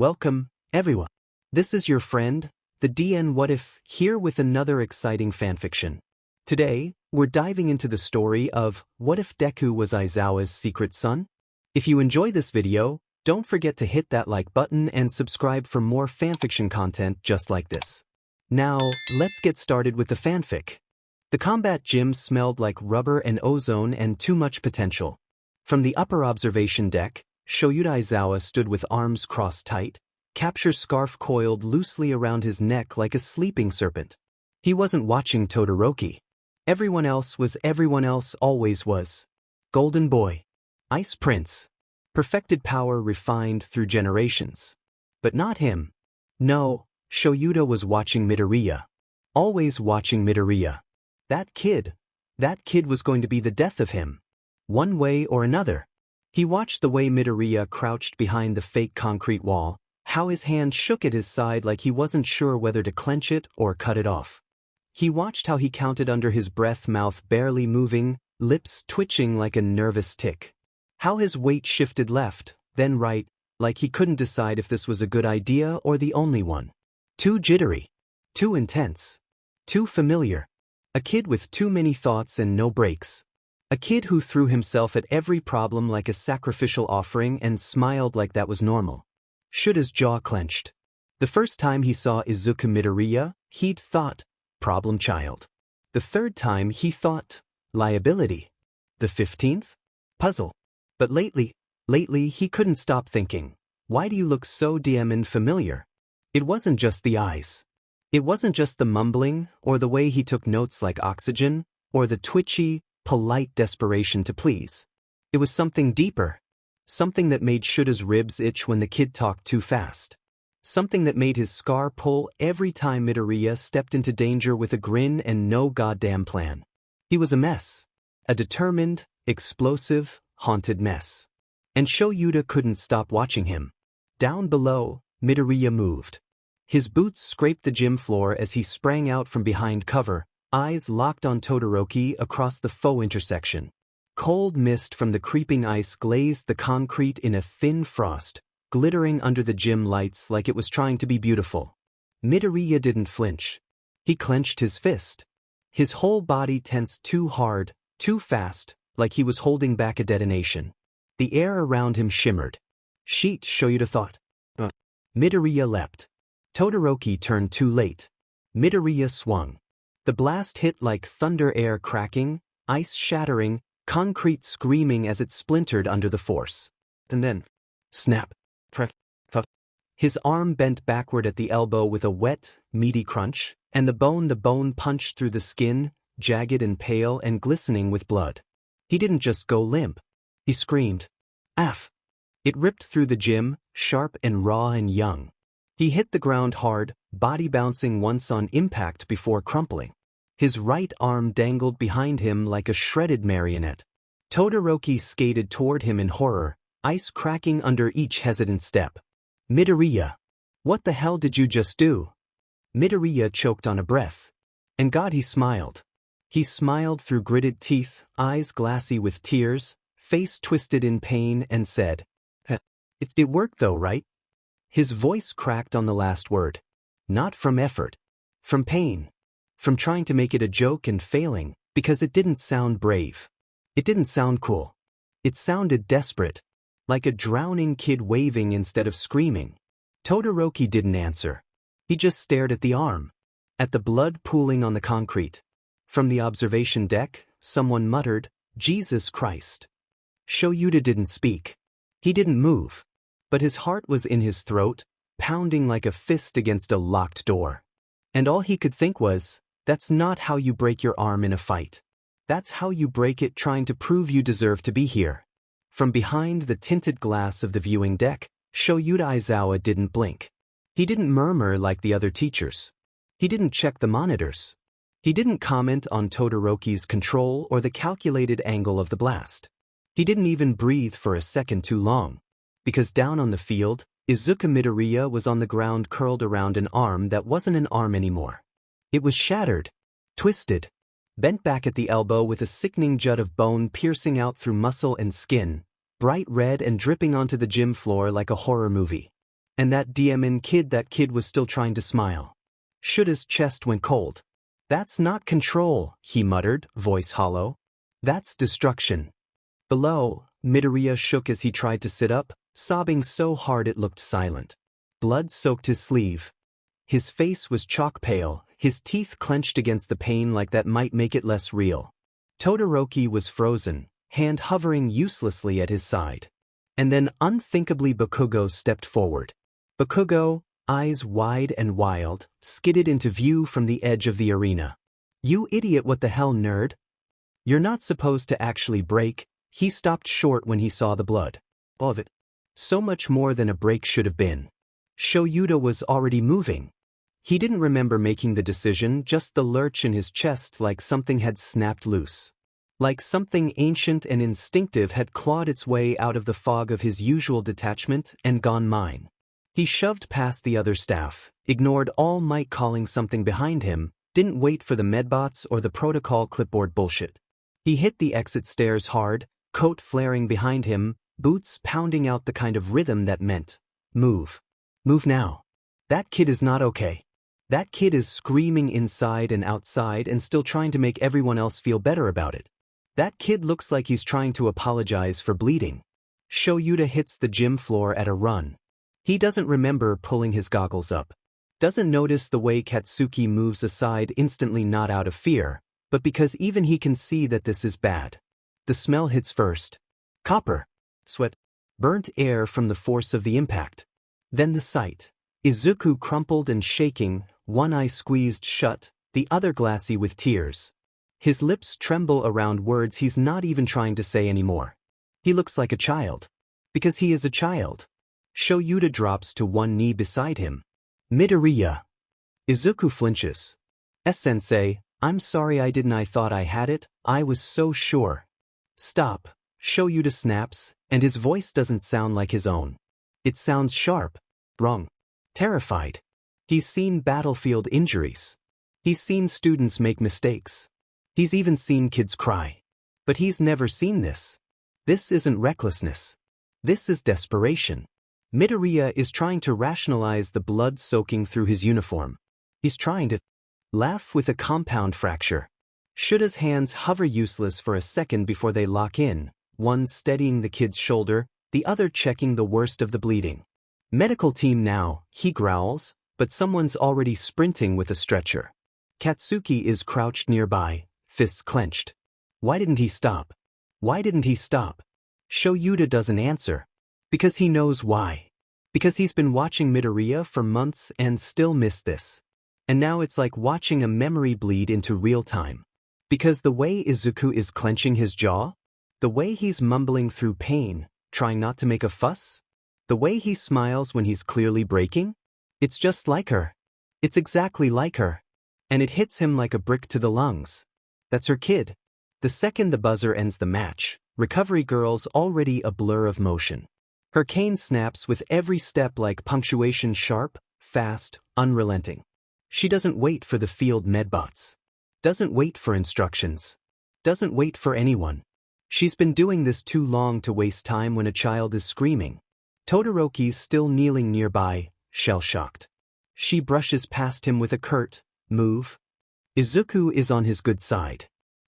Welcome, everyone. This is your friend, the DN What If, here with another exciting fanfiction. Today, we're diving into the story of What If Deku Was Aizawa's Secret Son? If you enjoy this video, don't forget to hit that like button and subscribe for more fanfiction content just like this. Now, let's get started with the fanfic. The combat gym smelled like rubber and ozone and too much potential. From the upper observation deck, Aizawa stood with arms crossed tight, capture scarf coiled loosely around his neck like a sleeping serpent. He wasn't watching Todoroki. Everyone else always was. Golden Boy. Ice Prince. Perfected power refined through generations. But not him. No, Shoyuta was watching Midoriya. Always watching Midoriya. That kid was going to be the death of him. One way or another. He watched the way Midoriya crouched behind the fake concrete wall, how his hand shook at his side like he wasn't sure whether to clench it or cut it off. He watched how he counted under his breath, mouth barely moving, lips twitching like a nervous tick. How his weight shifted left, then right, like he couldn't decide if this was a good idea or the only one. Too jittery. Too intense. Too familiar. A kid with too many thoughts and no breaks. A kid who threw himself at every problem like a sacrificial offering and smiled like that was normal. Shuta's jaw clenched. The first time he saw Izuku Midoriya, he'd thought, problem child. The third time he thought, liability. The 15th? Puzzle. But lately he couldn't stop thinking, why do you look so damn familiar? It wasn't just the eyes. It wasn't just the mumbling, or the way he took notes like oxygen, or the twitchy, polite desperation to please. It was something deeper. Something that made Shuta's ribs itch when the kid talked too fast. Something that made his scar pull every time Midoriya stepped into danger with a grin and no goddamn plan. He was a mess. A determined, explosive, haunted mess. And Shoyuta couldn't stop watching him. Down below, Midoriya moved. His boots scraped the gym floor as he sprang out from behind cover, eyes locked on Todoroki across the faux intersection. Cold mist from the creeping ice glazed the concrete in a thin frost, glittering under the gym lights like it was trying to be beautiful. Midoriya didn't flinch. He clenched his fist. His whole body tensed too hard, too fast, like he was holding back a detonation. The air around him shimmered. Sheet, Shoyuta thought. Midoriya leapt. Todoroki turned too late. Midoriya swung. The blast hit like thunder, air cracking, ice shattering, concrete screaming as it splintered under the force. And then, snap. His arm bent backward at the elbow with a wet, meaty crunch, and the bone punched through the skin, jagged and pale and glistening with blood. He didn't just go limp. He screamed. Aff! It ripped through the gym, sharp and raw and young. He hit the ground hard, body bouncing once on impact before crumpling. His right arm dangled behind him like a shredded marionette. Todoroki skated toward him in horror, ice cracking under each hesitant step. Midoriya! What the hell did you just do? Midoriya choked on a breath. And God, he smiled. He smiled through gritted teeth, eyes glassy with tears, face twisted in pain, and said, It worked though, right? His voice cracked on the last word. Not from effort. From pain. From trying to make it a joke and failing, because it didn't sound brave. It didn't sound cool. It sounded desperate. Like a drowning kid waving instead of screaming. Todoroki didn't answer. He just stared at the arm. At the blood pooling on the concrete. From the observation deck, someone muttered, Jesus Christ. Shoyuta didn't speak. He didn't move. But his heart was in his throat, pounding like a fist against a locked door. And all he could think was, that's not how you break your arm in a fight. That's how you break it trying to prove you deserve to be here. From behind the tinted glass of the viewing deck, Shoyuta Aizawa didn't blink. He didn't murmur like the other teachers. He didn't check the monitors. He didn't comment on Todoroki's control or the calculated angle of the blast. He didn't even breathe for a second too long. Because down on the field, Izuku Midoriya was on the ground curled around an arm that wasn't an arm anymore. It was shattered, twisted, bent back at the elbow with a sickening jut of bone piercing out through muscle and skin, bright red and dripping onto the gym floor like a horror movie. And that that kid was still trying to smile. Shuda's chest went cold. That's not control, he muttered, voice hollow. That's destruction. Below, Midoriya shook as he tried to sit up, sobbing so hard it looked silent. Blood soaked his sleeve. His face was chalk pale, his teeth clenched against the pain like that might make it less real. Todoroki was frozen, hand hovering uselessly at his side. And then unthinkably Bakugo stepped forward. Bakugo, eyes wide and wild, skidded into view from the edge of the arena. You idiot, what the hell, nerd? You're not supposed to actually break. He stopped short when he saw the blood. Of it. So much more than a break should have been. Shoyuda was already moving. He didn't remember making the decision, just the lurch in his chest like something had snapped loose. Like something ancient and instinctive had clawed its way out of the fog of his usual detachment and gone mine. He shoved past the other staff, ignored all might calling something behind him, didn't wait for the medbots or the protocol clipboard bullshit. He hit the exit stairs hard, coat flaring behind him, boots pounding out the kind of rhythm that meant, move. Move now. That kid is not okay. That kid is screaming inside and outside and still trying to make everyone else feel better about it. That kid looks like he's trying to apologize for bleeding. Shoyuda hits the gym floor at a run. He doesn't remember pulling his goggles up. Doesn't notice the way Katsuki moves aside instantly, not out of fear, but because even he can see that this is bad. The smell hits first. Copper. Sweat. Burnt air from the force of the impact. Then the sight. Izuku crumpled and shaking, one eye squeezed shut, the other glassy with tears. His lips tremble around words he's not even trying to say anymore. He looks like a child. Because he is a child. Shoyuda drops to one knee beside him. Midoriya. Izuku flinches. Sensei, I'm sorry I thought I had it, I was so sure. Stop. Shoyuda snaps, and his voice doesn't sound like his own. It sounds sharp. Wrong. Terrified. He's seen battlefield injuries. He's seen students make mistakes. He's even seen kids cry. But he's never seen this. This isn't recklessness. This is desperation. Midoriya is trying to rationalize the blood soaking through his uniform. He's trying to laugh with a compound fracture. Shuda's hands hover useless for a second before they lock in, one steadying the kid's shoulder, the other checking the worst of the bleeding. Medical team now, he growls, but someone's already sprinting with a stretcher. Katsuki is crouched nearby, fists clenched. Why didn't he stop? Why didn't he stop? Shoyuda doesn't answer. Because he knows why. Because he's been watching Midoriya for months and still missed this. And now it's like watching a memory bleed into real time. Because the way Izuku is clenching his jaw, the way he's mumbling through pain, trying not to make a fuss, the way he smiles when he's clearly breaking, it's just like her. It's exactly like her. And it hits him like a brick to the lungs. That's her kid. The second the buzzer ends the match, Recovery Girl's already a blur of motion. Her cane snaps with every step like punctuation, sharp, fast, unrelenting. She doesn't wait for the field medbots. Doesn't wait for instructions. Doesn't wait for anyone. She's been doing this too long to waste time when a child is screaming. Todoroki's still kneeling nearby, shell-shocked. She brushes past him with a curt, move. Izuku is on his good side.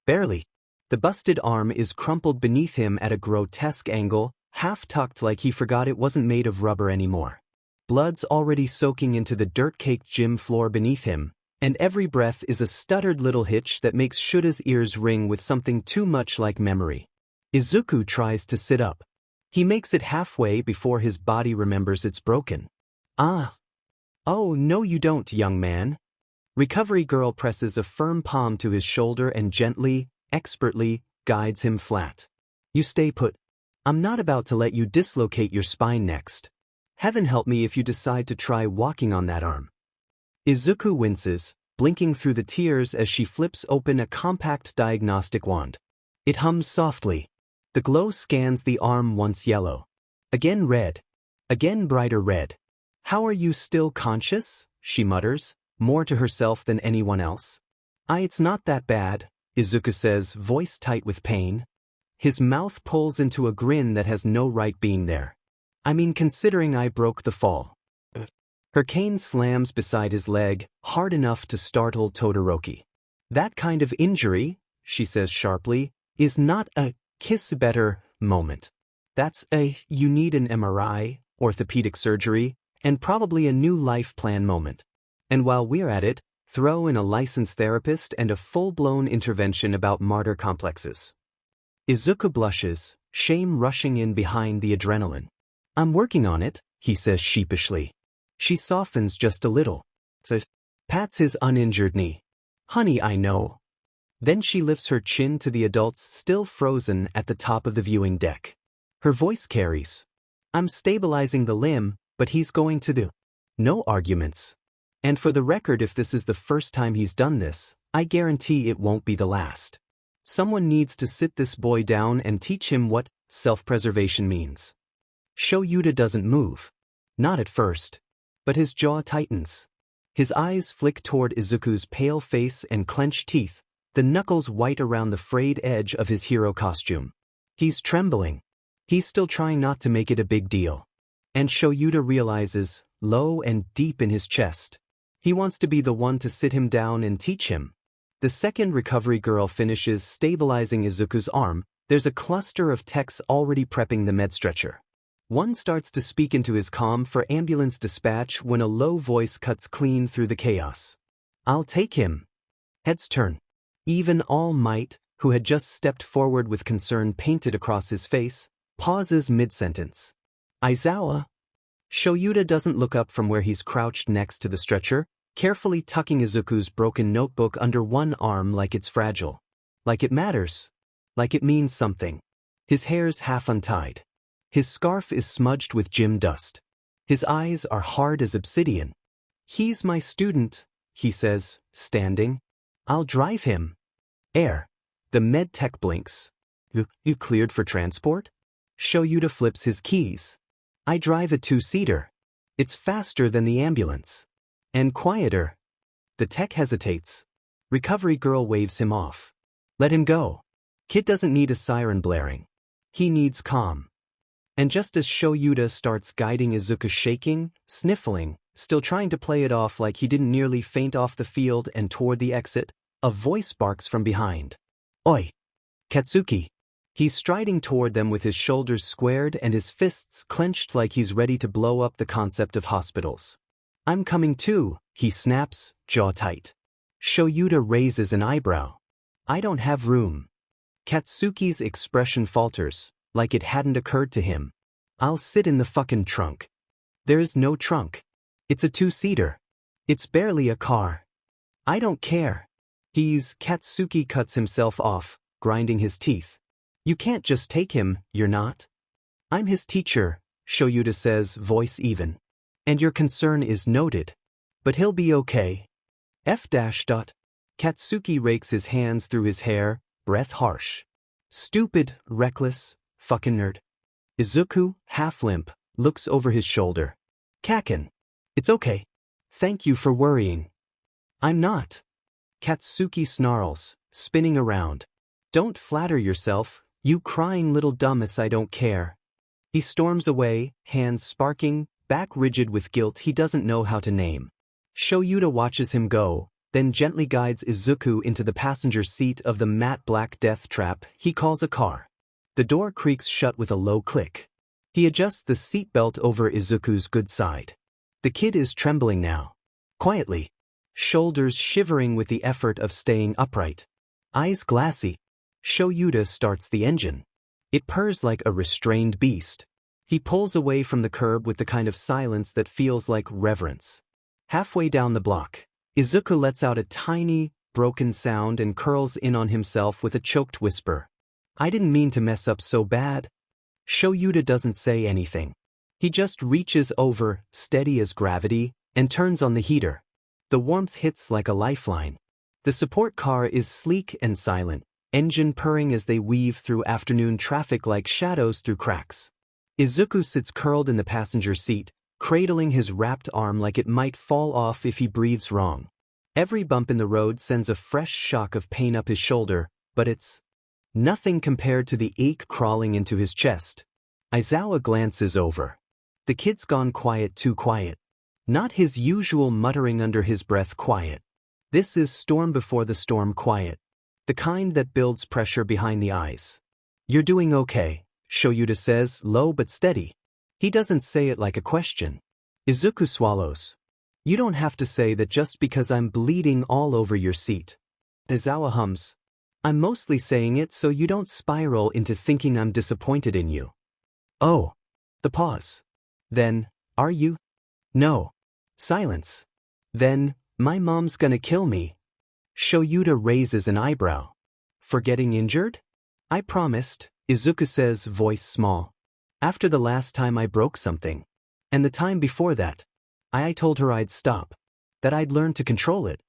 Barely. The busted arm is crumpled beneath him at a grotesque angle, half-tucked like he forgot it wasn't made of rubber anymore. Blood's already soaking into the dirt-caked gym floor beneath him, and every breath is a stuttered little hitch that makes Shuda's ears ring with something too much like memory. Izuku tries to sit up. He makes it halfway before his body remembers it's broken. Ah. Oh, no you don't, young man. Recovery Girl presses a firm palm to his shoulder and gently, expertly, guides him flat. You stay put. I'm not about to let you dislocate your spine next. Heaven help me if you decide to try walking on that arm. Izuku winces, blinking through the tears as she flips open a compact diagnostic wand. It hums softly. The glow scans the arm once yellow. Again red. Again brighter red. How are you still conscious? She mutters, more to herself than anyone else. It's not that bad, Izuku says, voice tight with pain. His mouth pulls into a grin that has no right being there. I mean, considering I broke the fall. Her cane slams beside his leg, hard enough to startle Todoroki. That kind of injury, she says sharply, is not a kiss better moment. That's a you need an MRI, orthopedic surgery, and probably a new life plan moment. And while we're at it, throw in a licensed therapist and a full-blown intervention about martyr complexes. Izuku blushes, shame rushing in behind the adrenaline. I'm working on it, he says sheepishly. She softens just a little. So pats his uninjured knee. Honey, I know. Then she lifts her chin to the adults still frozen at the top of the viewing deck. Her voice carries. I'm stabilizing the limb, but he's going to do. No arguments. And for the record, if this is the first time he's done this, I guarantee it won't be the last. Someone needs to sit this boy down and teach him what self-preservation means. Shoyuta doesn't move. Not at first. But his jaw tightens. His eyes flick toward Izuku's pale face and clenched teeth, the knuckles white around the frayed edge of his hero costume. He's trembling. He's still trying not to make it a big deal. And Shoyuta realizes, low and deep in his chest, he wants to be the one to sit him down and teach him. The second recovery girl finishes stabilizing Izuku's arm. There's a cluster of techs already prepping the med stretcher. One starts to speak into his comm for ambulance dispatch when a low voice cuts clean through the chaos. I'll take him. Heads turn. Even All Might, who had just stepped forward with concern painted across his face, pauses mid-sentence. Aizawa? Shoyuta doesn't look up from where he's crouched next to the stretcher, carefully tucking Izuku's broken notebook under one arm like it's fragile. Like it matters. Like it means something. His hair's half untied. His scarf is smudged with gym dust. His eyes are hard as obsidian. He's my student, he says, standing. I'll drive him. Air. The med tech blinks. You cleared for transport? Shoyuta flips his keys. I drive a two-seater. It's faster than the ambulance. And quieter. The tech hesitates. Recovery girl waves him off. Let him go. Kid doesn't need a siren blaring. He needs calm. And just as Shoyuta starts guiding Izuku shaking, sniffling, still trying to play it off like he didn't nearly faint off the field and toward the exit, a voice barks from behind. Oi! Katsuki! He's striding toward them with his shoulders squared and his fists clenched like he's ready to blow up the concept of hospitals. I'm coming too, he snaps, jaw tight. Shoyuta raises an eyebrow. I don't have room. Katsuki's expression falters, like it hadn't occurred to him. I'll sit in the fucking trunk. There's no trunk. It's a two-seater. It's barely a car. I don't care. Katsuki cuts himself off, grinding his teeth. You can't just take him, you're not? I'm his teacher, Shoyuta says, voice even. And your concern is noted. But he'll be okay. Katsuki rakes his hands through his hair, breath harsh. Stupid, reckless, fucking nerd. Izuku, half limp, looks over his shoulder. Kaken. It's okay. Thank you for worrying. I'm not. Katsuki snarls, spinning around. Don't flatter yourself, you crying little dumbass, I don't care. He storms away, hands sparking, back rigid with guilt he doesn't know how to name. Shoyuta watches him go, then gently guides Izuku into the passenger seat of the matte black death trap he calls a car. The door creaks shut with a low click. He adjusts the seatbelt over Izuku's good side. The kid is trembling now. Quietly. Shoulders shivering with the effort of staying upright. Eyes glassy. Shoyuta starts the engine. It purrs like a restrained beast. He pulls away from the curb with the kind of silence that feels like reverence. Halfway down the block, Izuku lets out a tiny, broken sound and curls in on himself with a choked whisper. I didn't mean to mess up so bad. Shoyuta doesn't say anything. He just reaches over, steady as gravity, and turns on the heater. The warmth hits like a lifeline. The support car is sleek and silent, engine purring as they weave through afternoon traffic like shadows through cracks. Izuku sits curled in the passenger seat, cradling his wrapped arm like it might fall off if he breathes wrong. Every bump in the road sends a fresh shock of pain up his shoulder, but it's nothing compared to the ache crawling into his chest. Aizawa glances over. The kid's gone quiet, too quiet. Not his usual muttering under his breath quiet. This is storm before the storm quiet. The kind that builds pressure behind the eyes. You're doing okay, Shoyuta says, low but steady. He doesn't say it like a question. Izuku swallows. You don't have to say that just because I'm bleeding all over your seat. Aizawa hums. I'm mostly saying it so you don't spiral into thinking I'm disappointed in you. Oh. The pause. Then, are you? No. Silence. Then, my mom's gonna kill me. Shoyuta raises an eyebrow. For getting injured? I promised, Izuku says, voice small. After the last time I broke something. And the time before that. I told her I'd stop. That I'd learn to control it.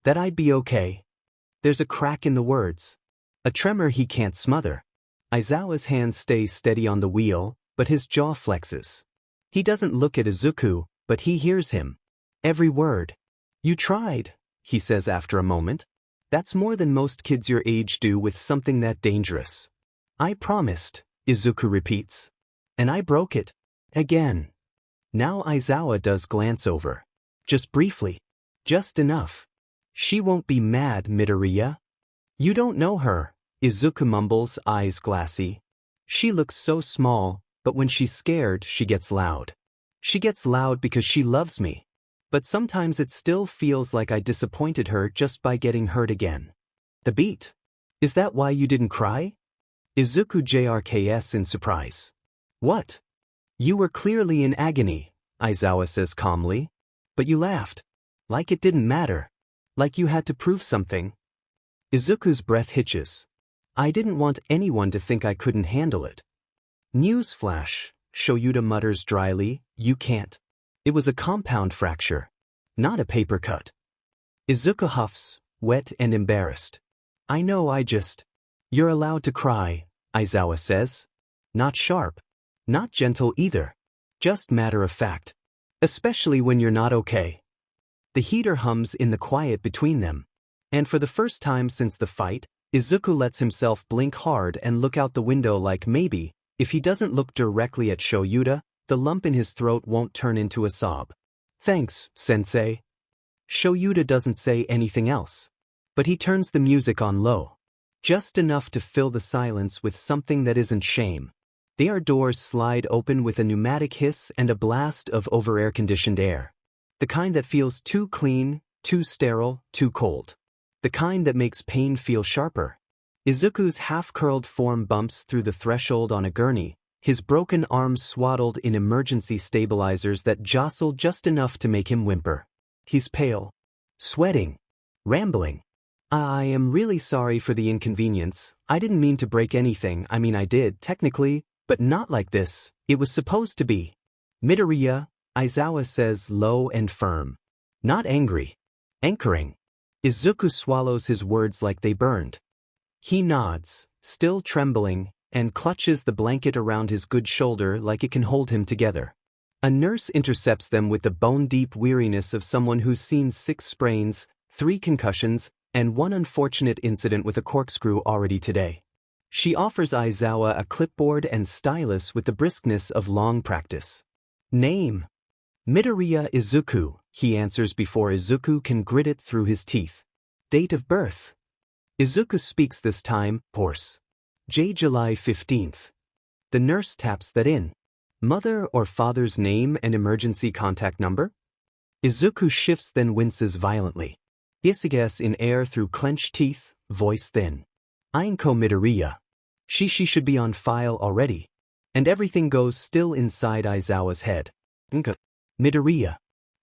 That I'd be okay. There's a crack in the words. A tremor he can't smother. Aizawa's hand stays steady on the wheel, but his jaw flexes. He doesn't look at Izuku, but he hears him. Every word. You tried, he says after a moment. That's more than most kids your age do with something that dangerous. I promised, Izuku repeats. And I broke it. Again. Now Aizawa does glance over. Just briefly. Just enough. She won't be mad, Midoriya. You don't know her, Izuku mumbles, eyes glassy. She looks so small, but when she's scared, she gets loud. She gets loud because she loves me. But sometimes it still feels like I disappointed her just by getting hurt again. The beat. Is that why you didn't cry? Izuku JRKS in surprise. What? You were clearly in agony, Aizawa says calmly. But you laughed. Like it didn't matter. Like you had to prove something. Izuku's breath hitches. I didn't want anyone to think I couldn't handle it. Newsflash, Shoyuta mutters dryly, you can't. It was a compound fracture. Not a paper cut. Izuku huffs, wet and embarrassed. I know You're allowed to cry, Aizawa says. Not sharp. Not gentle either. Just matter of fact. Especially when you're not okay. The heater hums in the quiet between them. And for the first time since the fight, Izuku lets himself blink hard and look out the window like maybe, if he doesn't look directly at Shoyuta, the lump in his throat won't turn into a sob. Thanks, sensei. Shoyuta doesn't say anything else. But he turns the music on low. Just enough to fill the silence with something that isn't shame. Their doors slide open with a pneumatic hiss and a blast of over-air-conditioned air. The kind that feels too clean, too sterile, too cold. The kind that makes pain feel sharper. Izuku's half-curled form bumps through the threshold on a gurney, his broken arms swaddled in emergency stabilizers that jostle just enough to make him whimper. He's pale. Sweating. Rambling. I am really sorry for the inconvenience. I didn't mean to break anything. I mean I did, technically, but not like this. It was supposed to be. Midoriya, Aizawa says low and firm. Not angry. Anchoring. Izuku swallows his words like they burned. He nods, still trembling, and clutches the blanket around his good shoulder like it can hold him together. A nurse intercepts them with the bone-deep weariness of someone who's seen 6 sprains, 3 concussions, and 1 unfortunate incident with a corkscrew already today. She offers Aizawa a clipboard and stylus with the briskness of long practice. Name. Midoriya Izuku, he answers before Izuku can grit it through his teeth. Date of birth. Izuku speaks this time, hoarse. July 15th. The nurse taps that in. Mother or father's name and emergency contact number? Izuku shifts then winces violently. Isages in air through clenched teeth, voice thin. Inko Midoriya. She should be on file already. And everything goes still inside Aizawa's head. Inko. Midoriya.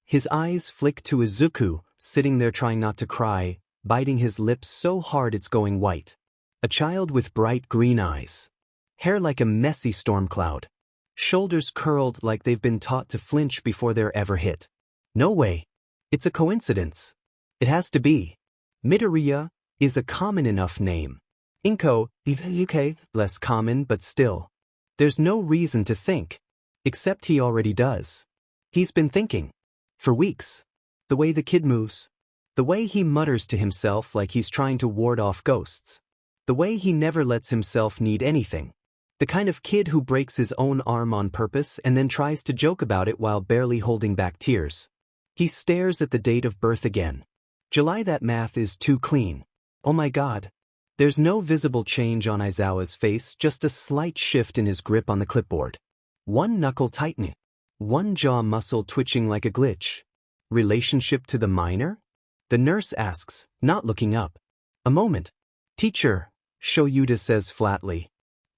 His eyes flick to Izuku, sitting there trying not to cry, biting his lips so hard it's going white. A child with bright green eyes. Hair like a messy storm cloud. Shoulders curled like they've been taught to flinch before they're ever hit. No way. It's a coincidence. It has to be. Midoriya is a common enough name. Inko, okay, less common but still. There's no reason to think. Except he already does. He's been thinking. For weeks. The way the kid moves. The way he mutters to himself like he's trying to ward off ghosts. The way he never lets himself need anything. The kind of kid who breaks his own arm on purpose and then tries to joke about it while barely holding back tears. He stares at the date of birth again. July. That math is too clean. Oh my god. There's no visible change on Aizawa's face, just a slight shift in his grip on the clipboard. One knuckle tightening. One jaw muscle twitching like a glitch. Relationship to the minor? The nurse asks, not looking up. A moment. Teacher, Shoyuta says flatly.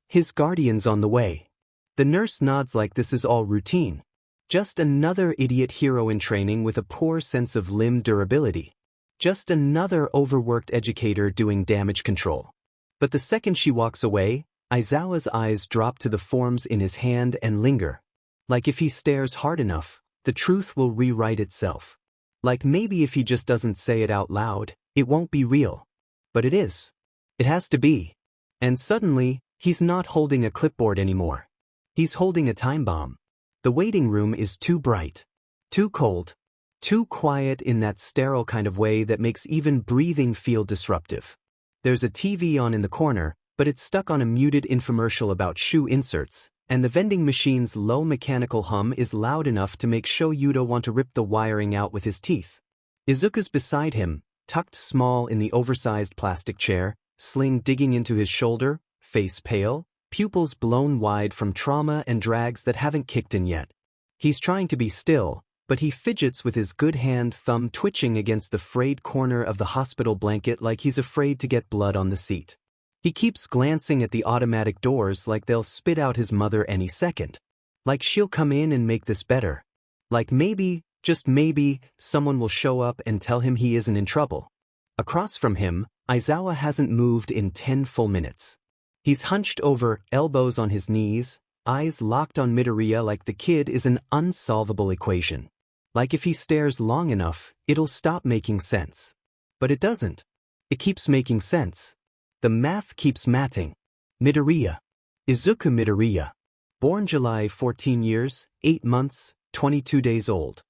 His guardian's on the way. The nurse nods like this is all routine. Just another idiot hero in training with a poor sense of limb durability. Just another overworked educator doing damage control. But the second she walks away, Aizawa's eyes drop to the forms in his hand and linger. Like if he stares hard enough, the truth will rewrite itself. Like maybe if he just doesn't say it out loud, it won't be real. But it is. It has to be. And suddenly, he's not holding a clipboard anymore. He's holding a time bomb. The waiting room is too bright. Too cold. Too quiet in that sterile kind of way that makes even breathing feel disruptive. There's a TV on in the corner, but it's stuck on a muted infomercial about shoe inserts, and the vending machine's low mechanical hum is loud enough to make Shoyuta want to rip the wiring out with his teeth. Izuku's beside him, tucked small in the oversized plastic chair, sling digging into his shoulder, face pale, pupils blown wide from trauma and drags that haven't kicked in yet. He's trying to be still, but he fidgets with his good hand thumb twitching against the frayed corner of the hospital blanket like he's afraid to get blood on the seat. He keeps glancing at the automatic doors like they'll spit out his mother any second. Like she'll come in and make this better. Like maybe, just maybe, someone will show up and tell him he isn't in trouble. Across from him, Aizawa hasn't moved in 10 full minutes. He's hunched over, elbows on his knees, eyes locked on Midoriya like the kid is an unsolvable equation. Like if he stares long enough, it'll stop making sense. But it doesn't. It keeps making sense. The math keeps matting. Midoriya. Izuku Midoriya. Born July 14 years, 8 months, 22 days old.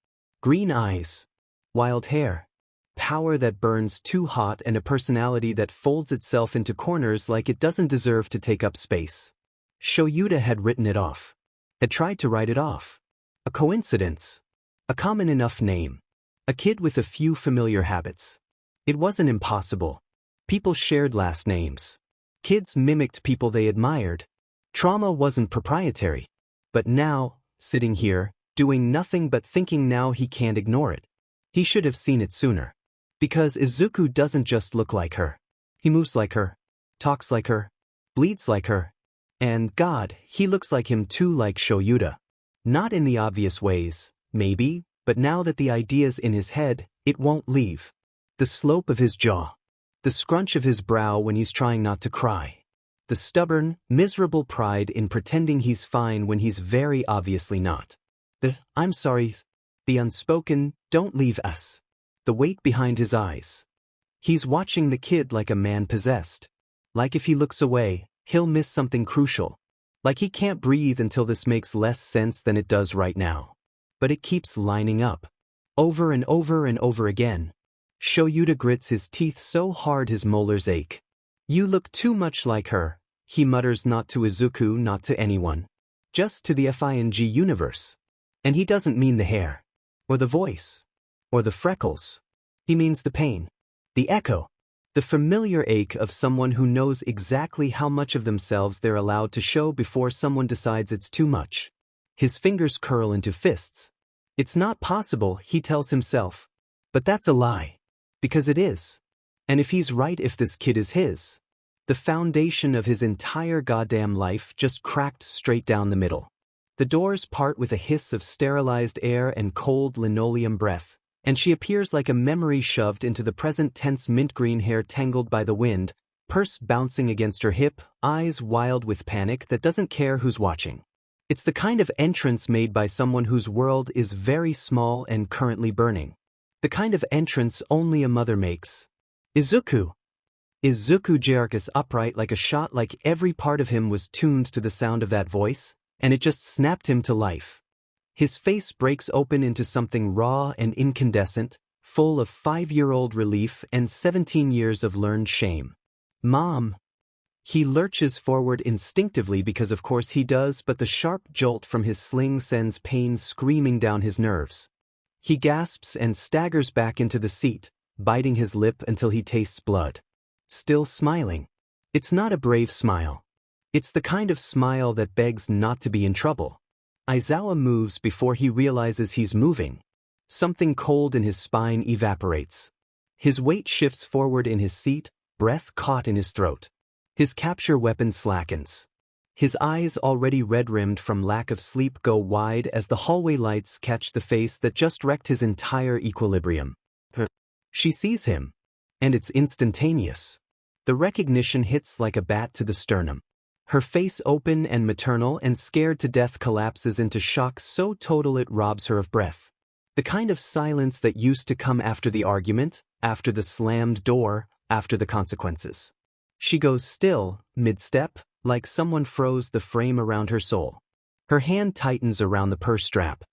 Green eyes. Wild hair. Power that burns too hot and a personality that folds itself into corners like it doesn't deserve to take up space. Shoyuta had written it off. Had tried to write it off. A coincidence. A common enough name. A kid with a few familiar habits. It wasn't impossible. People shared last names. Kids mimicked people they admired. Trauma wasn't proprietary. But now, sitting here, doing nothing but thinking now he can't ignore it. He should have seen it sooner. Because Izuku doesn't just look like her. He moves like her. Talks like her. Bleeds like her. And God, he looks like him too, like Shoyuta. Not in the obvious ways. Maybe, but now that the idea's in his head, it won't leave. The slope of his jaw. The scrunch of his brow when he's trying not to cry. The stubborn, miserable pride in pretending he's fine when he's very obviously not. The, I'm sorry. The unspoken, don't leave us. The weight behind his eyes. He's watching the kid like a man possessed. Like if he looks away, he'll miss something crucial. Like he can't breathe until this makes less sense than it does right now. But it keeps lining up. Over and over and over again. Shoyuta grits his teeth so hard his molars ache. You look too much like her, he mutters, not to Izuku, not to anyone. Just to the FING universe. And he doesn't mean the hair. Or the voice. Or the freckles. He means the pain. The echo. The familiar ache of someone who knows exactly how much of themselves they're allowed to show before someone decides it's too much. His fingers curl into fists. It's not possible, he tells himself. But that's a lie. Because it is. And if he's right, if this kid is his. The foundation of his entire goddamn life just cracked straight down the middle. The doors part with a hiss of sterilized air and cold linoleum breath, and she appears like a memory shoved into the present tense, mint green hair tangled by the wind, purse bouncing against her hip, eyes wild with panic that doesn't care who's watching. It's the kind of entrance made by someone whose world is very small and currently burning. The kind of entrance only a mother makes. Izuku. Izuku jerks upright like a shot, like every part of him was tuned to the sound of that voice, and it just snapped him to life. His face breaks open into something raw and incandescent, full of 5-year-old relief and 17 years of learned shame. Mom. He lurches forward instinctively because of course he does, but the sharp jolt from his sling sends pain screaming down his nerves. He gasps and staggers back into the seat, biting his lip until he tastes blood. Still smiling. It's not a brave smile. It's the kind of smile that begs not to be in trouble. Aizawa moves before he realizes he's moving. Something cold in his spine evaporates. His weight shifts forward in his seat, breath caught in his throat. His capture weapon slackens. His eyes, already red-rimmed from lack of sleep, go wide as the hallway lights catch the face that just wrecked his entire equilibrium. She sees him. And it's instantaneous. The recognition hits like a bat to the sternum. Her face, open and maternal and scared to death, collapses into shock so total it robs her of breath. The kind of silence that used to come after the argument, after the slammed door, after the consequences. She goes still, mid-step, like someone froze the frame around her soul. Her hand tightens around the purse strap.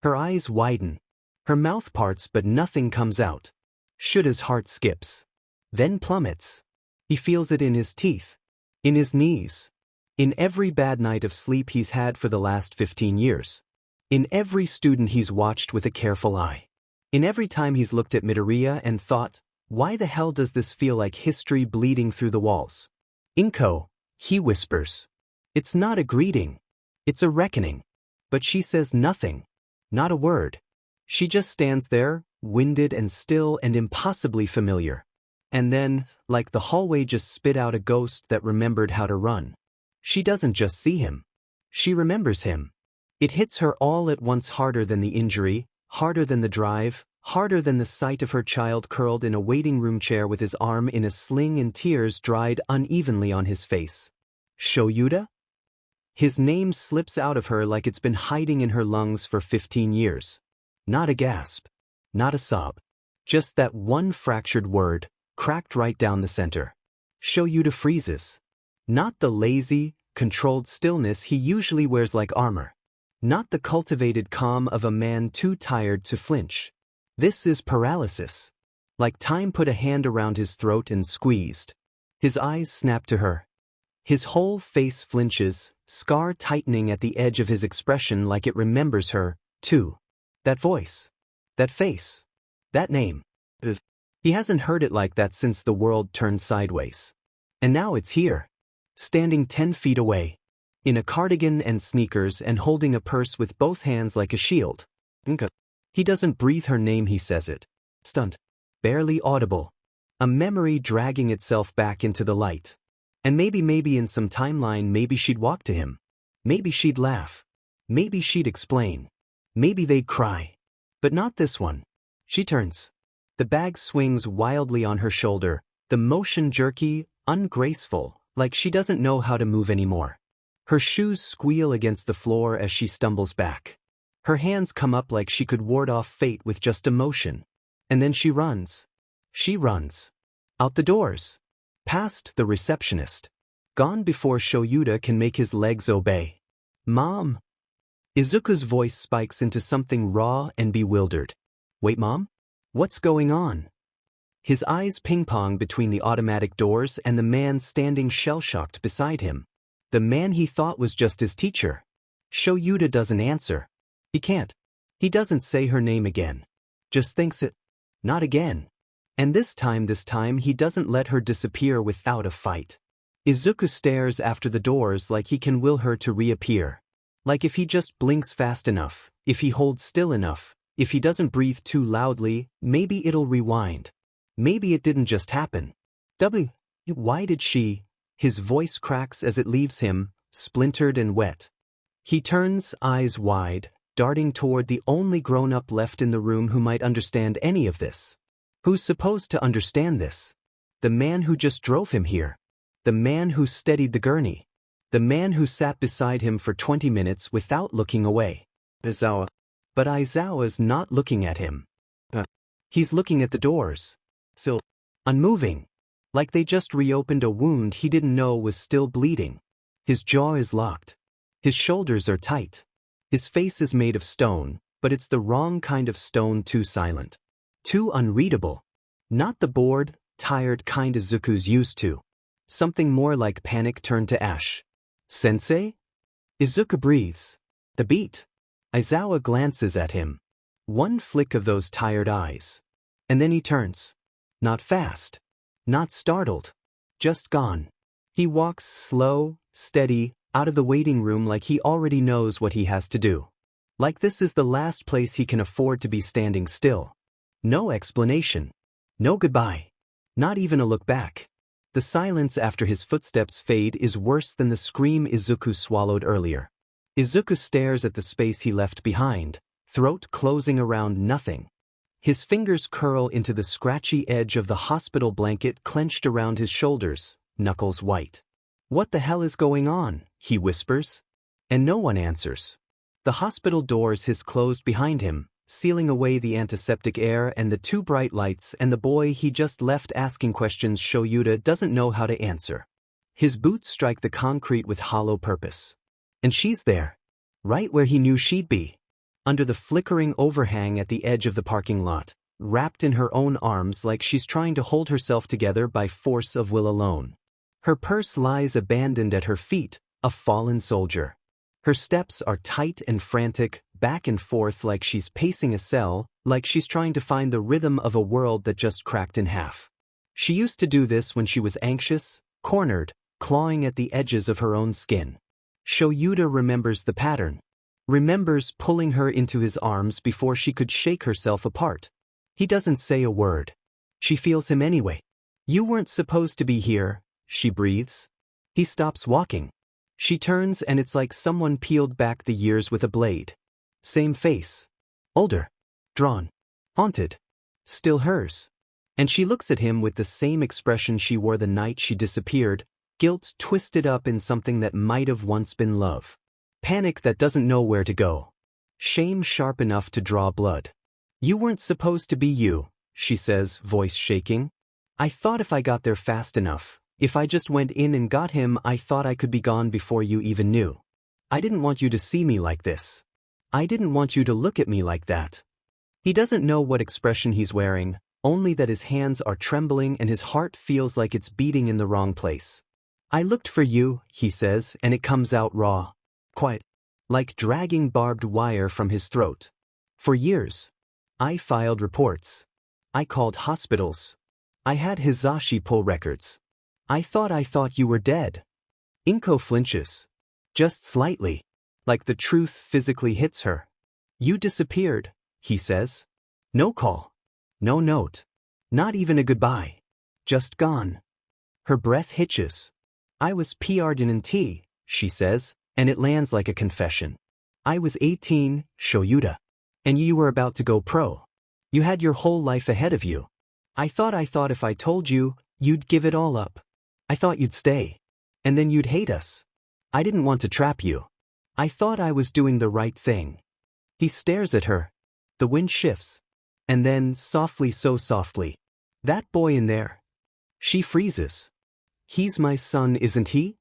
Her eyes widen. Her mouth parts but nothing comes out. Shuda's heart skips. Then plummets. He feels it in his teeth. In his knees. In every bad night of sleep he's had for the last 15 years. In every student he's watched with a careful eye. In every time he's looked at Midoriya and thought, why the hell does this feel like history bleeding through the walls? Inko, he whispers. It's not a greeting. It's a reckoning. But she says nothing. Not a word. She just stands there, winded and still and impossibly familiar. And then, like the hallway just spit out a ghost that remembered how to run. She doesn't just see him. She remembers him. It hits her all at once, harder than the injury, harder than the drive, harder than the sight of her child curled in a waiting room chair with his arm in a sling and tears dried unevenly on his face. Shoyuda? His name slips out of her like it's been hiding in her lungs for 15 years. Not a gasp. Not a sob. Just that one fractured word, cracked right down the center. Shoyuda freezes. Not the lazy, controlled stillness he usually wears like armor. Not the cultivated calm of a man too tired to flinch. This is paralysis. Like time put a hand around his throat and squeezed. His eyes snap to her. His whole face flinches, scar tightening at the edge of his expression like it remembers her, too. That voice. That face. That name. He hasn't heard it like that since the world turned sideways. And now it's here. Standing 10 feet away. In a cardigan and sneakers and holding a purse with both hands like a shield. Inko. He doesn't breathe her name, he says it. Stunned. Barely audible. A memory dragging itself back into the light. And maybe in some timeline maybe she'd walk to him. Maybe she'd laugh. Maybe she'd explain. Maybe they'd cry. But not this one. She turns. The bag swings wildly on her shoulder, the motion jerky, ungraceful, like she doesn't know how to move anymore. Her shoes squeal against the floor as she stumbles back. Her hands come up like she could ward off fate with just a motion. And then she runs. She runs. Out the doors. Past the receptionist. Gone before Shoyuda can make his legs obey. Mom. Izuku's voice spikes into something raw and bewildered. Wait, Mom? What's going on? His eyes ping-pong between the automatic doors and the man standing shell-shocked beside him. The man he thought was just his teacher. Shoyuda doesn't answer. He can't. He doesn't say her name again. Just thinks it. Not again. And this time he doesn't let her disappear without a fight. Izuku stares after the doors like he can will her to reappear. Like if he just blinks fast enough, if he holds still enough, if he doesn't breathe too loudly, maybe it'll rewind. Maybe it didn't just happen. Why did she? His voice cracks as it leaves him, splintered and wet. He turns, eyes wide, darting toward the only grown-up left in the room who might understand any of this. Who's supposed to understand this? The man who just drove him here. The man who steadied the gurney. The man who sat beside him for 20 minutes without looking away. Aizawa. But Aizawa's not looking at him. He's looking at the doors. Still unmoving. Like they just reopened a wound he didn't know was still bleeding. His jaw is locked. His shoulders are tight. His face is made of stone, but it's the wrong kind of stone, too silent. Too unreadable. Not the bored, tired kind Izuku's used to. Something more like panic turned to ash. Sensei? Izuku breathes. The beat. Aizawa glances at him. One flick of those tired eyes. And then he turns. Not fast. Not startled. Just gone. He walks slow, steady, out of the waiting room like he already knows what he has to do. Like this is the last place he can afford to be standing still. No explanation. No goodbye. Not even a look back. The silence after his footsteps fade is worse than the scream Izuku swallowed earlier. Izuku stares at the space he left behind, throat closing around nothing. His fingers curl into the scratchy edge of the hospital blanket clenched around his shoulders, knuckles white. "What the hell is going on?" he whispers. And no one answers. The hospital doors hiss closed behind him, sealing away the antiseptic air and the two bright lights, and the boy he just left asking questions Shoyuta doesn't know how to answer. His boots strike the concrete with hollow purpose. And she's there. Right where he knew she'd be. Under the flickering overhang at the edge of the parking lot, wrapped in her own arms like she's trying to hold herself together by force of will alone. Her purse lies abandoned at her feet, a fallen soldier. Her steps are tight and frantic, back and forth like she's pacing a cell, like she's trying to find the rhythm of a world that just cracked in half. She used to do this when she was anxious, cornered, clawing at the edges of her own skin. Shoyuta remembers the pattern. Remembers pulling her into his arms before she could shake herself apart. He doesn't say a word. She feels him anyway. "You weren't supposed to be here," she breathes. He stops walking. She turns and it's like someone peeled back the years with a blade. Same face. Older. Drawn. Haunted. Still hers. And she looks at him with the same expression she wore the night she disappeared, guilt twisted up in something that might have once been love. Panic that doesn't know where to go. Shame sharp enough to draw blood. "You weren't supposed to be you," she says, voice shaking. "I thought if I got there fast enough, if I just went in and got him, I thought I could be gone before you even knew. I didn't want you to see me like this. I didn't want you to look at me like that." He doesn't know what expression he's wearing, only that his hands are trembling and his heart feels like it's beating in the wrong place. "I looked for you," he says, and it comes out raw. Quiet. Like dragging barbed wire from his throat. "For years. I filed reports. I called hospitals. I had Hizashi pull records. I thought you were dead." Inko flinches. Just slightly. Like the truth physically hits her. "You disappeared," he says. "No call. No note. Not even a goodbye. Just gone." Her breath hitches. "I was PR'd in T," she says, and it lands like a confession. "I was 18, Shoyuta. And you were about to go pro. You had your whole life ahead of you. I thought if I told you, you'd give it all up. I thought you'd stay. And then you'd hate us. I didn't want to trap you. I thought I was doing the right thing." He stares at her. The wind shifts. And then, softly, so softly. "That boy in there." She freezes. "He's my son, isn't he?"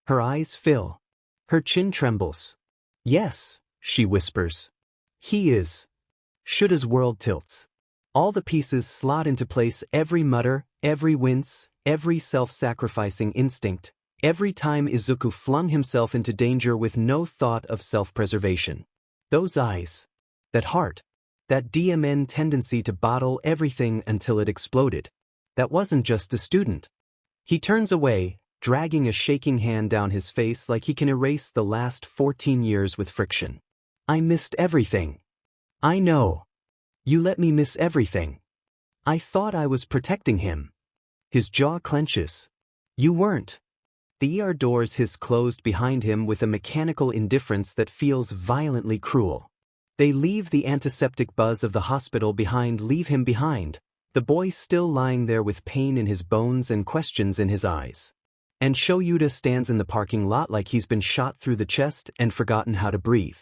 Her eyes fill. Her chin trembles. "Yes," she whispers. "He is." Shuta's world tilts. All the pieces slot into place, every mutter, every wince, every self-sacrificing instinct, every time Izuku flung himself into danger with no thought of self-preservation. Those eyes. That heart. That DMN tendency to bottle everything until it exploded. That wasn't just a student. He turns away, dragging a shaking hand down his face like he can erase the last 14 years with friction. "I missed everything. I know. You let me miss everything. I thought I was protecting him." His jaw clenches. "You weren't." The ER doors hiss closed behind him with a mechanical indifference that feels violently cruel. They leave the antiseptic buzz of the hospital behind, leave him behind, the boy still lying there with pain in his bones and questions in his eyes. And Shoyuta stands in the parking lot like he's been shot through the chest and forgotten how to breathe.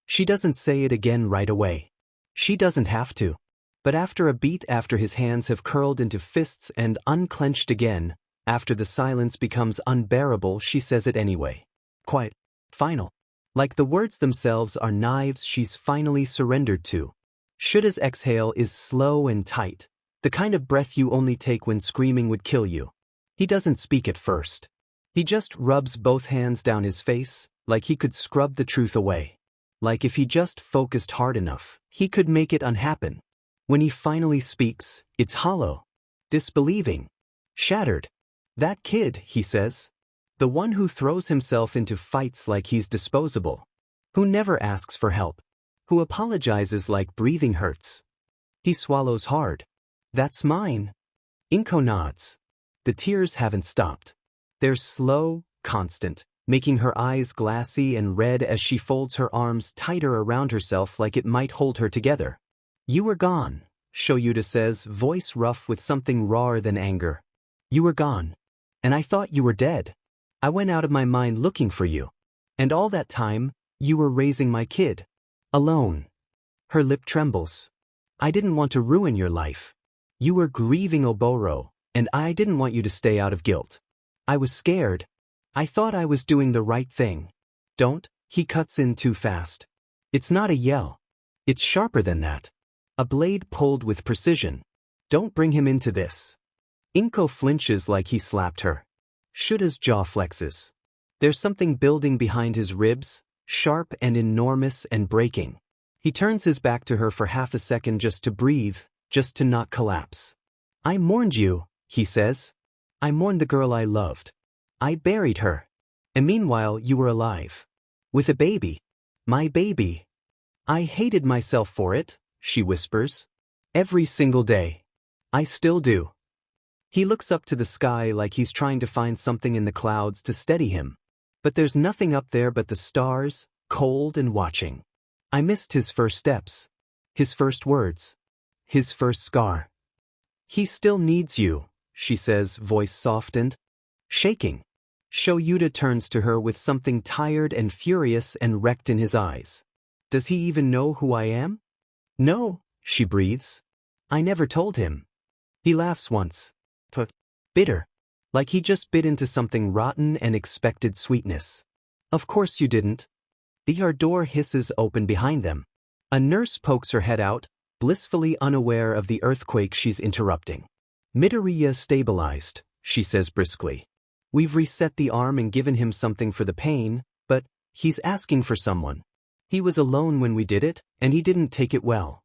She doesn't say it again right away. She doesn't have to. But after a beat, after his hands have curled into fists and unclenched again, after the silence becomes unbearable, she says it anyway. Quiet. Final. Like the words themselves are knives she's finally surrendered to. Shuta's exhale is slow and tight, the kind of breath you only take when screaming would kill you. He doesn't speak at first. He just rubs both hands down his face, like he could scrub the truth away. Like if he just focused hard enough, he could make it unhappen. When he finally speaks, it's hollow. Disbelieving. Shattered. That kid, he says. The one who throws himself into fights like he's disposable. Who never asks for help. Who apologizes like breathing hurts. He swallows hard. That's mine. Inko nods. The tears haven't stopped. They're slow, constant, making her eyes glassy and red as she folds her arms tighter around herself like it might hold her together. You were gone, Shoyuta says, voice rough with something rawer than anger. You were gone. And I thought you were dead. I went out of my mind looking for you. And all that time, you were raising my kid. Alone. Her lip trembles. I didn't want to ruin your life. You were grieving Oboro, and I didn't want you to stay out of guilt. I was scared. I thought I was doing the right thing. Don't, he cuts in too fast. It's not a yell. It's sharper than that. A blade pulled with precision. Don't bring him into this. Inko flinches like he slapped her. Shuta's jaw flexes. There's something building behind his ribs, sharp and enormous and breaking. He turns his back to her for half a second just to breathe, just to not collapse. I mourned you, he says. I mourned the girl I loved. I buried her. And meanwhile you were alive. With a baby. My baby. I hated myself for it, she whispers. Every single day. I still do. He looks up to the sky like he's trying to find something in the clouds to steady him. But there's nothing up there but the stars, cold and watching. I missed his first steps. His first words. His first scar. He still needs you, she says, voice softened. Shaking. Shoyuta turns to her with something tired and furious and wrecked in his eyes. Does he even know who I am? No, she breathes. I never told him. He laughs once. Bitter. Like he just bit into something rotten and expected sweetness. Of course you didn't. The door hisses open behind them. A nurse pokes her head out, blissfully unaware of the earthquake she's interrupting. Midoriya stabilized, she says briskly. We've reset the arm and given him something for the pain, but he's asking for someone. He was alone when we did it, and he didn't take it well.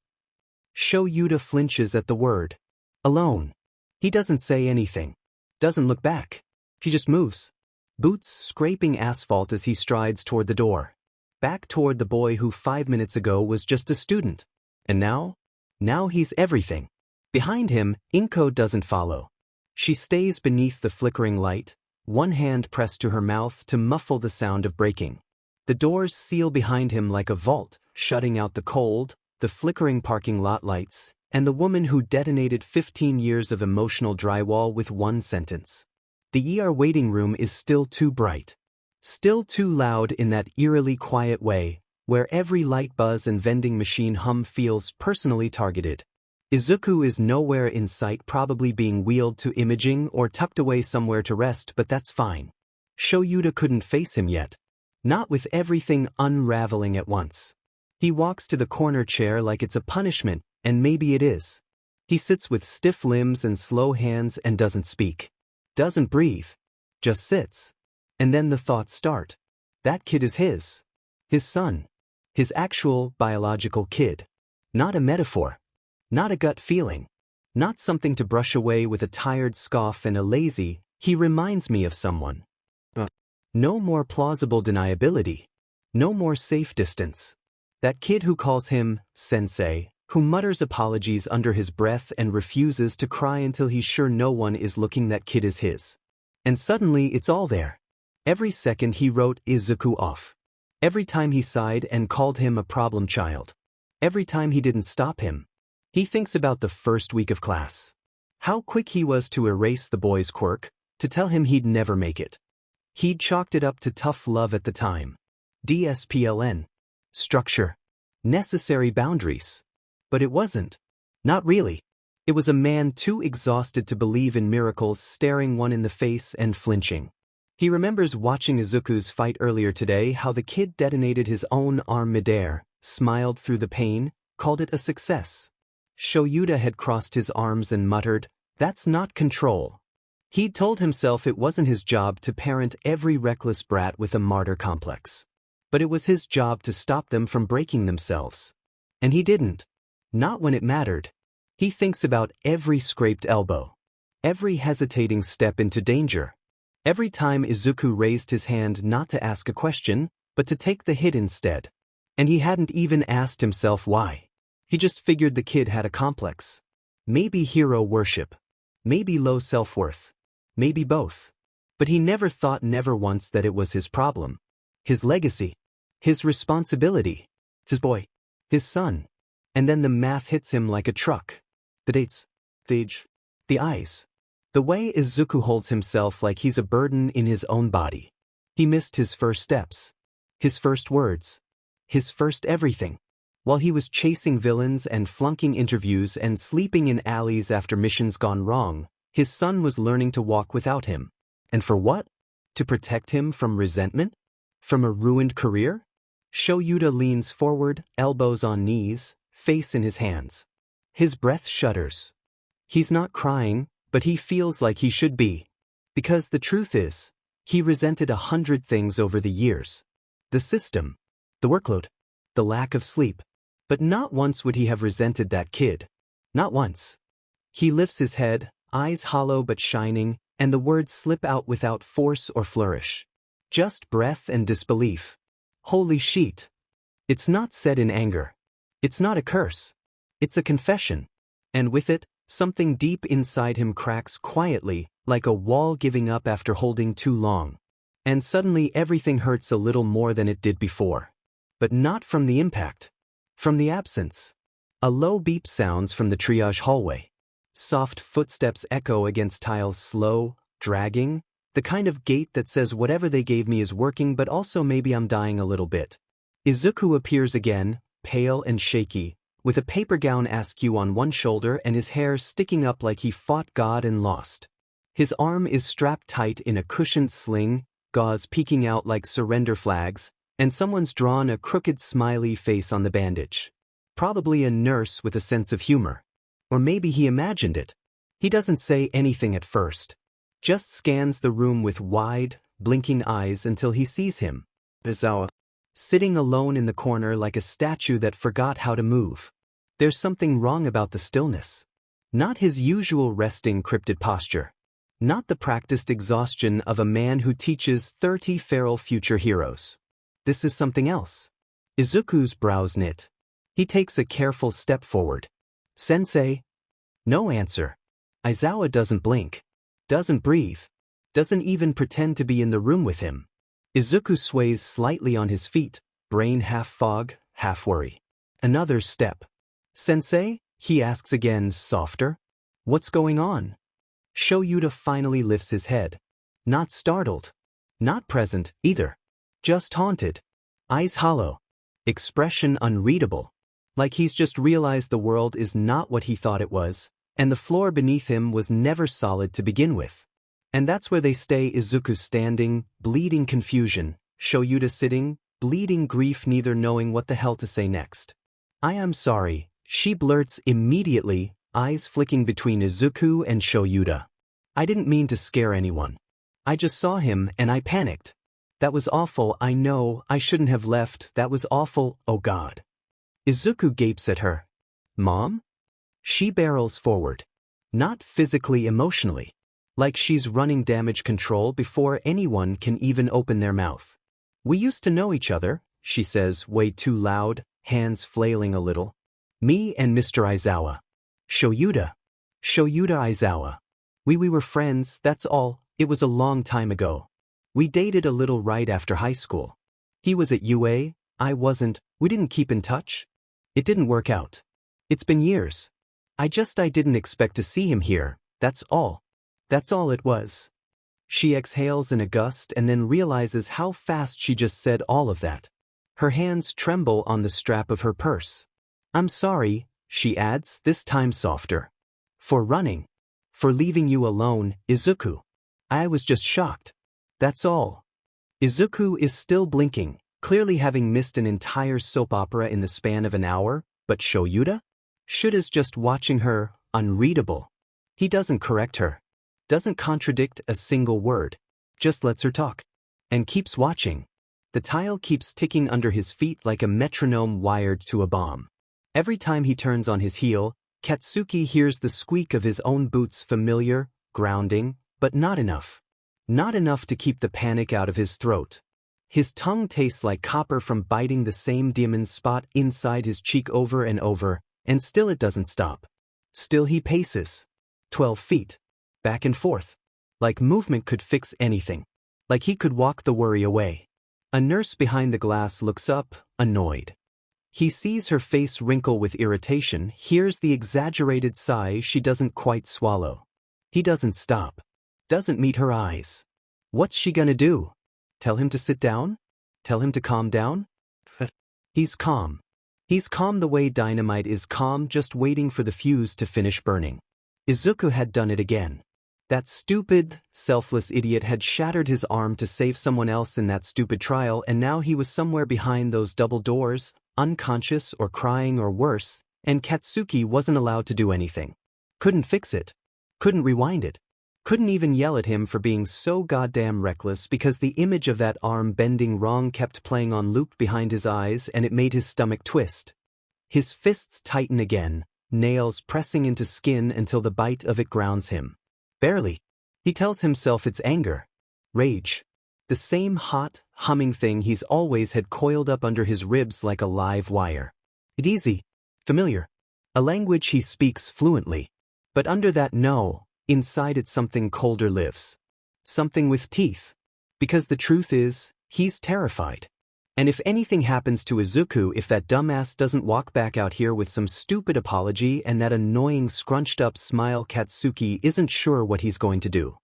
Shoyuta flinches at the word. Alone. He doesn't say anything. Doesn't look back. He just moves. Boots scraping asphalt as he strides toward the door. Back toward the boy who 5 minutes ago was just a student. And now? Now he's everything. Behind him, Inko doesn't follow. She stays beneath the flickering light, one hand pressed to her mouth to muffle the sound of breaking. The doors seal behind him like a vault, shutting out the cold, the flickering parking lot lights, and the woman who detonated 15 years of emotional drywall with one sentence. The waiting room is still too bright. Still too loud in that eerily quiet way, where every light buzz and vending machine hum feels personally targeted. Izuku is nowhere in sight, probably being wheeled to imaging or tucked away somewhere to rest, but that's fine. Shoyuta couldn't face him yet. Not with everything unraveling at once. He walks to the corner chair like it's a punishment, and maybe it is. He sits with stiff limbs and slow hands and doesn't speak. Doesn't breathe. Just sits. And then the thoughts start. That kid is his. His son. His actual, biological kid. Not a metaphor. Not a gut feeling. Not something to brush away with a tired scoff and a lazy, he reminds me of someone. No more plausible deniability. No more safe distance. That kid who calls him sensei, who mutters apologies under his breath and refuses to cry until he's sure no one is looking. That kid is his. And suddenly it's all there. Every second he wrote Izuku off. Every time he sighed and called him a problem child. Every time he didn't stop him. He thinks about the first week of class. How quick he was to erase the boy's quirk, to tell him he'd never make it. He'd chalked it up to tough love at the time. DSPLN. Structure. Necessary boundaries. But it wasn't. Not really. It was a man too exhausted to believe in miracles, staring one in the face and flinching. He remembers watching Izuku's fight earlier today, how the kid detonated his own arm midair, smiled through the pain, called it a success. Shoyuta had crossed his arms and muttered, "That's not control." He'd told himself it wasn't his job to parent every reckless brat with a martyr complex. But it was his job to stop them from breaking themselves. And he didn't. Not when it mattered. He thinks about every scraped elbow, every hesitating step into danger, every time Izuku raised his hand not to ask a question, but to take the hit instead. And he hadn't even asked himself why. He just figured the kid had a complex. Maybe hero worship. Maybe low self-worth. Maybe both. But he never thought never once that it was his problem. His legacy. His responsibility. His boy. His son. And then the math hits him like a truck. The dates. The age. The eyes. The way Izuku holds himself like he's a burden in his own body. He missed his first steps. His first words. His first everything. While he was chasing villains and flunking interviews and sleeping in alleys after missions gone wrong, his son was learning to walk without him. And for what? To protect him from resentment? From a ruined career? Shoyuta leans forward, elbows on knees, face in his hands. His breath shudders. He's not crying, but he feels like he should be. Because the truth is, he resented 100 things over the years. The system. The workload. The lack of sleep. But not once would he have resented that kid. Not once. He lifts his head, eyes hollow but shining, and the words slip out without force or flourish. Just breath and disbelief. Holy shit. It's not said in anger. It's not a curse. It's a confession. And with it, something deep inside him cracks quietly, like a wall giving up after holding too long. And suddenly everything hurts a little more than it did before. But not from the impact. From the absence. A low beep sounds from the triage hallway. Soft footsteps echo against tiles, slow, dragging, the kind of gait that says whatever they gave me is working, but also maybe I'm dying a little bit. Izuku appears again, pale and shaky, with a paper gown askew on one shoulder and his hair sticking up like he fought God and lost. His arm is strapped tight in a cushioned sling, gauze peeking out like surrender flags, and someone's drawn a crooked smiley face on the bandage. Probably a nurse with a sense of humor. Or maybe he imagined it. He doesn't say anything at first. Just scans the room with wide, blinking eyes until he sees him. Aizawa. Sitting alone in the corner like a statue that forgot how to move. There's something wrong about the stillness. Not his usual resting cryptid posture. Not the practiced exhaustion of a man who teaches 30 feral future heroes. This is something else. Izuku's brows knit. He takes a careful step forward. Sensei? No answer. Aizawa doesn't blink. Doesn't breathe. Doesn't even pretend to be in the room with him. Izuku sways slightly on his feet, brain half fog, half worry. Another step. Sensei? He asks again, softer. What's going on? Shoyuta finally lifts his head. Not startled. Not present, either. Just haunted. Eyes hollow. Expression unreadable. Like he's just realized the world is not what he thought it was, and the floor beneath him was never solid to begin with. And that's where they stay. Izuku standing, bleeding confusion, Shoyuta sitting, bleeding grief, neither knowing what the hell to say next. I am sorry, she blurts immediately, eyes flicking between Izuku and Shoyuta. I didn't mean to scare anyone. I just saw him and I panicked. That was awful, I know, I shouldn't have left, that was awful, oh God. Izuku gapes at her. Mom? She barrels forward. Not physically, emotionally. Like she's running damage control before anyone can even open their mouth. We used to know each other, she says, way too loud, hands flailing a little. Me and Mr. Aizawa. Shoyuta. Shoyuta Aizawa. We were friends, that's all, it was a long time ago. We dated a little right after high school. He was at UA, I wasn't, we didn't keep in touch. It didn't work out. It's been years. I didn't expect to see him here, that's all. That's all it was. She exhales in a gust and then realizes how fast she just said all of that. Her hands tremble on the strap of her purse. I'm sorry, she adds, this time softer. For running. For leaving you alone, Izuku. I was just shocked. That's all. Izuku is still blinking, clearly having missed an entire soap opera in the span of an hour, but Shoyuta? Shoyuta's just watching her, unreadable. He doesn't correct her. Doesn't contradict a single word. Just lets her talk. And keeps watching. The tile keeps ticking under his feet like a metronome wired to a bomb. Every time he turns on his heel, Katsuki hears the squeak of his own boots, familiar, grounding, but not enough. Not enough to keep the panic out of his throat. His tongue tastes like copper from biting the same demon spot inside his cheek over and over, and still it doesn't stop. Still he paces. 12 feet. Back and forth. Like movement could fix anything. Like he could walk the worry away. A nurse behind the glass looks up, annoyed. He sees her face wrinkle with irritation, hears the exaggerated sigh she doesn't quite swallow. He doesn't stop. Doesn't meet her eyes. What's she gonna do? Tell him to sit down? Tell him to calm down? He's calm. He's calm the way dynamite is calm, just waiting for the fuse to finish burning. Izuku had done it again. That stupid, selfless idiot had shattered his arm to save someone else in that stupid trial, and now he was somewhere behind those double doors, unconscious or crying or worse, and Katsuki wasn't allowed to do anything. Couldn't fix it. Couldn't rewind it. Couldn't even yell at him for being so goddamn reckless, because the image of that arm bending wrong kept playing on loop behind his eyes, and it made his stomach twist. His fists tighten again, nails pressing into skin until the bite of it grounds him. Barely. He tells himself it's anger. Rage. The same hot, humming thing he's always had coiled up under his ribs like a live wire. It's easy. Familiar. A language he speaks fluently. But under that no, inside it something colder lives. Something with teeth. Because the truth is, he's terrified. And if anything happens to Izuku, if that dumbass doesn't walk back out here with some stupid apology and that annoying scrunched-up smile, Katsuki isn't sure what he's going to do.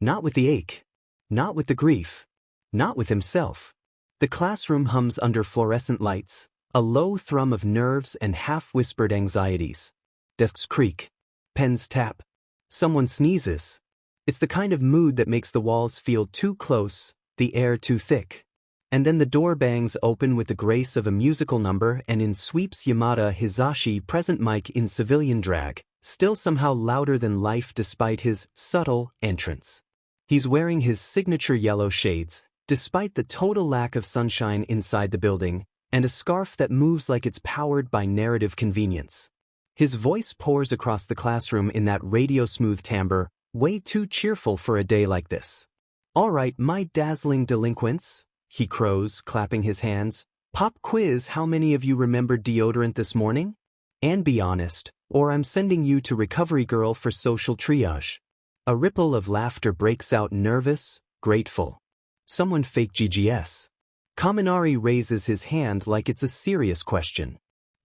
Not with the ache. Not with the grief. Not with himself. The classroom hums under fluorescent lights, a low thrum of nerves and half-whispered anxieties. Desks creak. Pens tap. Someone sneezes. It's the kind of mood that makes the walls feel too close, the air too thick. And then the door bangs open with the grace of a musical number, and in sweeps Yamada Hizashi, present mic in civilian drag, still somehow louder than life despite his subtle entrance. He's wearing his signature yellow shades, despite the total lack of sunshine inside the building, and a scarf that moves like it's powered by narrative convenience. His voice pours across the classroom in that radio-smooth timbre, way too cheerful for a day like this. "All right, my dazzling delinquents," he crows, clapping his hands. "Pop quiz, how many of you remembered deodorant this morning? And be honest, or I'm sending you to Recovery Girl for social triage." A ripple of laughter breaks out, nervous, grateful. Someone fake GGS. Kaminari raises his hand like it's a serious question.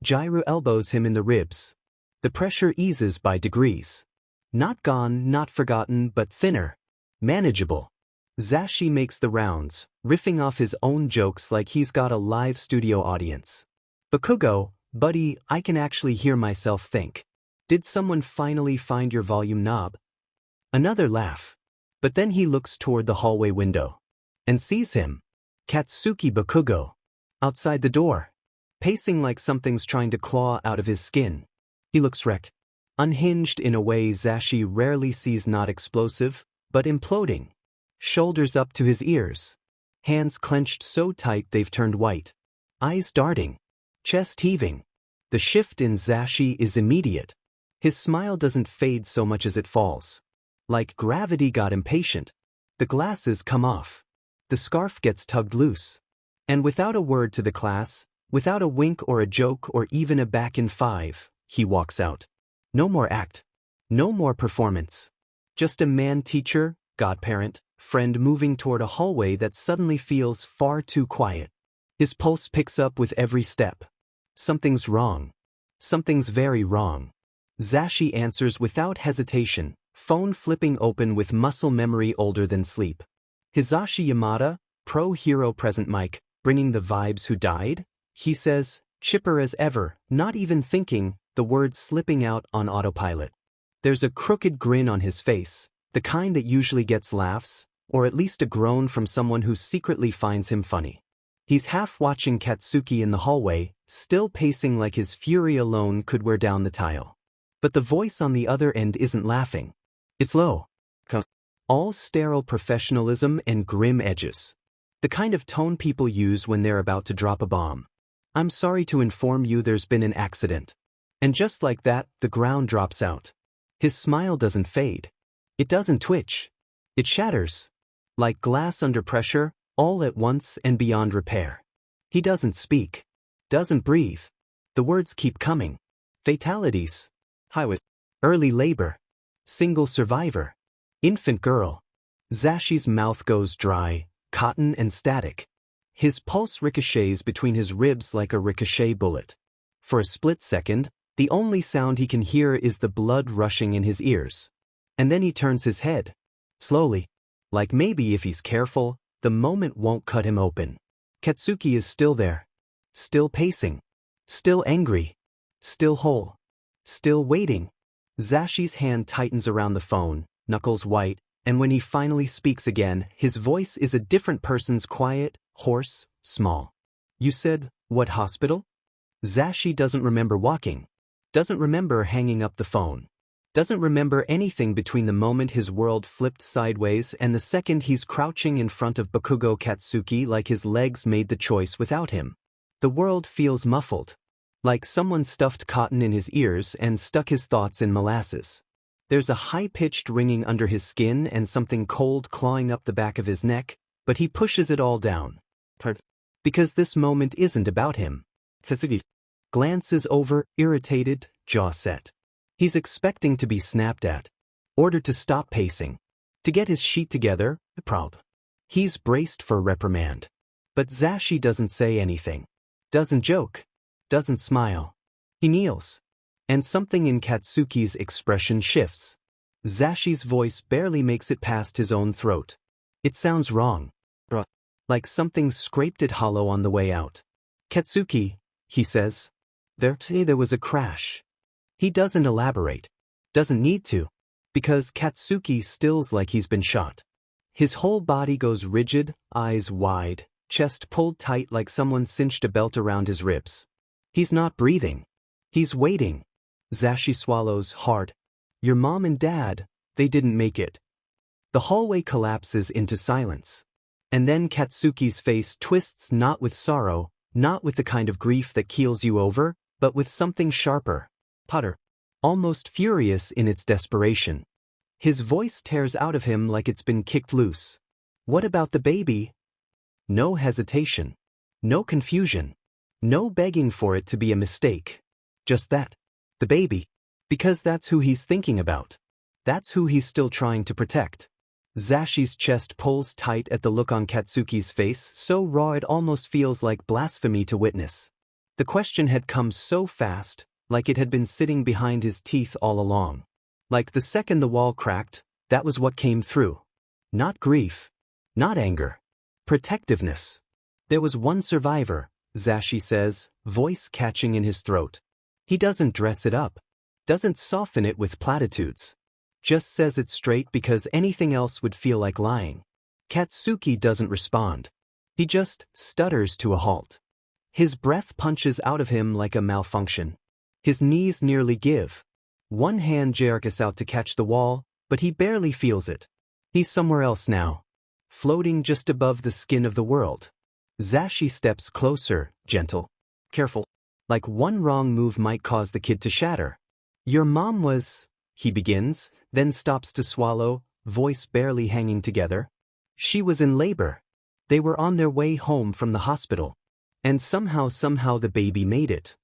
Jairu elbows him in the ribs. The pressure eases by degrees. Not gone, not forgotten, but thinner. Manageable. Zashi makes the rounds, riffing off his own jokes like he's got a live studio audience. "Bakugo, buddy, I can actually hear myself think. Did someone finally find your volume knob?" Another laugh. But then he looks toward the hallway window. And sees him. Katsuki Bakugo. Outside the door. Pacing like something's trying to claw out of his skin. He looks wrecked. Unhinged in a way Zashi rarely sees, not explosive, but imploding. Shoulders up to his ears. Hands clenched so tight they've turned white. Eyes darting. Chest heaving. The shift in Zashi is immediate. His smile doesn't fade so much as it falls. Like gravity got impatient. The glasses come off. The scarf gets tugged loose. And without a word to the class, without a wink or a joke or even a back in five, he walks out. No more act. No more performance. Just a man, teacher, godparent, friend moving toward a hallway that suddenly feels far too quiet. His pulse picks up with every step. Something's wrong. Something's very wrong. Zashi answers without hesitation, phone flipping open with muscle memory older than sleep. Hizashi Yamada, pro-hero present mic, bringing the vibes. "Who died?" he says, chipper as ever, not even thinking, the words slipping out on autopilot. There's a crooked grin on his face, the kind that usually gets laughs, or at least a groan from someone who secretly finds him funny. He's half watching Katsuki in the hallway, still pacing like his fury alone could wear down the tile. But the voice on the other end isn't laughing. It's low. All sterile professionalism and grim edges. The kind of tone people use when they're about to drop a bomb. I'm sorry to inform you there's been an accident. And just like that, the ground drops out. His smile doesn't fade. It doesn't twitch. It shatters. Like glass under pressure, all at once and beyond repair. He doesn't speak. Doesn't breathe. The words keep coming. Fatalities. Highway. Early labor. Single survivor. Infant girl. Zashi's mouth goes dry, cotton and static. His pulse ricochets between his ribs like a ricochet bullet. For a split second, the only sound he can hear is the blood rushing in his ears. And then he turns his head. Slowly. Like maybe if he's careful, the moment won't cut him open. Katsuki is still there. Still pacing. Still angry. Still whole. Still waiting. Zashi's hand tightens around the phone, knuckles white, and when he finally speaks again, his voice is a different person's quiet, hoarse, small. You said, what hospital? Zashi doesn't remember walking. Doesn't remember hanging up the phone. Doesn't remember anything between the moment his world flipped sideways and the second he's crouching in front of Bakugo Katsuki like his legs made the choice without him. The world feels muffled. Like someone stuffed cotton in his ears and stuck his thoughts in molasses. There's a high-pitched ringing under his skin and something cold clawing up the back of his neck, but he pushes it all down. Because this moment isn't about him. Katsuki glances over, irritated, jaw set. He's expecting to be snapped at. Ordered to stop pacing. To get his sheet together, proud. He's braced for reprimand. But Zashi doesn't say anything. Doesn't joke. Doesn't smile. He kneels. And something in Katsuki's expression shifts. Zashi's voice barely makes it past his own throat. It sounds wrong. Like something scraped it hollow on the way out. Katsuki, he says. There was a crash. He doesn't elaborate. Doesn't need to. Because Katsuki stills like he's been shot. His whole body goes rigid, eyes wide, chest pulled tight like someone cinched a belt around his ribs. He's not breathing. He's waiting. Zashi swallows hard. Your mom and dad, they didn't make it. The hallway collapses into silence. And then Katsuki's face twists not with sorrow, not with the kind of grief that keels you over, but with something sharper. Putter. Almost furious in its desperation. His voice tears out of him like it's been kicked loose. What about the baby? No hesitation. No confusion. No begging for it to be a mistake. Just that. The baby. Because that's who he's thinking about. That's who he's still trying to protect. Zashi's chest pulls tight at the look on Katsuki's face, so raw it almost feels like blasphemy to witness. The question had come so fast, like it had been sitting behind his teeth all along. Like the second the wall cracked, that was what came through. Not grief. Not anger. Protectiveness. There was one survivor, Zashi says, voice catching in his throat. He doesn't dress it up. Doesn't soften it with platitudes. Just says it straight because anything else would feel like lying. Katsuki doesn't respond. He just stutters to a halt. His breath punches out of him like a malfunction. His knees nearly give. One hand jerks out to catch the wall, but he barely feels it. He's somewhere else now. Floating just above the skin of the world. Zashi steps closer, gentle. Careful. Like one wrong move might cause the kid to shatter. Your mom was, he begins, then stops to swallow, voice barely hanging together. She was in labor. They were on their way home from the hospital. And somehow the baby made it.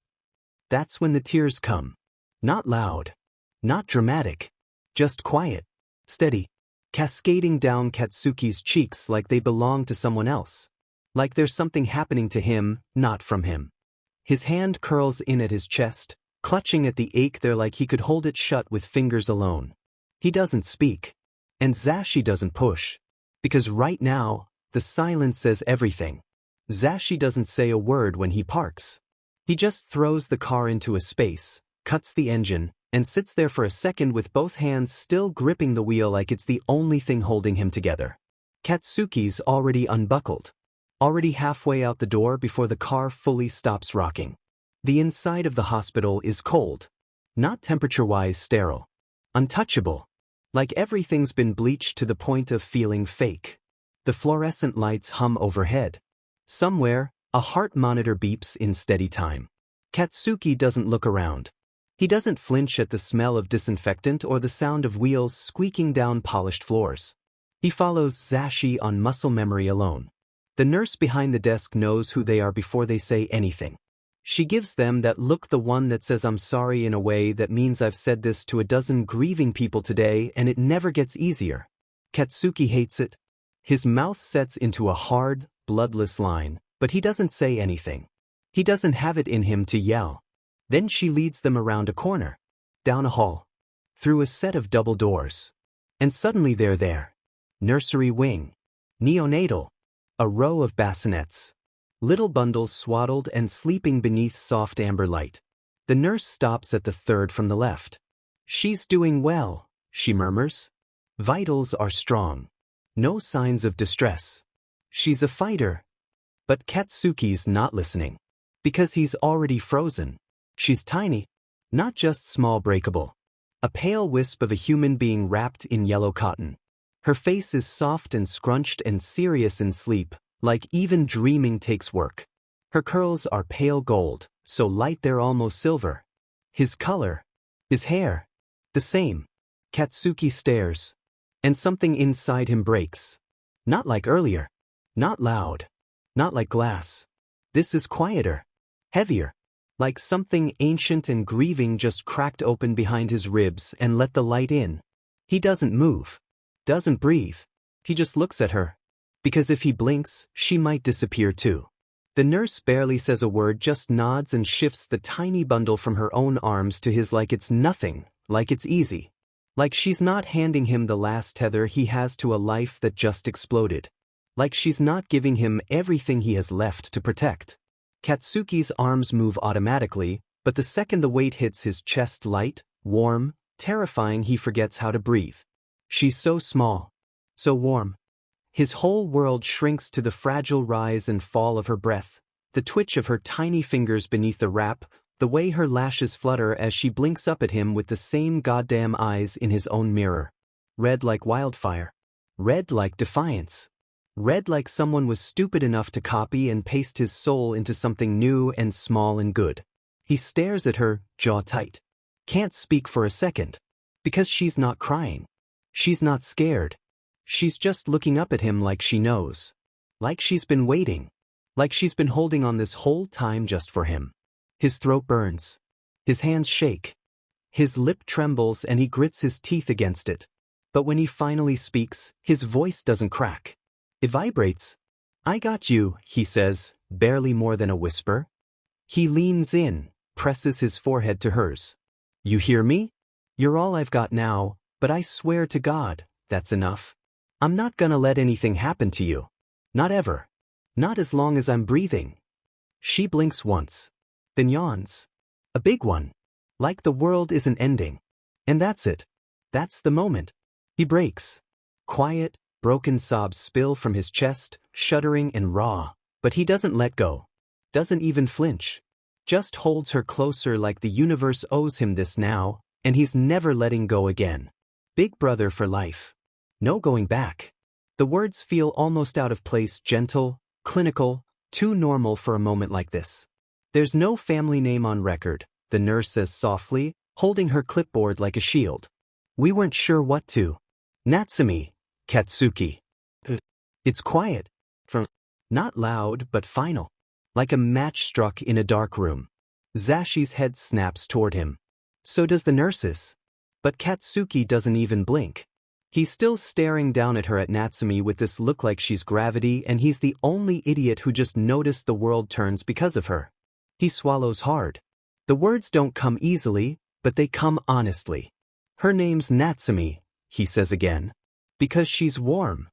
That's when the tears come. Not loud. Not dramatic. Just quiet. Steady. Cascading down Katsuki's cheeks like they belong to someone else. Like there's something happening to him, not from him. His hand curls in at his chest, clutching at the ache there like he could hold it shut with fingers alone. He doesn't speak. And Zashi doesn't push. Because right now, the silence says everything. Zashi doesn't say a word when he parks. He just throws the car into a space, cuts the engine, and sits there for a second with both hands still gripping the wheel like it's the only thing holding him together. Katsuki's already unbuckled. Already halfway out the door before the car fully stops rocking. The inside of the hospital is cold. Not temperature-wise sterile. Untouchable. Like everything's been bleached to the point of feeling fake. The fluorescent lights hum overhead. Somewhere, a heart monitor beeps in steady time. Katsuki doesn't look around. He doesn't flinch at the smell of disinfectant or the sound of wheels squeaking down polished floors. He follows Zashi on muscle memory alone. The nurse behind the desk knows who they are before they say anything. She gives them that look, the one that says I'm sorry, in a way that means I've said this to a dozen grieving people today and it never gets easier. Katsuki hates it. His mouth sets into a hard, bloodless line, but he doesn't say anything. He doesn't have it in him to yell. Then she leads them around a corner, down a hall, through a set of double doors. And suddenly they're there. Nursery wing. Neonatal. A row of bassinets. Little bundles swaddled and sleeping beneath soft amber light. The nurse stops at the third from the left. She's doing well, she murmurs. Vitals are strong. No signs of distress. She's a fighter. But Katsuki's not listening. Because he's already frozen. She's tiny. Not just small breakable. A pale wisp of a human being wrapped in yellow cotton. Her face is soft and scrunched and serious in sleep, like even dreaming takes work. Her curls are pale gold, so light they're almost silver. His color. His hair. The same. Katsuki stares. And something inside him breaks. Not like earlier. Not loud. Not like glass. This is quieter. Heavier. Like something ancient and grieving just cracked open behind his ribs and let the light in. He doesn't move. Doesn't breathe. He just looks at her. Because if he blinks, she might disappear too. The nurse barely says a word, just nods and shifts the tiny bundle from her own arms to his like it's nothing, like it's easy. Like she's not handing him the last tether he has to a life that just exploded. Like she's not giving him everything he has left to protect. Katsuki's arms move automatically, but the second the weight hits his chest, light, warm, terrifying, he forgets how to breathe. She's so small. So warm. His whole world shrinks to the fragile rise and fall of her breath, the twitch of her tiny fingers beneath the wrap, the way her lashes flutter as she blinks up at him with the same goddamn eyes in his own mirror. Red like wildfire. Red like defiance. Red like someone was stupid enough to copy and paste his soul into something new and small and good. He stares at her, jaw tight. Can't speak for a second. Because she's not crying. She's not scared. She's just looking up at him like she knows. Like she's been waiting. Like she's been holding on this whole time just for him. His throat burns. His hands shake. His lip trembles and he grits his teeth against it. But when he finally speaks, his voice doesn't crack. It vibrates. I got you, he says, barely more than a whisper. He leans in, presses his forehead to hers. You hear me? You're all I've got now, but I swear to God, that's enough. I'm not gonna let anything happen to you. Not ever. Not as long as I'm breathing. She blinks once. Then yawns. A big one. Like the world isn't ending. And that's it. That's the moment. He breaks. Quiet, broken sobs spill from his chest, shuddering and raw. But he doesn't let go. Doesn't even flinch. Just holds her closer like the universe owes him this now, and he's never letting go again. Big brother for life. No going back. The words feel almost out of place, gentle, clinical, too normal for a moment like this. There's no family name on record, the nurse says softly, holding her clipboard like a shield. We weren't sure what to. Natsumi, Katsuki. It's quiet. Not loud but final. Like a match struck in a dark room. Zashi's head snaps toward him. So does the nurse's. But Katsuki doesn't even blink. He's still staring down at her, at Natsumi, with this look like she's gravity, and he's the only idiot who just noticed the world turns because of her. He swallows hard. The words don't come easily, but they come honestly. Her name's Natsumi, he says again. Because she's warm.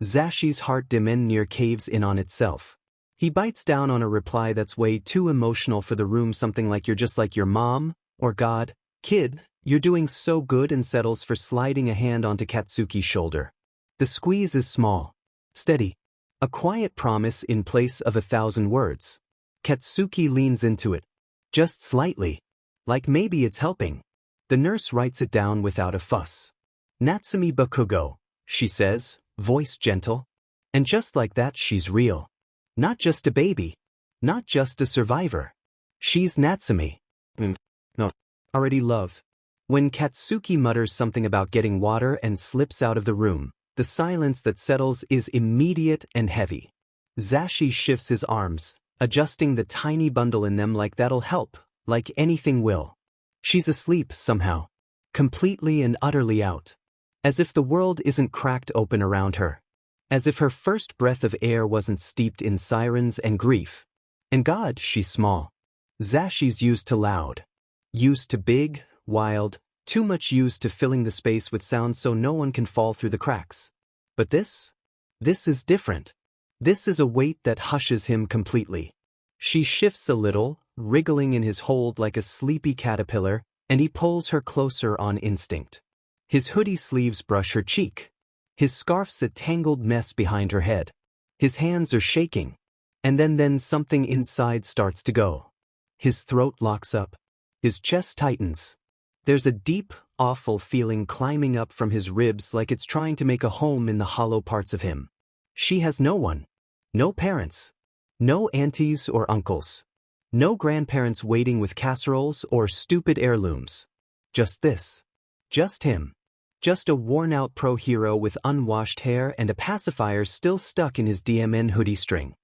Zashi's heart near caves in on itself. He bites down on a reply that's way too emotional for the room, something like you're just like your mom, or God, kid, you're doing so good, and settles for sliding a hand onto Katsuki's shoulder. The squeeze is small. Steady. A quiet promise in place of 1,000 words. Katsuki leans into it. Just slightly. Like maybe it's helping. The nurse writes it down without a fuss. Natsumi Bakugo, she says, voice gentle. And just like that, she's real. Not just a baby. Not just a survivor. She's Natsume. No. Already love. When Katsuki mutters something about getting water and slips out of the room, the silence that settles is immediate and heavy. Zashi shifts his arms, adjusting the tiny bundle in them like that'll help, like anything will. She's asleep somehow. Completely and utterly out. As if the world isn't cracked open around her. As if her first breath of air wasn't steeped in sirens and grief. And God, she's small. Zashi's used to loud. Used to big, wild, too much used to filling the space with sound so no one can fall through the cracks. But this is different. This is a weight that hushes him completely. She shifts a little, wriggling in his hold like a sleepy caterpillar, and he pulls her closer on instinct. His hoodie sleeves brush her cheek. His scarf's a tangled mess behind her head. His hands are shaking. And then something inside starts to go. His throat locks up. His chest tightens. There's a deep, awful feeling climbing up from his ribs like it's trying to make a home in the hollow parts of him. She has no one. No parents. No aunties or uncles. No grandparents waiting with casseroles or stupid heirlooms. Just this. Just him. Just a worn-out pro-hero with unwashed hair and a pacifier still stuck in his DMN hoodie string.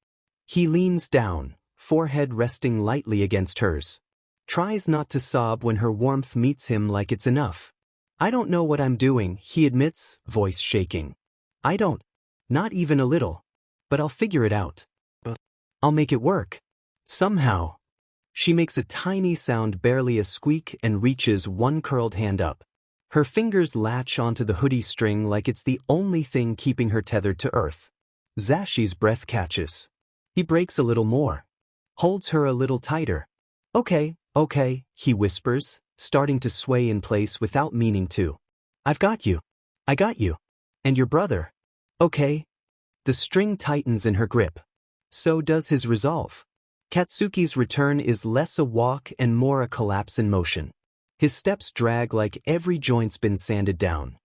He leans down, forehead resting lightly against hers. Tries not to sob when her warmth meets him like it's enough. I don't know what I'm doing, he admits, voice shaking. I don't. Not even a little. But I'll figure it out. I'll make it work. Somehow. She makes a tiny sound, barely a squeak, and reaches one curled hand up. Her fingers latch onto the hoodie string like it's the only thing keeping her tethered to earth. Zashi's breath catches. He breaks a little more. Holds her a little tighter. Okay, he whispers, starting to sway in place without meaning to. I've got you. I got you. And your brother. Okay. The string tightens in her grip. So does his resolve. Katsuki's return is less a walk and more a collapse in motion. His steps drag like every joint's been sanded down.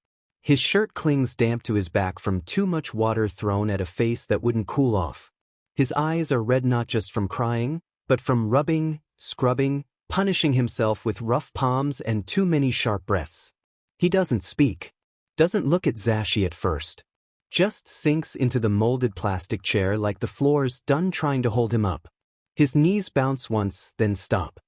His shirt clings damp to his back from too much water thrown at a face that wouldn't cool off. His eyes are red not just from crying, but from rubbing, scrubbing, punishing himself with rough palms and too many sharp breaths. He doesn't speak. Doesn't look at Zashi at first. Just sinks into the molded plastic chair like the floor's done trying to hold him up. His knees bounce once, then stop.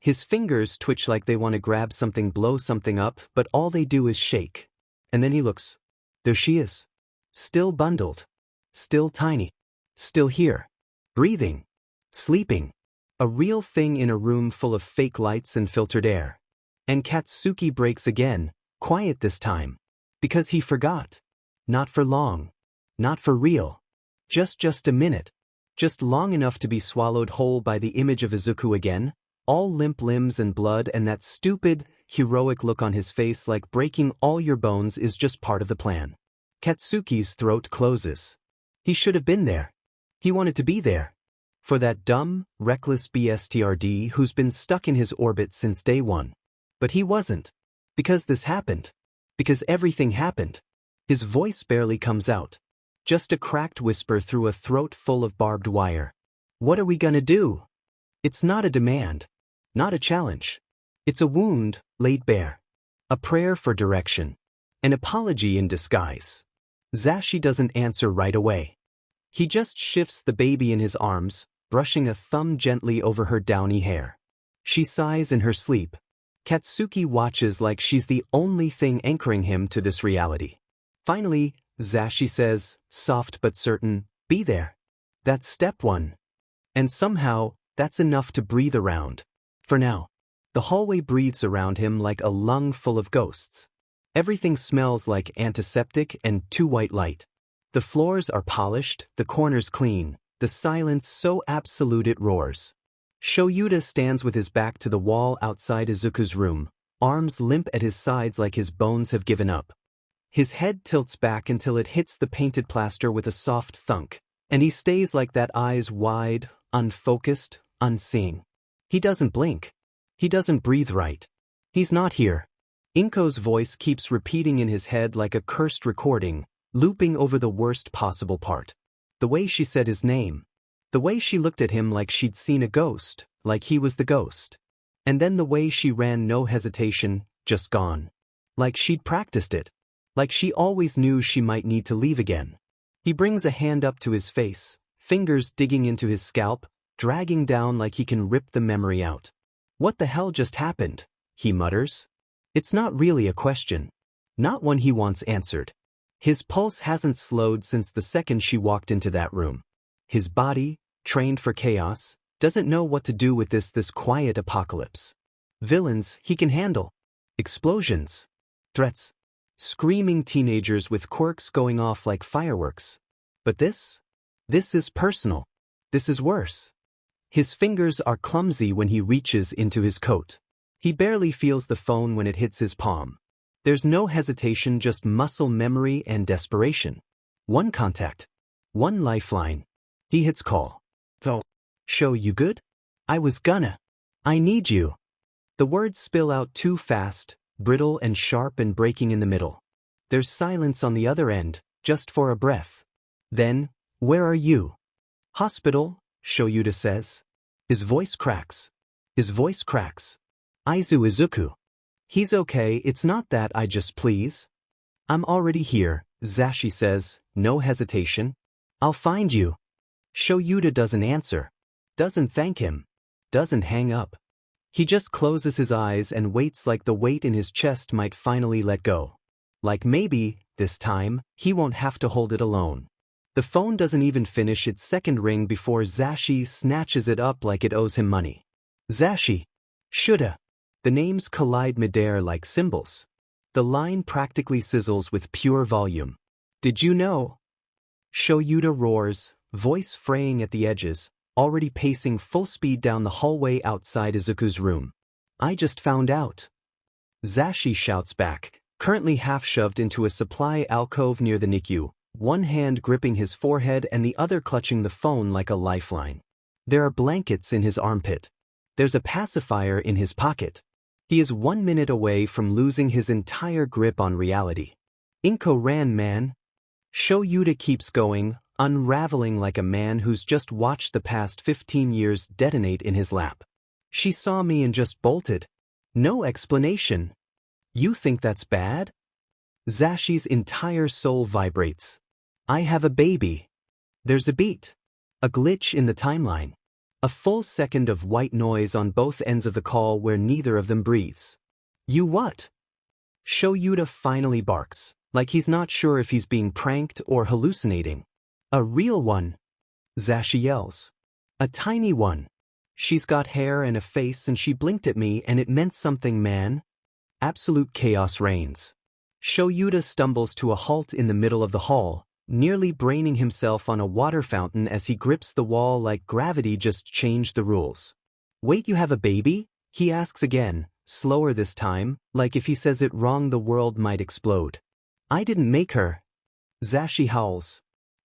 His fingers twitch like they want to grab something, blow something up, but all they do is shake. And then he looks. There she is. Still bundled. Still tiny. Still here. Breathing. Sleeping. A real thing in a room full of fake lights and filtered air. And Katsuki breaks again, quiet this time. Because he forgot. Not for long. Not for real. Just a minute. Just long enough to be swallowed whole by the image of Izuku again, all limp limbs and blood, and that stupid, heroic look on his face like breaking all your bones is just part of the plan. Katsuki's throat closes. He should have been there. He wanted to be there. For that dumb, reckless BSTRD who's been stuck in his orbit since day one. But he wasn't. Because this happened. Because everything happened. His voice barely comes out. Just a cracked whisper through a throat full of barbed wire. What are we gonna do? It's not a demand. Not a challenge. It's a wound, laid bare. A prayer for direction. An apology in disguise. Zashi doesn't answer right away. He just shifts the baby in his arms, brushing a thumb gently over her downy hair. She sighs in her sleep. Katsuki watches like she's the only thing anchoring him to this reality. Finally, Zashi says, soft but certain, be there. That's step one. And somehow, that's enough to breathe around. For now. The hallway breathes around him like a lung full of ghosts. Everything smells like antiseptic and too white light. The floors are polished, the corners clean, the silence so absolute it roars. Shoyuta stands with his back to the wall outside Izuku's room, arms limp at his sides like his bones have given up. His head tilts back until it hits the painted plaster with a soft thunk, and he stays like that, eyes wide, unfocused, unseeing. He doesn't blink. He doesn't breathe right. He's not here. Inko's voice keeps repeating in his head like a cursed recording, looping over the worst possible part. The way she said his name. The way she looked at him like she'd seen a ghost, like he was the ghost. And then the way she ran, no hesitation, just gone. Like she'd practiced it. Like she always knew she might need to leave again. He brings a hand up to his face, fingers digging into his scalp, dragging down like he can rip the memory out. What the hell just happened? He mutters. It's not really a question. Not one he wants answered. His pulse hasn't slowed since the second she walked into that room. His body, trained for chaos, doesn't know what to do with this quiet apocalypse. Villains he can handle. Explosions. Threats. Screaming teenagers with quirks going off like fireworks. But this is personal. This is worse. His fingers are clumsy when he reaches into his coat. He barely feels the phone when it hits his palm. There's no hesitation, just muscle memory and desperation. One contact. One lifeline. He hits call. "Oh, show you good? I was gonna. I need you." The words spill out too fast, brittle and sharp and breaking in the middle. There's silence on the other end, just for a breath. Then, "Where are you?" "Hospital," Shoyuta says. His voice cracks. His voice cracks. Izuku. "He's okay, it's not that, I just please." "I'm already here," Zashi says, no hesitation. "I'll find you." Shoyuta doesn't answer. Doesn't thank him. Doesn't hang up. He just closes his eyes and waits, like the weight in his chest might finally let go. Like maybe, this time, he won't have to hold it alone. The phone doesn't even finish its second ring before Zashi snatches it up like it owes him money. Zashi. Shoulda. The names collide midair like cymbals. The line practically sizzles with pure volume. "Did you know?" Shoyuta roars, voice fraying at the edges, already pacing full speed down the hallway outside Izuku's room. "I just found out." Zashi shouts back, currently half-shoved into a supply alcove near the NICU, one hand gripping his forehead and the other clutching the phone like a lifeline. There are blankets in his armpit. There's a pacifier in his pocket. He is 1 minute away from losing his entire grip on reality. Inko ran, man. Shoyuta keeps going, unraveling like a man who's just watched the past 15 years detonate in his lap. "She saw me and just bolted. No explanation." "You think that's bad?" Zashi's entire soul vibrates. "I have a baby." There's a beat. A glitch in the timeline. A full second of white noise on both ends of the call where neither of them breathes. "You what?" Shoyuta finally barks, like he's not sure if he's being pranked or hallucinating. "A real one," Zashi yells. "A tiny one. She's got hair and a face and she blinked at me and it meant something, man." Absolute chaos reigns. Shoyuta stumbles to a halt in the middle of the hall, nearly braining himself on a water fountain as he grips the wall like gravity just changed the rules. "Wait, you have a baby?" he asks again, slower this time, like if he says it wrong the world might explode. "I didn't make her." Zashi howls.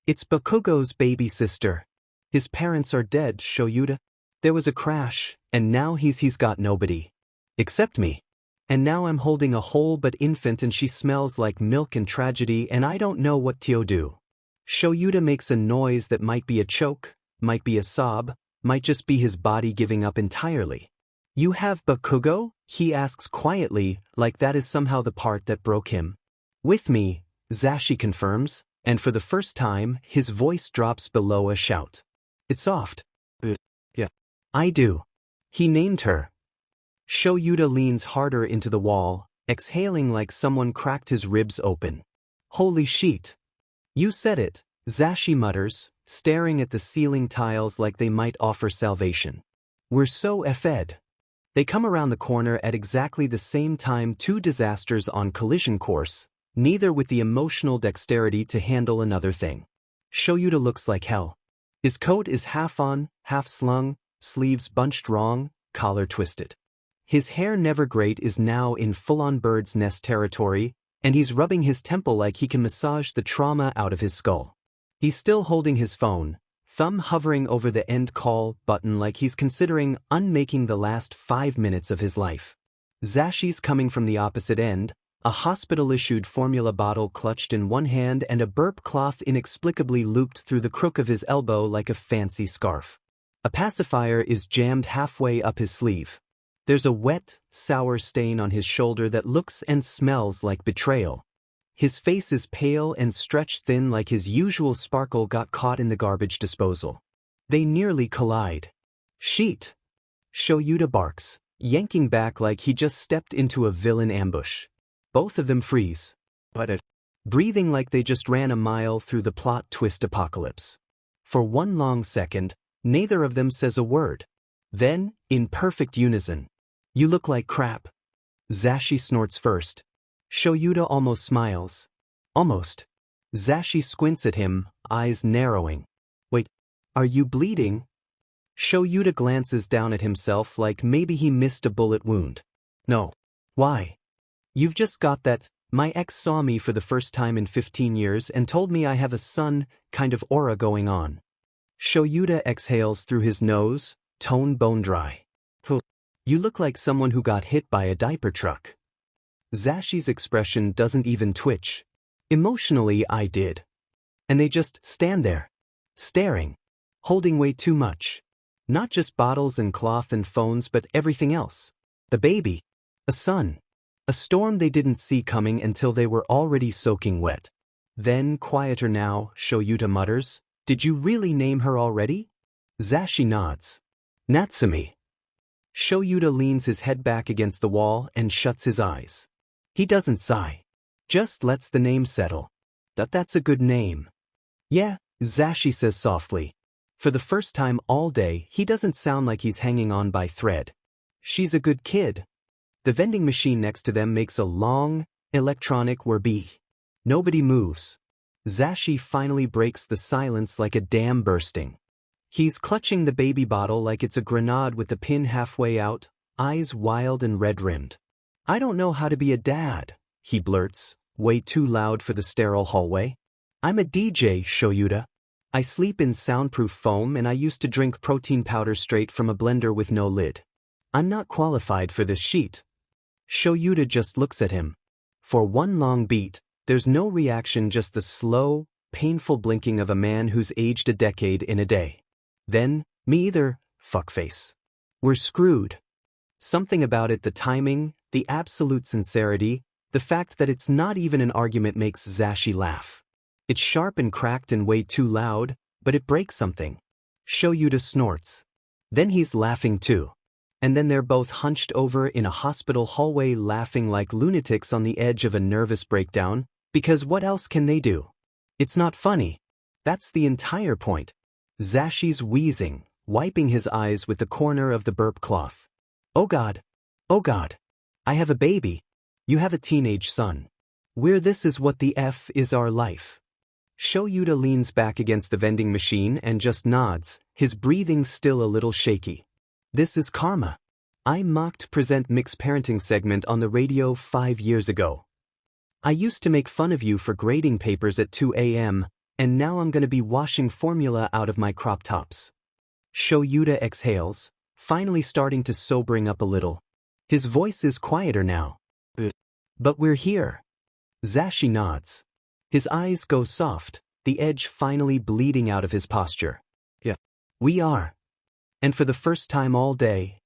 "It's Bakugo's baby sister. His parents are dead, Shoyuta. There was a crash, and now he's got nobody. Except me. And now I'm holding a whole but infant and she smells like milk and tragedy and I don't know what to do." Shoyuta makes a noise that might be a choke, might be a sob, might just be his body giving up entirely. "You have Bakugo?" he asks quietly, like that is somehow the part that broke him. "With me," Zashi confirms, and for the first time, his voice drops below a shout. It's soft. Yeah. "I do." He named her. Shoyuta leans harder into the wall, exhaling like someone cracked his ribs open. "Holy shit." "You said it," Zashi mutters, staring at the ceiling tiles like they might offer salvation. "We're so effed." They come around the corner at exactly the same time, two disasters on collision course, neither with the emotional dexterity to handle another thing. Shoyuta looks like hell. His coat is half on, half slung, sleeves bunched wrong, collar twisted. His hair, never great, is now in full-on bird's nest territory, and he's rubbing his temple like he can massage the trauma out of his skull. He's still holding his phone, thumb hovering over the end call button like he's considering unmaking the last 5 minutes of his life. Zashi's coming from the opposite end, a hospital-issued formula bottle clutched in one hand and a burp cloth inexplicably looped through the crook of his elbow like a fancy scarf. A pacifier is jammed halfway up his sleeve. There's a wet, sour stain on his shoulder that looks and smells like betrayal. His face is pale and stretched thin like his usual sparkle got caught in the garbage disposal. They nearly collide. Sheet! Shoyuta barks, yanking back like he just stepped into a villain ambush. Both of them freeze, breathing like they just ran a mile through the plot twist apocalypse. For one long second, neither of them says a word. Then, in perfect unison, "You look like crap." Zashi snorts first. Shoyuta almost smiles. Almost. Zashi squints at him, eyes narrowing. "Wait, are you bleeding?" Shoyuta glances down at himself like maybe he missed a bullet wound. "No." "Why?" "You've just got that, my ex saw me for the first time in 15 years and told me I have a son, kind of aura going on." Shoyuta exhales through his nose, tone bone dry. "You look like someone who got hit by a diaper truck." Zashi's expression doesn't even twitch. "Emotionally, I did." And they just stand there, staring, holding way too much. Not just bottles and cloth and phones but everything else. The baby. A son. A storm they didn't see coming until they were already soaking wet. Then, quieter now, Shoyuta mutters, "Did you really name her already?" Zashi nods. "Natsumi." Shoyuta leans his head back against the wall and shuts his eyes. He doesn't sigh. Just lets the name settle. That's a good name. "Yeah," Zashi says softly. For the first time all day, he doesn't sound like he's hanging on by thread. "She's a good kid." The vending machine next to them makes a long, electronic whir-beep. Nobody moves. Zashi finally breaks the silence like a dam bursting. He's clutching the baby bottle like it's a grenade with the pin halfway out, eyes wild and red-rimmed. "I don't know how to be a dad," he blurts, way too loud for the sterile hallway. "I'm a DJ, Shoyuta. I sleep in soundproof foam and I used to drink protein powder straight from a blender with no lid. I'm not qualified for this sheet." Shoyuta just looks at him. For one long beat, there's no reaction, just the slow, painful blinking of a man who's aged a decade in a day. Then, "Me either, fuckface. We're screwed." Something about it, the timing, the absolute sincerity, the fact that it's not even an argument makes Zashi laugh. It's sharp and cracked and way too loud, but it breaks something. Shoyuta snorts. Then he's laughing too. And then they're both hunched over in a hospital hallway laughing like lunatics on the edge of a nervous breakdown, because what else can they do? It's not funny. That's the entire point. Zashi's wheezing, wiping his eyes with the corner of the burp cloth. "Oh God. Oh God. I have a baby. You have a teenage son. This is what the F is our life." Shoyuta leans back against the vending machine and just nods, his breathing still a little shaky. "This is karma. I mocked present mixed parenting segment on the radio 5 years ago. I used to make fun of you for grading papers at 2 a.m., and now I'm gonna be washing formula out of my crop tops." Shoyuta exhales, finally starting to sobering up a little. His voice is quieter now. "But we're here." Zashi nods. His eyes go soft, the edge finally bleeding out of his posture. "Yeah. We are." And for the first time all day,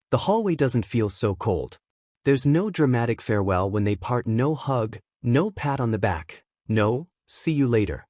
the hallway doesn't feel so cold. There's no dramatic farewell when they part, no hug, no pat on the back, no, "See you later."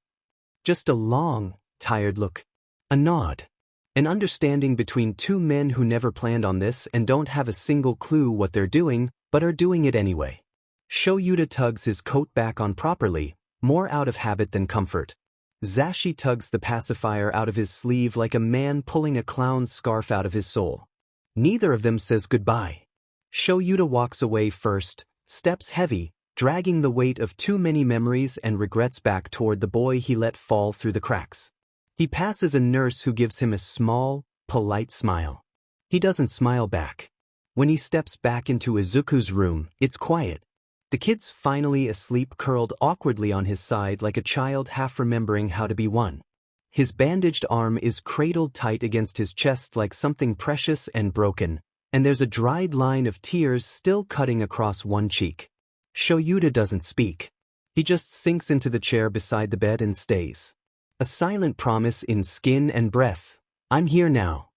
Just a long, tired look. A nod. An understanding between two men who never planned on this and don't have a single clue what they're doing, but are doing it anyway. Shoyuta tugs his coat back on properly, more out of habit than comfort. Zashi tugs the pacifier out of his sleeve like a man pulling a clown's scarf out of his soul. Neither of them says goodbye. Shoyuta walks away first, steps heavy, dragging the weight of too many memories and regrets back toward the boy he let fall through the cracks. He passes a nurse who gives him a small, polite smile. He doesn't smile back. When he steps back into Izuku's room, it's quiet. The kid's finally asleep, curled awkwardly on his side like a child half remembering how to be one. His bandaged arm is cradled tight against his chest like something precious and broken, and there's a dried line of tears still cutting across one cheek. Shoyuta doesn't speak. He just sinks into the chair beside the bed and stays. A silent promise in skin and breath. I'm here now.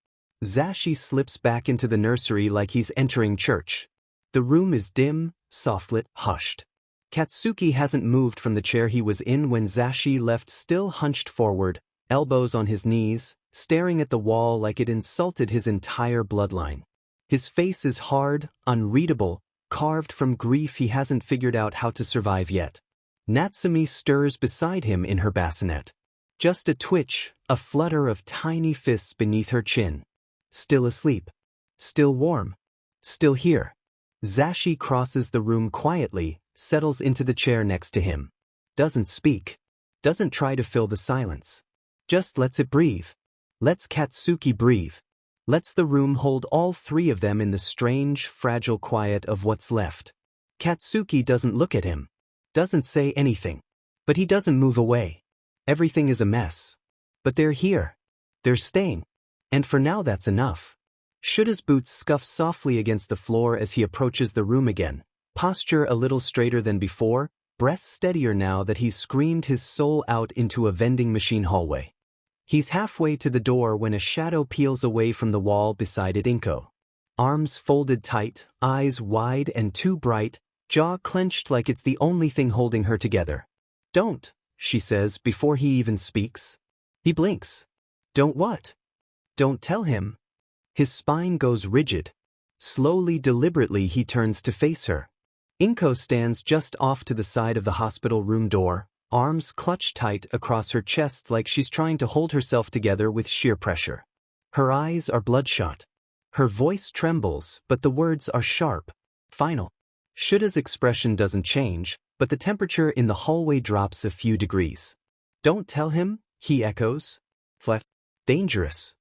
Zashi slips back into the nursery like he's entering church. The room is dim, soft-lit, hushed. Katsuki hasn't moved from the chair he was in when Zashi left, still hunched forward, elbows on his knees, staring at the wall like it insulted his entire bloodline. His face is hard, unreadable, carved from grief he hasn't figured out how to survive yet. Natsumi stirs beside him in her bassinet. Just a twitch, a flutter of tiny fists beneath her chin. Still asleep. Still warm. Still here. Zashi crosses the room quietly, settles into the chair next to him. Doesn't speak. Doesn't try to fill the silence. Just lets it breathe. Lets Katsuki breathe. Lets the room hold all three of them in the strange, fragile quiet of what's left. Katsuki doesn't look at him. Doesn't say anything. But he doesn't move away. Everything is a mess. But they're here. They're staying. And for now that's enough. Shuta's boots scuff softly against the floor as he approaches the room again. Posture a little straighter than before, breath steadier now that he's screamed his soul out into a vending machine hallway. He's halfway to the door when a shadow peels away from the wall beside it. Inko. Arms folded tight, eyes wide and too bright, jaw clenched like it's the only thing holding her together. Don't, she says before he even speaks. He blinks. Don't what? Don't tell him. His spine goes rigid. Slowly, deliberately he turns to face her. Inko stands just off to the side of the hospital room door, arms clutched tight across her chest like she's trying to hold herself together with sheer pressure. Her eyes are bloodshot. Her voice trembles, but the words are sharp, final. Shuta's expression doesn't change, but the temperature in the hallway drops a few degrees. Don't tell him, he echoes. Flat. Dangerous.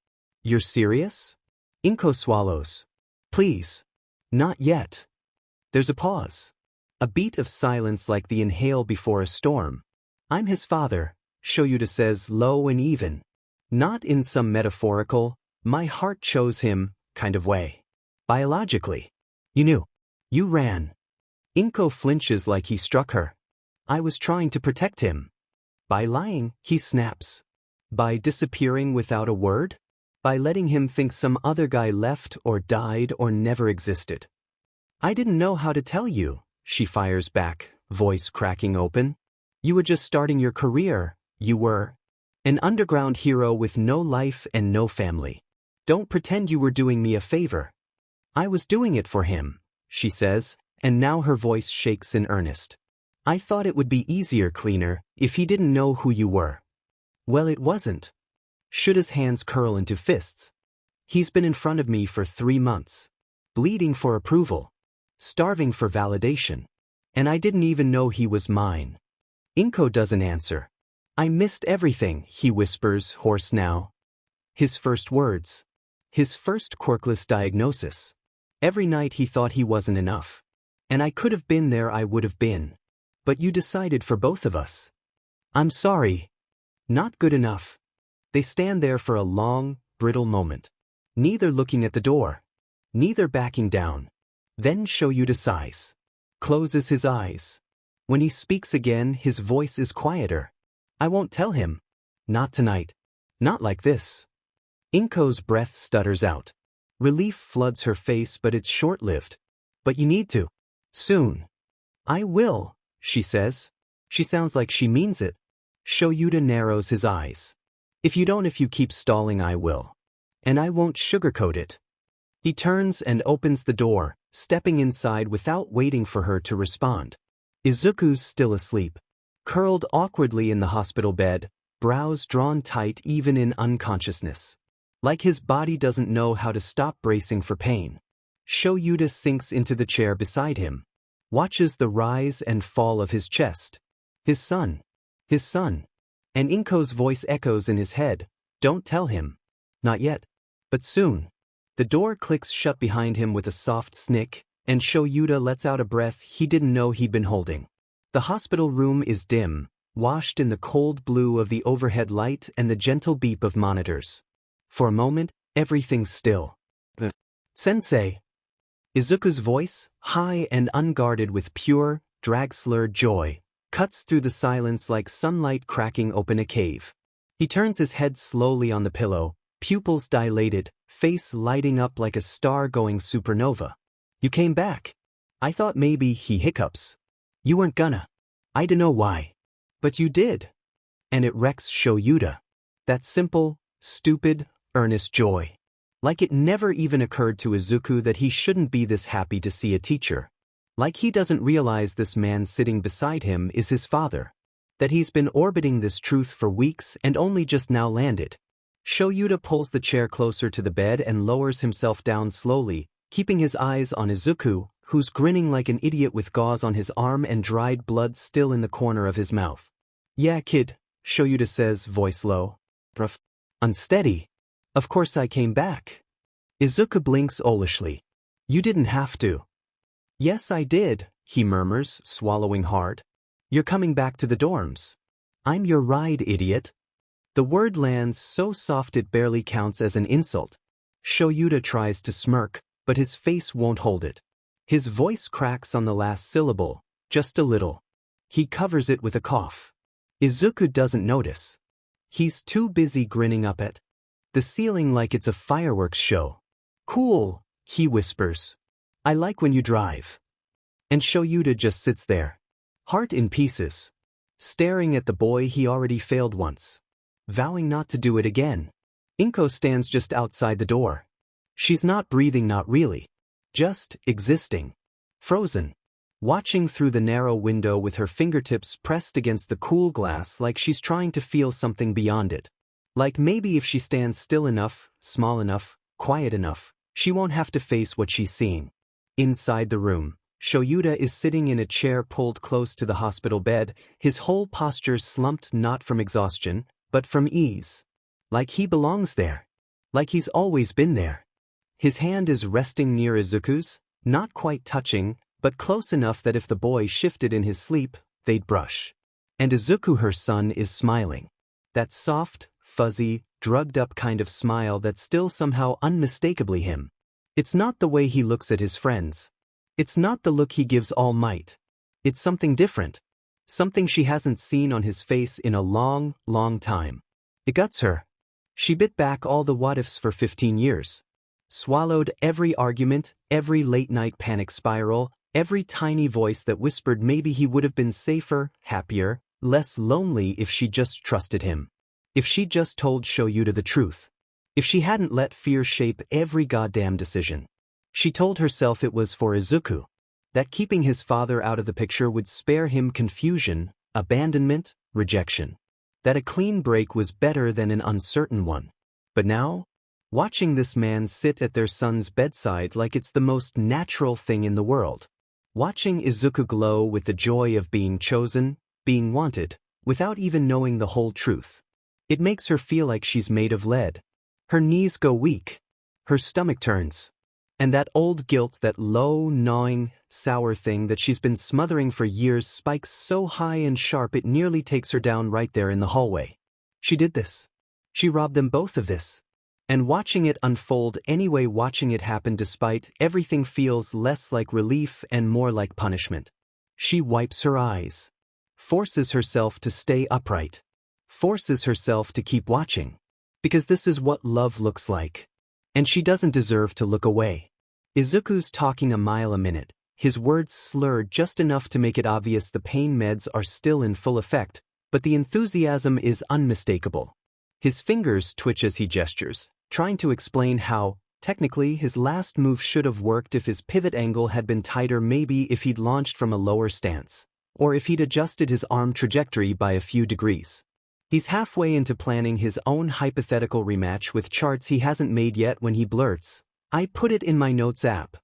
You're serious? Inko swallows. Please. Not yet. There's a pause. A beat of silence like the inhale before a storm. I'm his father, Shoyuta says low and even. Not in some metaphorical, my heart chose him, kind of way. Biologically. You knew. You ran. Inko flinches like he struck her. I was trying to protect him. By lying, he snaps. By disappearing without a word? By letting him think some other guy left or died or never existed. I didn't know how to tell you, she fires back, voice cracking open. You were just starting your career, you were. An underground hero with no life and no family. Don't pretend you were doing me a favor. I was doing it for him, she says, and now her voice shakes in earnest. I thought it would be easier, cleaner, if he didn't know who you were. Well, it wasn't. Shuta's hands curl into fists. He's been in front of me for 3 months. Bleeding for approval. Starving for validation. And I didn't even know he was mine. Inko doesn't answer. I missed everything, he whispers, hoarse now. His first words. His first quirkless diagnosis. Every night he thought he wasn't enough. And I could have been there, I would have been. But you decided for both of us. I'm sorry. Not good enough. They stand there for a long, brittle moment. Neither looking at the door. Neither backing down. Then Shoyuta sighs. Closes his eyes. When he speaks again, his voice is quieter. I won't tell him. Not tonight. Not like this. Inko's breath stutters out. Relief floods her face, but it's short-lived. But you need to. Soon. I will, she says. She sounds like she means it. Shoyuta narrows his eyes. If you keep stalling, I will. And I won't sugarcoat it. He turns and opens the door, stepping inside without waiting for her to respond. Izuku's still asleep. Curled awkwardly in the hospital bed, brows drawn tight even in unconsciousness. Like his body doesn't know how to stop bracing for pain. Shoyuta sinks into the chair beside him. Watches the rise and fall of his chest. His son. His son. And Inko's voice echoes in his head. Don't tell him. Not yet. But soon. The door clicks shut behind him with a soft snick, and Shoyuta lets out a breath he didn't know he'd been holding. The hospital room is dim, washed in the cold blue of the overhead light and the gentle beep of monitors. For a moment, everything's still. Sensei. Izuku's voice, high and unguarded with pure, drag slurred joy, cuts through the silence like sunlight cracking open a cave. He turns his head slowly on the pillow, pupils dilated, face lighting up like a star-going supernova. You came back. I thought maybe, he hiccups. You weren't gonna. I dunno why. But you did. And it wrecks Shoyuta. That simple, stupid, earnest joy. Like it never even occurred to Izuku that he shouldn't be this happy to see a teacher. Like he doesn't realize this man sitting beside him is his father. That he's been orbiting this truth for weeks and only just now landed. Shoyuta pulls the chair closer to the bed and lowers himself down slowly, keeping his eyes on Izuku, who's grinning like an idiot with gauze on his arm and dried blood still in the corner of his mouth. Yeah, kid, Shoyuta says, voice low. Rough. Unsteady. Of course I came back. Izuku blinks owlishly. You didn't have to. Yes, I did, he murmurs, swallowing hard. You're coming back to the dorms. I'm your ride, idiot. The word lands so soft it barely counts as an insult. Shoyuta tries to smirk, but his face won't hold it. His voice cracks on the last syllable, just a little. He covers it with a cough. Izuku doesn't notice. He's too busy grinning up at the ceiling like it's a fireworks show. Cool, he whispers. I like when you drive. And Shoyuta just sits there, heart in pieces, staring at the boy he already failed once, vowing not to do it again. Inko stands just outside the door. She's not breathing, not really. Just existing. Frozen. Watching through the narrow window with her fingertips pressed against the cool glass like she's trying to feel something beyond it. Like maybe if she stands still enough, small enough, quiet enough, she won't have to face what she's seeing. Inside the room, Shoyuta is sitting in a chair pulled close to the hospital bed, his whole posture slumped not from exhaustion, but from ease. Like he belongs there. Like he's always been there. His hand is resting near Izuku's, not quite touching, but close enough that if the boy shifted in his sleep, they'd brush. And Izuku, her son, is smiling. That soft, fuzzy, drugged-up kind of smile that's still somehow unmistakably him. It's not the way he looks at his friends. It's not the look he gives All Might. It's something different. Something she hasn't seen on his face in a long, long time. It guts her. She bit back all the what-ifs for 15 years. Swallowed every argument, every late-night panic spiral, every tiny voice that whispered maybe he would have been safer, happier, less lonely if she just trusted him. If she just told Shoyuta the truth. If she hadn't let fear shape every goddamn decision. She told herself it was for Izuku. That keeping his father out of the picture would spare him confusion, abandonment, rejection. That a clean break was better than an uncertain one. But now, watching this man sit at their son's bedside like it's the most natural thing in the world. Watching Izuku glow with the joy of being chosen, being wanted, without even knowing the whole truth. It makes her feel like she's made of lead. Her knees go weak. Her stomach turns. And that old guilt, that low, gnawing, sour thing that she's been smothering for years spikes so high and sharp it nearly takes her down right there in the hallway. She did this. She robbed them both of this. And watching it unfold anyway, watching it happen despite everything, feels less like relief and more like punishment. She wipes her eyes. Forces herself to stay upright. Forces herself to keep watching. Because this is what love looks like. And she doesn't deserve to look away. Izuku's talking a mile a minute, his words slurred just enough to make it obvious the pain meds are still in full effect, but the enthusiasm is unmistakable. His fingers twitch as he gestures, trying to explain how, technically, his last move should have worked if his pivot angle had been tighter, maybe if he'd launched from a lower stance, or if he'd adjusted his arm trajectory by a few degrees. He's halfway into planning his own hypothetical rematch with charts he hasn't made yet when he blurts, I put it in my notes app.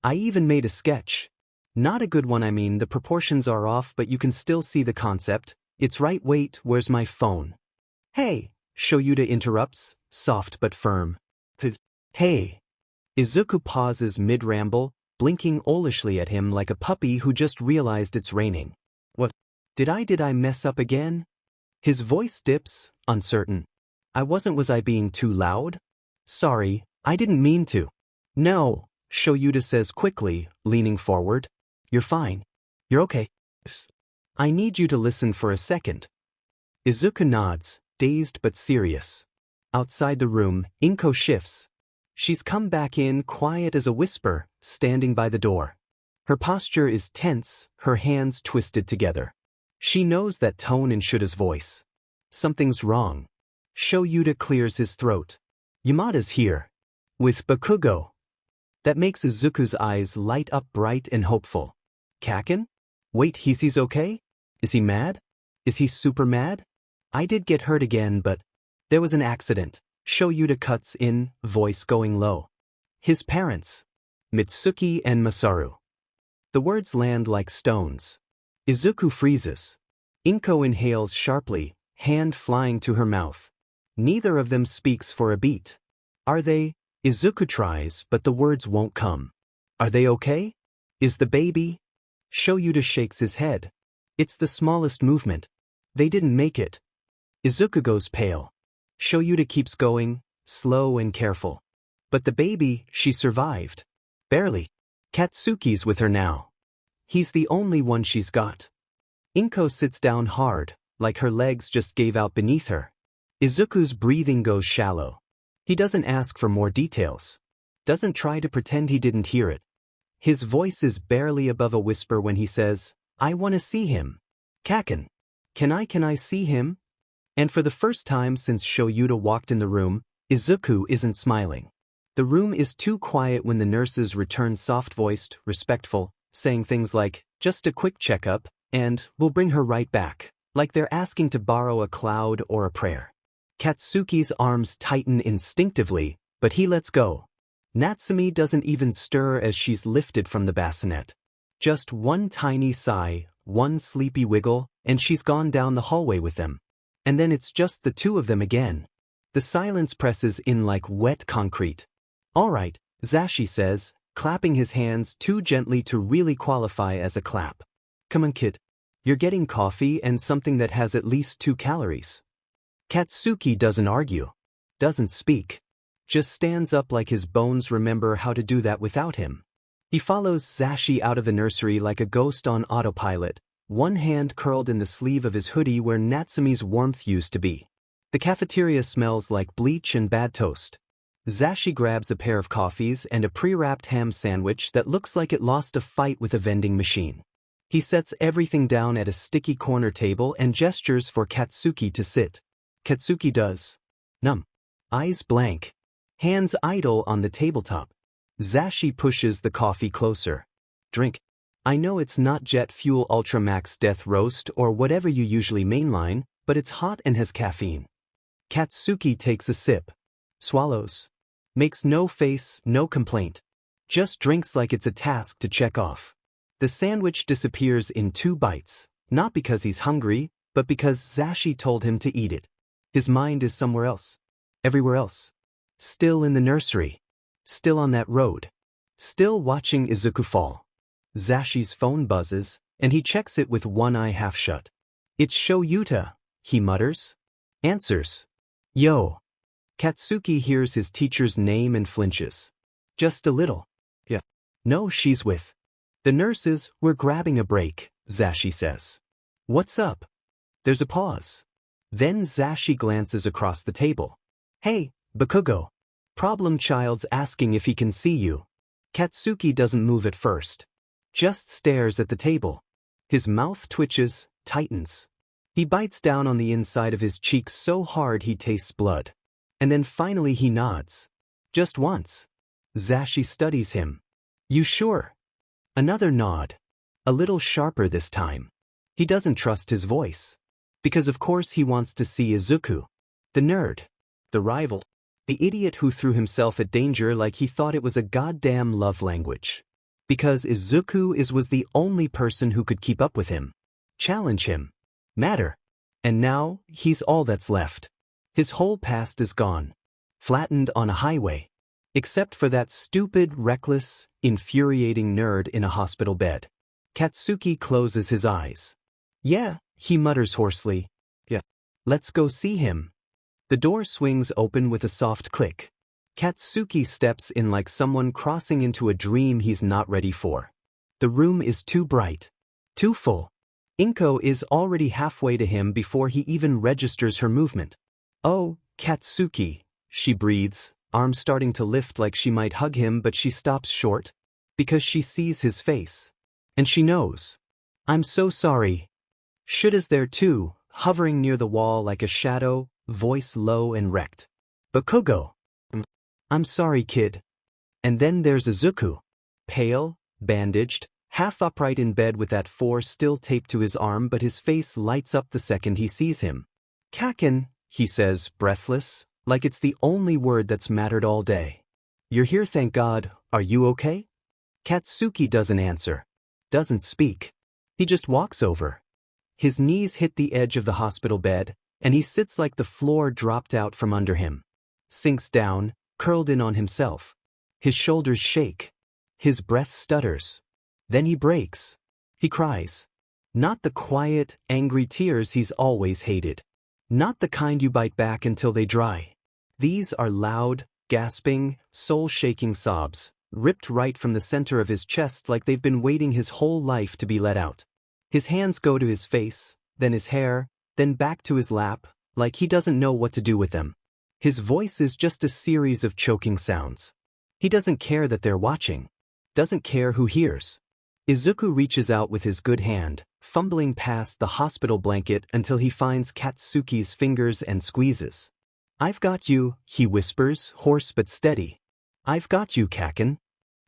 I even made a sketch. Not a good one, I mean, the proportions are off, but you can still see the concept. It's right. Wait, where's my phone? Hey, Shoyuta interrupts, soft but firm. Hey. Izuku pauses mid-ramble, blinking owlishly at him like a puppy who just realized it's raining. What? Did I mess up again? His voice dips, uncertain. Was I being too loud? Sorry, I didn't mean to. No, Shoyuta says quickly, leaning forward. You're fine. You're okay. I need you to listen for a second. Izuku nods, dazed but serious. Outside the room, Inko shifts. She's come back in quiet as a whisper, standing by the door. Her posture is tense, her hands twisted together. She knows that tone in Shuta's voice. Something's wrong. Shoyuta clears his throat. Yamada's here. With Bakugo. That makes Izuku's eyes light up bright and hopeful. Kaken? Wait, he's okay? Is he mad? Is he super mad? I did get hurt again, but there was an accident. Shoyuta cuts in, voice going low. His parents. Mitsuki and Masaru. The words land like stones. Izuku freezes. Inko inhales sharply, hand flying to her mouth. Neither of them speaks for a beat. Are they? Izuku tries, but the words won't come. Are they okay? Is the baby? Shoyuta shakes his head. It's the smallest movement. They didn't make it. Izuku goes pale. Shoyuta keeps going, slow and careful. But the baby, she survived. Barely. Katsuki's with her now. He's the only one she's got. Inko sits down hard, like her legs just gave out beneath her. Izuku's breathing goes shallow. He doesn't ask for more details. Doesn't try to pretend he didn't hear it. His voice is barely above a whisper when he says, I want to see him. Kaken. Can I see him? And for the first time since Shoyuta walked in the room, Izuku isn't smiling. The room is too quiet when the nurses return soft-voiced, respectful, saying things like, just a quick checkup, and we'll bring her right back, like they're asking to borrow a cloud or a prayer. Katsuki's arms tighten instinctively, but he lets go. Natsumi doesn't even stir as she's lifted from the bassinet. Just one tiny sigh, one sleepy wiggle, and she's gone down the hallway with them. And then it's just the two of them again. The silence presses in like wet concrete. All right, Zashi says, clapping his hands too gently to really qualify as a clap. Come on, kid. You're getting coffee and something that has at least 2 calories. Katsuki doesn't argue. Doesn't speak. Just stands up like his bones remember how to do that without him. He follows Zashi out of the nursery like a ghost on autopilot, one hand curled in the sleeve of his hoodie where Natsumi's warmth used to be. The cafeteria smells like bleach and bad toast. Zashi grabs a pair of coffees and a pre-wrapped ham sandwich that looks like it lost a fight with a vending machine. He sets everything down at a sticky corner table and gestures for Katsuki to sit. Katsuki does. Numb. Eyes blank. Hands idle on the tabletop. Zashi pushes the coffee closer. Drink. I know it's not Jet Fuel Ultra Max Death Roast or whatever you usually mainline, but it's hot and has caffeine. Katsuki takes a sip. Swallows. Makes no face, no complaint. Just drinks like it's a task to check off. The sandwich disappears in 2 bites, not because he's hungry, but because Zashi told him to eat it. His mind is somewhere else. Everywhere else. Still in the nursery. Still on that road. Still watching Izuku fall. Zashi's phone buzzes, and he checks it with one eye half shut. It's Shoyuta, he mutters. Answers. Yo. Katsuki hears his teacher's name and flinches. Just a little. Yeah. No, she's with. The nurses, we're grabbing a break, Zashi says. What's up? There's a pause. Then Zashi glances across the table. Hey, Bakugo. Problem child's asking if he can see you. Katsuki doesn't move at first. Just stares at the table. His mouth twitches, tightens. He bites down on the inside of his cheek so hard he tastes blood. And then finally he nods. Just once. Zashi studies him. You sure? Another nod. A little sharper this time. He doesn't trust his voice. Because of course he wants to see Izuku. The nerd. The rival. The idiot who threw himself at danger like he thought it was a goddamn love language. Because Izuku was the only person who could keep up with him. Challenge him. Matter. And now, he's all that's left. His whole past is gone. Flattened on a highway. Except for that stupid, reckless, infuriating nerd in a hospital bed. Katsuki closes his eyes. Yeah, he mutters hoarsely. Yeah. Let's go see him. The door swings open with a soft click. Katsuki steps in like someone crossing into a dream he's not ready for. The room is too bright. Too full. Inko is already halfway to him before he even registers her movement. "Oh, Katsuki," she breathes, arms starting to lift like she might hug him, but she stops short. Because she sees his face. And she knows. "I'm so sorry." Shuta's there too, hovering near the wall like a shadow, voice low and wrecked. "Bakugo." "I'm sorry, kid." And then there's Izuku. Pale, bandaged, half upright in bed with that 4 still taped to his arm, but his face lights up the second he sees him. "Kaken," he says, breathless, like it's the only word that's mattered all day. "You're here, thank God. Are you okay?" Katsuki doesn't answer. Doesn't speak. He just walks over. His knees hit the edge of the hospital bed, and he sits like the floor dropped out from under him. Sinks down, curled in on himself. His shoulders shake. His breath stutters. Then he breaks. He cries. Not the quiet, angry tears he's always hated. Not the kind you bite back until they dry. These are loud, gasping, soul-shaking sobs, ripped right from the center of his chest like they've been waiting his whole life to be let out. His hands go to his face, then his hair, then back to his lap, like he doesn't know what to do with them. His voice is just a series of choking sounds. He doesn't care that they're watching. Doesn't care who hears. Izuku reaches out with his good hand, fumbling past the hospital blanket until he finds Katsuki's fingers and squeezes. "I've got you," he whispers, hoarse but steady. "I've got you, Kaken."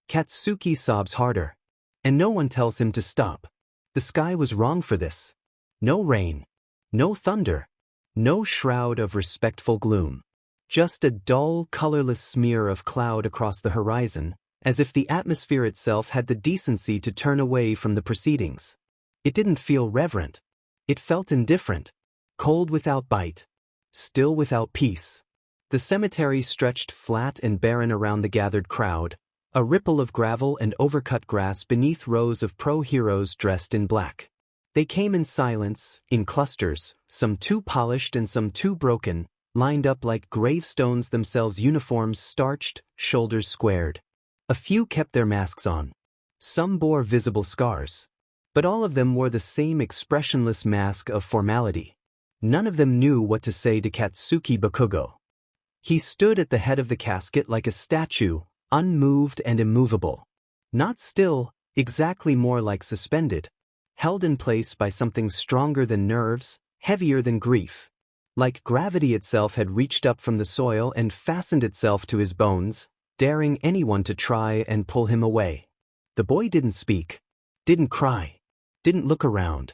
Katsuki sobs harder. And no one tells him to stop. The sky was wrong for this. No rain. No thunder. No shroud of respectful gloom. Just a dull, colorless smear of cloud across the horizon, as if the atmosphere itself had the decency to turn away from the proceedings. It didn't feel reverent. It felt indifferent. Cold without bite. Still without peace. The cemetery stretched flat and barren around the gathered crowd, a ripple of gravel and overcut grass beneath rows of pro-heroes dressed in black. They came in silence, in clusters, some too polished and some too broken, lined up like gravestones themselves, uniforms starched, shoulders squared. A few kept their masks on. Some bore visible scars. But all of them wore the same expressionless mask of formality. None of them knew what to say to Katsuki Bakugo. He stood at the head of the casket like a statue, unmoved and immovable. Not still, exactly more like suspended. Held in place by something stronger than nerves, heavier than grief. Like gravity itself had reached up from the soil and fastened itself to his bones, daring anyone to try and pull him away. The boy didn't speak. Didn't cry. Didn't look around.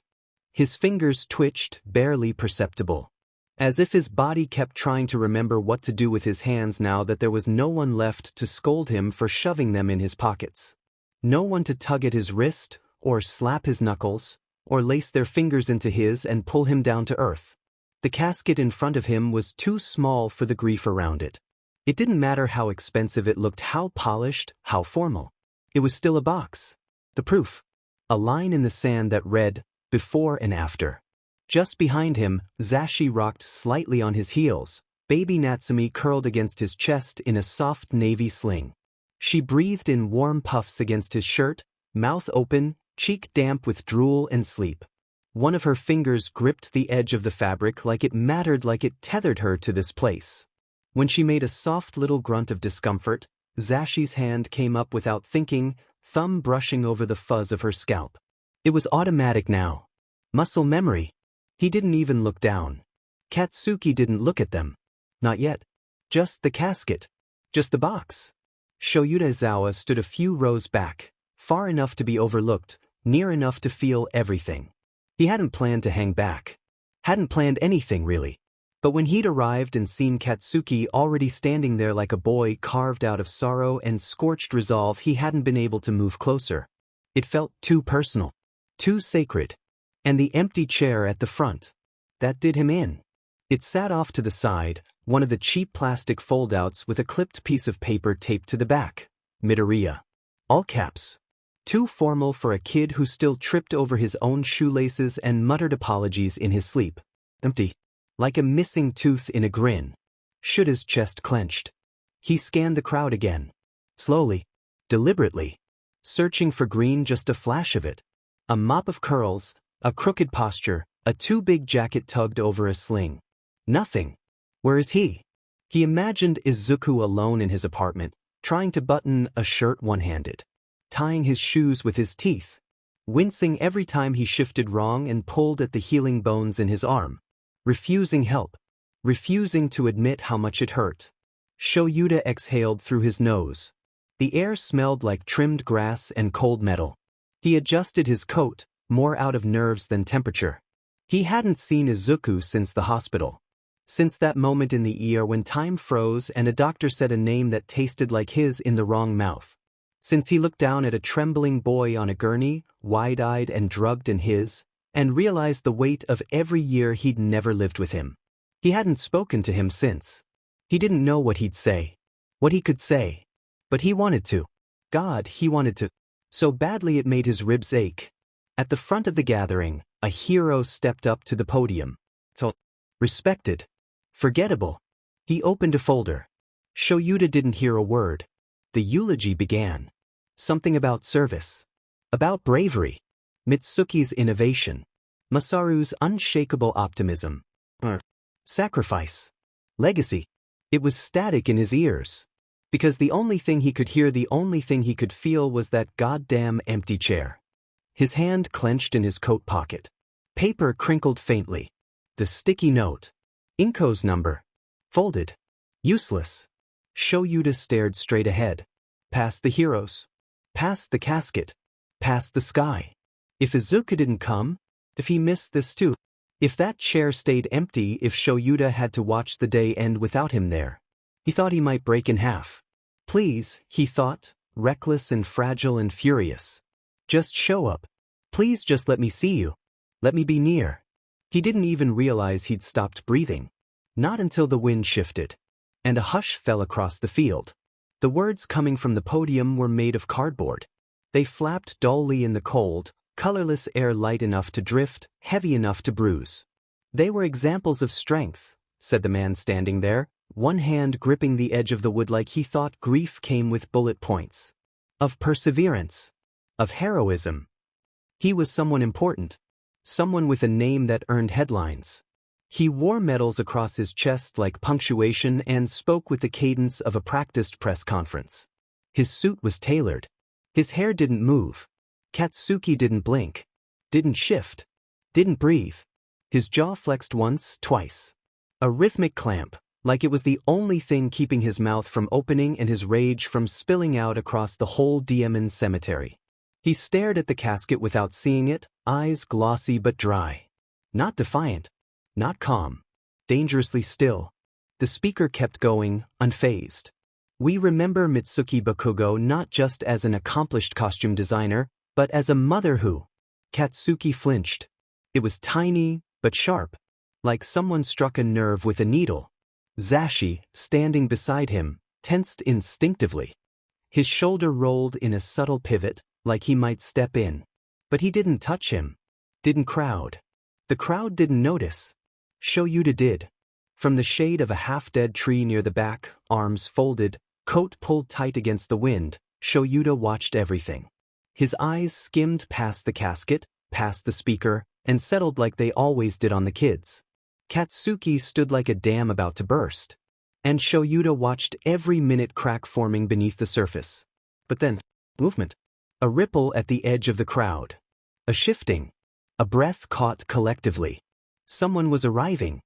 His fingers twitched, barely perceptible. As if his body kept trying to remember what to do with his hands now that there was no one left to scold him for shoving them in his pockets. No one to tug at his wrist, or slap his knuckles, or lace their fingers into his and pull him down to earth. The casket in front of him was too small for the grief around it. It didn't matter how expensive it looked, how polished, how formal. It was still a box. The proof. A line in the sand that read, "Before and after." Just behind him, Zashi rocked slightly on his heels, baby Natsumi curled against his chest in a soft navy sling. She breathed in warm puffs against his shirt, mouth open, cheek damp with drool and sleep. One of her fingers gripped the edge of the fabric like it mattered, like it tethered her to this place. When she made a soft little grunt of discomfort, Zashi's hand came up without thinking, thumb brushing over the fuzz of her scalp. It was automatic now. Muscle memory. He didn't even look down. Katsuki didn't look at them. Not yet. Just the casket. Just the box. Shoyuta Aizawa stood a few rows back, far enough to be overlooked, near enough to feel everything. He hadn't planned to hang back. Hadn't planned anything, really. But when he'd arrived and seen Katsuki already standing there like a boy carved out of sorrow and scorched resolve, he hadn't been able to move closer. It felt too personal. Too sacred. And the empty chair at the front. That did him in. It sat off to the side, one of the cheap plastic foldouts with a clipped piece of paper taped to the back. Midoriya. All caps. Too formal for a kid who still tripped over his own shoelaces and muttered apologies in his sleep. Empty. Like a missing tooth in a grin. Shuta's chest clenched. He scanned the crowd again. Slowly. Deliberately. Searching for green, just a flash of it. A mop of curls, A crooked posture, a too big jacket tugged over a sling. Nothing. Where is he? He imagined Izuku alone in his apartment, trying to button a shirt one-handed, tying his shoes with his teeth, wincing every time he shifted wrong and pulled at the healing bones in his arm, refusing help, refusing to admit how much it hurt. Shoyuta exhaled through his nose. The air smelled like trimmed grass and cold metal. He adjusted his coat, more out of nerves than temperature. He hadn't seen Izuku since the hospital. Since that moment in the ER when time froze and a doctor said a name that tasted like his in the wrong mouth. Since he looked down at a trembling boy on a gurney, wide-eyed and drugged in his, and realized the weight of every year he'd never lived with him. He hadn't spoken to him since. He didn't know what he'd say, what he could say. But he wanted to. God, he wanted to. So badly it made his ribs ache. At the front of the gathering, a hero stepped up to the podium. Respected. Forgettable. He opened a folder. Shoyuta didn't hear a word. The eulogy began. Something about service. About bravery. Mitsuki's innovation. Masaru's unshakable optimism. Sacrifice. Legacy. It was static in his ears. Because the only thing he could hear, the only thing he could feel was that goddamn empty chair. His hand clenched in his coat pocket. Paper crinkled faintly. The sticky note. Inko's number. Folded. Useless. Shoyuta stared straight ahead. Past the heroes. Past the casket. Past the sky. If Izuku didn't come? If he missed this too? If that chair stayed empty, if Shoyuta had to watch the day end without him there? He thought he might break in half. Please, he thought, reckless and fragile and furious. Just show up. Please just let me see you. Let me be near. He didn't even realize he'd stopped breathing. Not until the wind shifted. And a hush fell across the field. The words coming from the podium were made of cardboard. They flapped dully in the cold, colorless air, light enough to drift, heavy enough to bruise. They were examples of strength, said the man standing there, one hand gripping the edge of the wood like he thought grief came with bullet points. Of perseverance. Of heroism. He was someone important. Someone with a name that earned headlines. He wore medals across his chest like punctuation and spoke with the cadence of a practiced press conference. His suit was tailored. His hair didn't move. Katsuki didn't blink. Didn't shift. Didn't breathe. His jaw flexed once, twice. A rhythmic clamp, like it was the only thing keeping his mouth from opening and his rage from spilling out across the whole Diamond cemetery. He stared at the casket without seeing it, eyes glossy but dry. Not defiant. Not calm. Dangerously still. The speaker kept going, unfazed. We remember Mitsuki Bakugo not just as an accomplished costume designer, but as a mother who... Katsuki flinched. It was tiny, but sharp. Like someone struck a nerve with a needle. Zashi, standing beside him, tensed instinctively. His shoulder rolled in a subtle pivot, like he might step in. But he didn't touch him. Didn't crowd. The crowd didn't notice. Shoyuta did. From the shade of a half-dead tree near the back, arms folded, coat pulled tight against the wind, Shoyuta watched everything. His eyes skimmed past the casket, past the speaker, and settled like they always did on the kids. Katsuki stood like a dam about to burst. And Shoyuta watched every minute crack forming beneath the surface. But then, movement. A ripple at the edge of the crowd. A shifting. A breath caught collectively. Someone was arriving.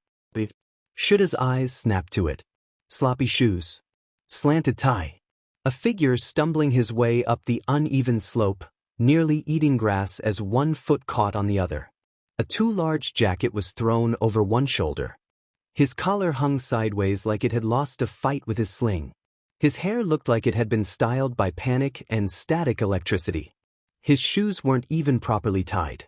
Shuta's eyes snapped to it. Sloppy shoes. Slanted tie. A figure stumbling his way up the uneven slope, nearly eating grass as one foot caught on the other. A too large jacket was thrown over one shoulder. His collar hung sideways like it had lost a fight with his sling. His hair looked like it had been styled by panic and static electricity. His shoes weren't even properly tied.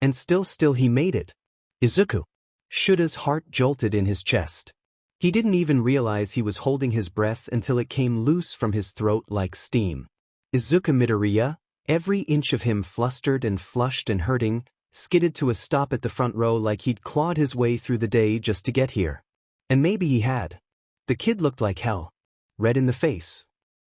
And still he made it. Izuku. Shuta's heart jolted in his chest. He didn't even realize he was holding his breath until it came loose from his throat like steam. Izuku Midoriya, every inch of him flustered and flushed and hurting, skidded to a stop at the front row like he'd clawed his way through the day just to get here. And maybe he had. The kid looked like hell. Red in the face.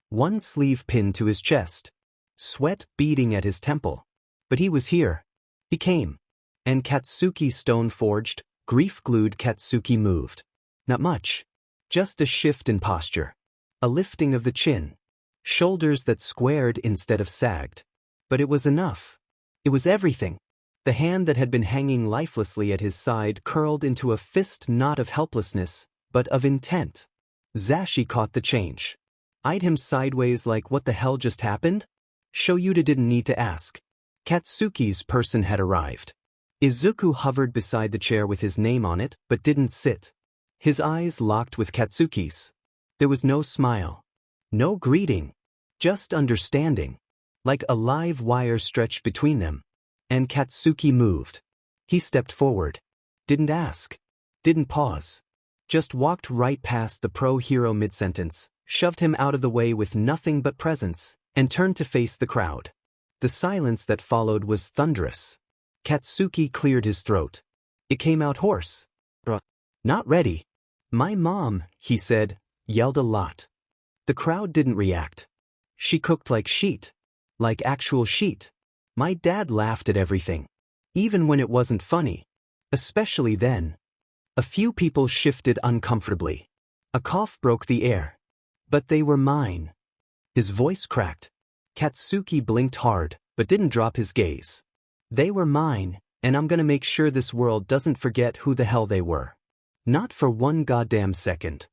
One sleeve pinned to his chest. Sweat beading at his temple. But he was here. He came. And Katsuki stone-forged, grief-glued Katsuki moved. Not much. Just a shift in posture. A lifting of the chin. Shoulders that squared instead of sagged. But it was enough. It was everything. The hand that had been hanging lifelessly at his side curled into a fist not of helplessness, but of intent. Zashi caught the change. Eyed him sideways like what the hell just happened? Shoyuda didn't need to ask. Katsuki's person had arrived. Izuku hovered beside the chair with his name on it, but didn't sit. His eyes locked with Katsuki's. There was no smile. No greeting. Just understanding. Like a live wire stretched between them. And Katsuki moved. He stepped forward. Didn't ask. Didn't pause. Just walked right past the pro-hero mid-sentence, shoved him out of the way with nothing but presence, and turned to face the crowd. The silence that followed was thunderous. Katsuki cleared his throat. It came out hoarse. Not ready. My mom, he said, yelled a lot. The crowd didn't react. She cooked like sheet. Like actual sheet. My dad laughed at everything. Even when it wasn't funny. Especially then. A few people shifted uncomfortably. A cough broke the air. But they were mine. His voice cracked. Katsuki blinked hard, but didn't drop his gaze. They were mine, and I'm gonna make sure this world doesn't forget who the hell they were. Not for one goddamn second.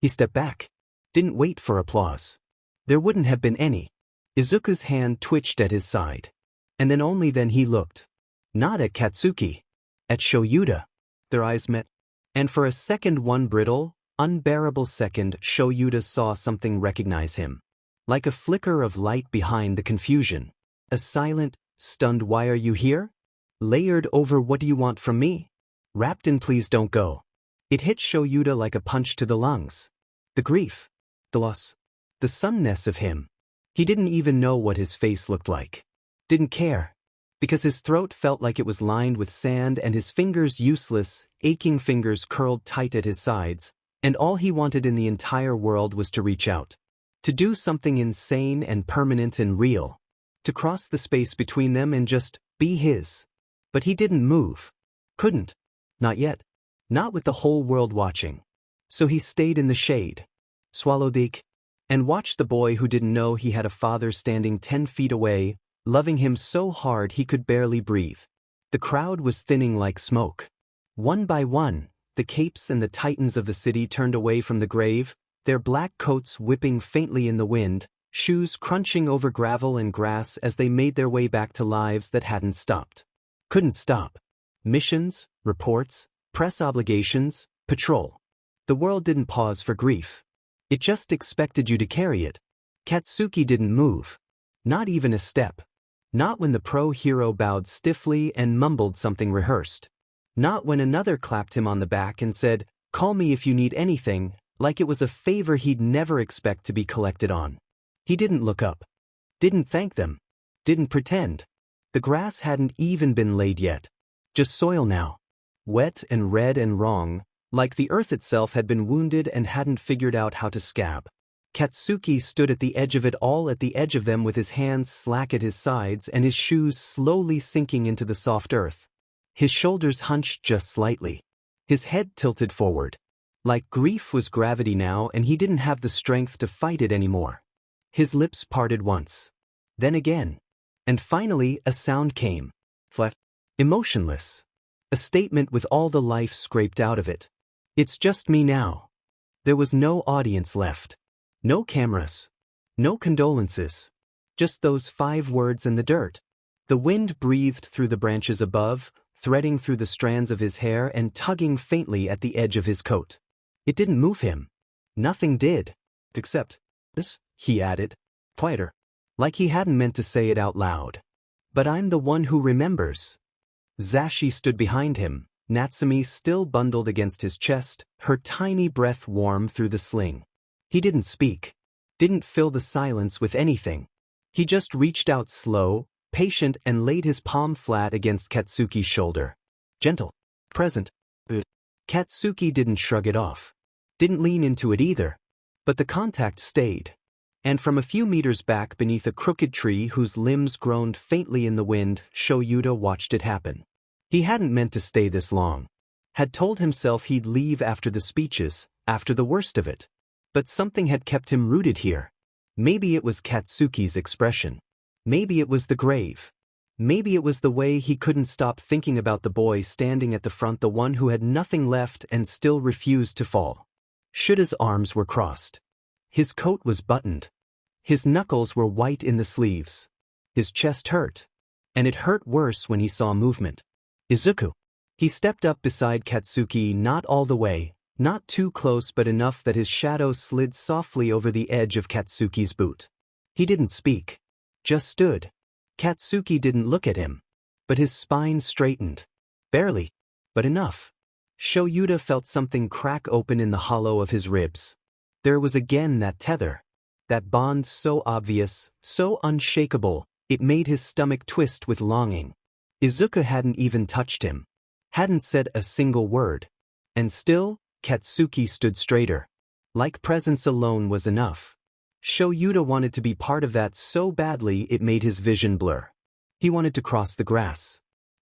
He stepped back. Didn't wait for applause. There wouldn't have been any. Izuku's hand twitched at his side. And then only then he looked. Not at Katsuki. At Shoyuda. Their eyes met. And for a second, one brittle, unbearable second, Shoyuda saw something recognize him. Like a flicker of light behind the confusion. A silent, stunned "Why are you here?" Layered over "What do you want from me?" Wrapped in "Please don't go." It hit Shoyuda like a punch to the lungs. The grief. The loss. The sunness of him. He didn't even know what his face looked like. Didn't care. Because his throat felt like it was lined with sand and his fingers useless, aching fingers curled tight at his sides, and all he wanted in the entire world was to reach out. To do something insane and permanent and real. To cross the space between them and just be his. But he didn't move. Couldn't. Not yet. Not with the whole world watching. So he stayed in the shade. Swallowed the ache. And watched the boy who didn't know he had a father standing 10 feet away, loving him so hard he could barely breathe. The crowd was thinning like smoke. One by one, the capes and the titans of the city turned away from the grave, their black coats whipping faintly in the wind, shoes crunching over gravel and grass as they made their way back to lives that hadn't stopped. Couldn't stop. Missions, reports, press obligations, patrol. The world didn't pause for grief. It just expected you to carry it. Katsuki didn't move. Not even a step. Not when the pro-hero bowed stiffly and mumbled something rehearsed. Not when another clapped him on the back and said, "Call me if you need anything," like it was a favor he'd never expect to be collected on. He didn't look up. Didn't thank them. Didn't pretend. The grass hadn't even been laid yet. Just soil now. Wet and red and wrong, like the earth itself had been wounded and hadn't figured out how to scab. Katsuki stood at the edge of it all, at the edge of them, with his hands slack at his sides and his shoes slowly sinking into the soft earth. His shoulders hunched just slightly. His head tilted forward. Like grief was gravity now and he didn't have the strength to fight it anymore. His lips parted once. Then again. And finally a sound came. Flat. Emotionless. A statement with all the life scraped out of it. It's just me now. There was no audience left. No cameras. No condolences. Just those 5 words in the dirt. The wind breathed through the branches above, threading through the strands of his hair and tugging faintly at the edge of his coat. It didn't move him. Nothing did. Except this, he added, quieter. Like he hadn't meant to say it out loud. But I'm the one who remembers. Zashi stood behind him, Natsumi still bundled against his chest, her tiny breath warm through the sling. He didn't speak. Didn't fill the silence with anything. He just reached out slow, patient, and laid his palm flat against Katsuki's shoulder. Gentle. Present. Katsuki didn't shrug it off. Didn't lean into it either. But the contact stayed. And from a few meters back beneath a crooked tree whose limbs groaned faintly in the wind, Shoyuda watched it happen. He hadn't meant to stay this long. Had told himself he'd leave after the speeches, after the worst of it. But something had kept him rooted here. Maybe it was Katsuki's expression. Maybe it was the grave. Maybe it was the way he couldn't stop thinking about the boy standing at the front, the one who had nothing left and still refused to fall. Shuta's arms were crossed. His coat was buttoned. His knuckles were white in the sleeves. His chest hurt. And it hurt worse when he saw movement. Izuku. He stepped up beside Katsuki, not all the way, not too close but enough that his shadow slid softly over the edge of Katsuki's boot. He didn't speak. Just stood. Katsuki didn't look at him. But his spine straightened. Barely. But enough. Shoyuta felt something crack open in the hollow of his ribs. There was again that tether. That bond so obvious, so unshakable, it made his stomach twist with longing. Izuku hadn't even touched him. Hadn't said a single word. And still, Katsuki stood straighter. Like presence alone was enough. Shoyuta wanted to be part of that so badly it made his vision blur. He wanted to cross the grass.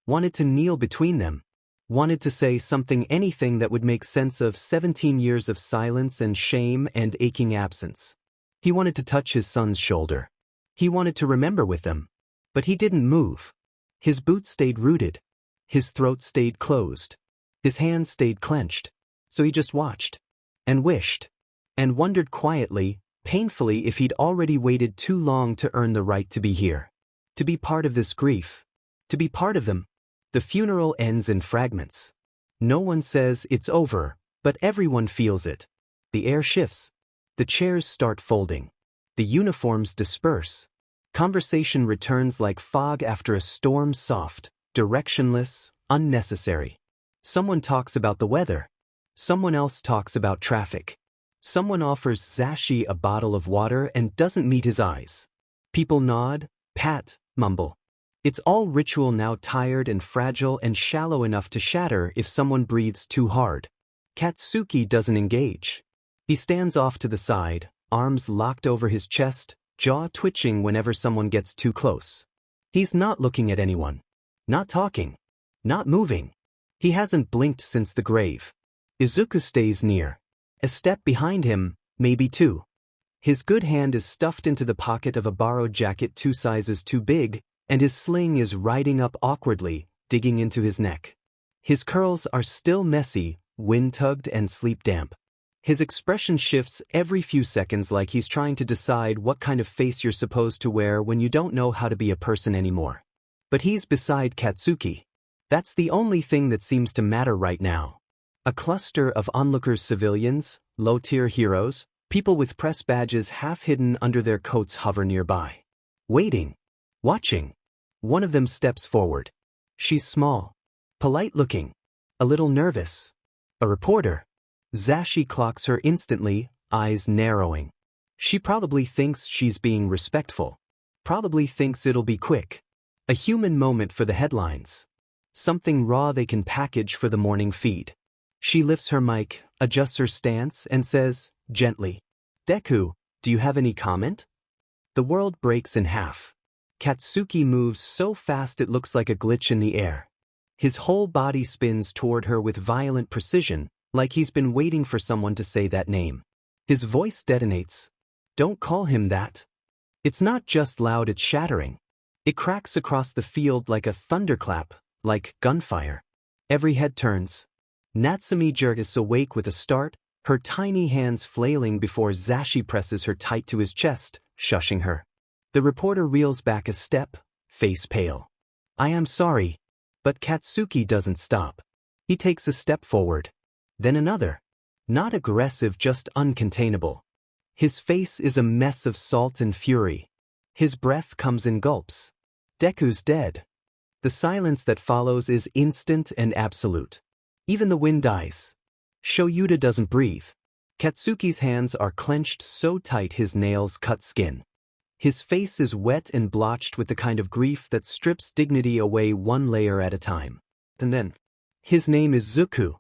Wanted to kneel between them. Wanted to say something, anything that would make sense of 17 years of silence and shame and aching absence. He wanted to touch his son's shoulder. He wanted to remember with them. But he didn't move. His boots stayed rooted. His throat stayed closed. His hands stayed clenched. So he just watched. And wished. And wondered quietly, painfully, if he'd already waited too long to earn the right to be here. To be part of this grief. To be part of them. The funeral ends in fragments. No one says it's over, but everyone feels it. The air shifts. The chairs start folding. The uniforms disperse. Conversation returns like fog after a storm, soft, directionless, unnecessary. Someone talks about the weather. Someone else talks about traffic. Someone offers Zashi a bottle of water and doesn't meet his eyes. People nod, pat, mumble. It's all ritual now, tired and fragile and shallow enough to shatter if someone breathes too hard. Katsuki doesn't engage. He stands off to the side, arms locked over his chest, jaw twitching whenever someone gets too close. He's not looking at anyone. Not talking. Not moving. He hasn't blinked since the grave. Izuku stays near. A step behind him, maybe two. His good hand is stuffed into the pocket of a borrowed jacket 2 sizes too big, and his sling is riding up awkwardly, digging into his neck. His curls are still messy, wind-tugged and sleep-damp. His expression shifts every few seconds, like he's trying to decide what kind of face you're supposed to wear when you don't know how to be a person anymore. But he's beside Katsuki. That's the only thing that seems to matter right now. A cluster of onlookers, civilians, low-tier heroes, people with press badges half hidden under their coats hover nearby. Waiting. Watching. One of them steps forward. She's small. Polite-looking. A little nervous. A reporter. Zashi clocks her instantly, eyes narrowing. She probably thinks she's being respectful. Probably thinks it'll be quick. A human moment for the headlines. Something raw they can package for the morning feed. She lifts her mic, adjusts her stance, and says, gently, "Deku, do you have any comment?" The world breaks in half. Katsuki moves so fast it looks like a glitch in the air. His whole body spins toward her with violent precision, like he's been waiting for someone to say that name. His voice detonates. Don't call him that. It's not just loud, it's shattering. It cracks across the field like a thunderclap, like gunfire. Every head turns. Natsumi jerks awake with a start, her tiny hands flailing before Zashi presses her tight to his chest, shushing her. The reporter reels back a step, face pale. "I am sorry." But Katsuki doesn't stop. He takes a step forward. Then another. Not aggressive, just uncontainable. His face is a mess of salt and fury. His breath comes in gulps. Deku's dead. The silence that follows is instant and absolute. Even the wind dies. Shoyuta doesn't breathe. Katsuki's hands are clenched so tight his nails cut skin. His face is wet and blotched with the kind of grief that strips dignity away one layer at a time. And then, his name is Zuku.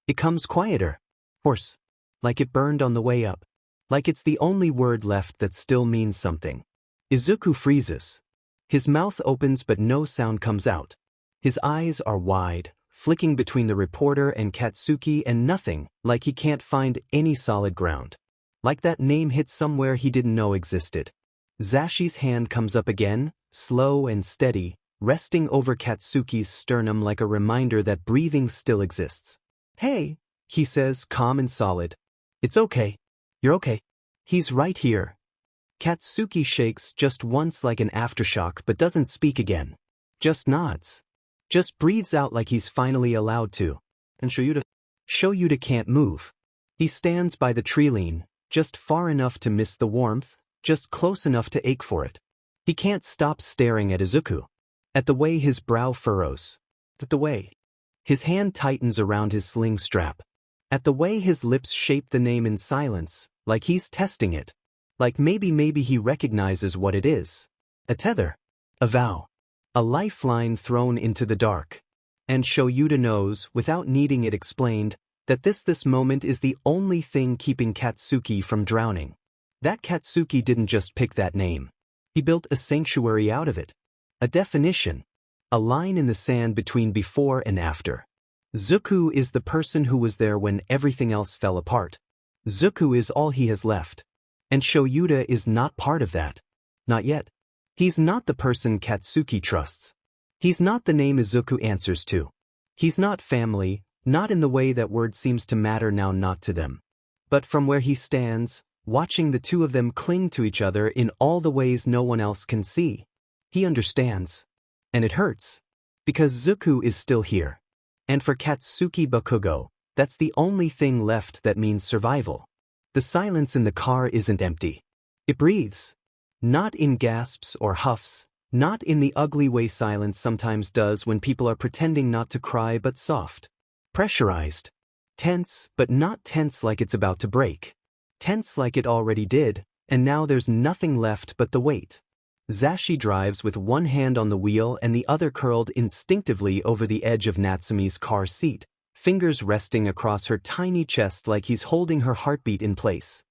It comes quieter. Hoarse. Like it burned on the way up. Like it's the only word left that still means something. Izuku freezes. His mouth opens but no sound comes out. His eyes are wide, flicking between the reporter and Katsuki and nothing, like he can't find any solid ground. Like that name hit somewhere he didn't know existed. Zashi's hand comes up again, slow and steady, resting over Katsuki's sternum like a reminder that breathing still exists. "Hey," he says, calm and solid. "It's okay. You're okay. He's right here." Katsuki shakes just once like an aftershock but doesn't speak again. Just nods. Just breathes out like he's finally allowed to. And Shoyuta can't move. He stands by the tree-line, just far enough to miss the warmth, just close enough to ache for it. He can't stop staring at Izuku. At the way his brow furrows. At the way his hand tightens around his sling strap. At the way his lips shape the name in silence, like he's testing it. Like maybe he recognizes what it is. A tether. A vow. A lifeline thrown into the dark. And Shoyuta knows, without needing it explained, that this moment is the only thing keeping Katsuki from drowning. That Katsuki didn't just pick that name. He built a sanctuary out of it. A definition. A line in the sand between before and after. Zuku is the person who was there when everything else fell apart. Zuku is all he has left. And Shoyuta is not part of that. Not yet. He's not the person Katsuki trusts. He's not the name Izuku answers to. He's not family, not in the way that word seems to matter now, not to them. But from where he stands, watching the two of them cling to each other in all the ways no one else can see. He understands. And it hurts. Because Zuku is still here. And for Katsuki Bakugo, that's the only thing left that means survival. The silence in the car isn't empty. It breathes. Not in gasps or huffs, not in the ugly way silence sometimes does when people are pretending not to cry but soft. Pressurized. Tense, but not tense like it's about to break. Tense like it already did, and now there's nothing left but the weight. Zashi drives with one hand on the wheel and the other curled instinctively over the edge of Natsume's car seat, fingers resting across her tiny chest like he's holding her heartbeat in place.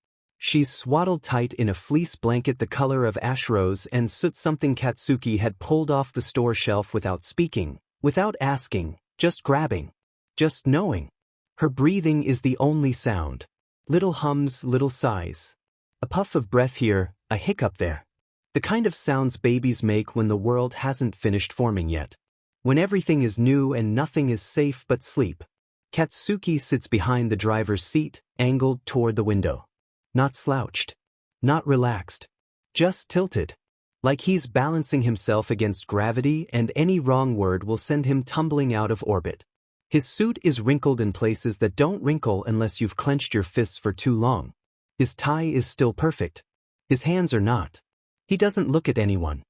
She's swaddled tight in a fleece blanket the color of ash rose and soot, something Katsuki had pulled off the store shelf without speaking, without asking, just grabbing, just knowing. Her breathing is the only sound. Little hums, little sighs. A puff of breath here, a hiccup there. The kind of sounds babies make when the world hasn't finished forming yet. When everything is new and nothing is safe but sleep. Katsuki sits behind the driver's seat, angled toward the window. Not slouched. Not relaxed. Just tilted. Like he's balancing himself against gravity and any wrong word will send him tumbling out of orbit. His suit is wrinkled in places that don't wrinkle unless you've clenched your fists for too long. His tie is still perfect. His hands are not. He doesn't look at anyone.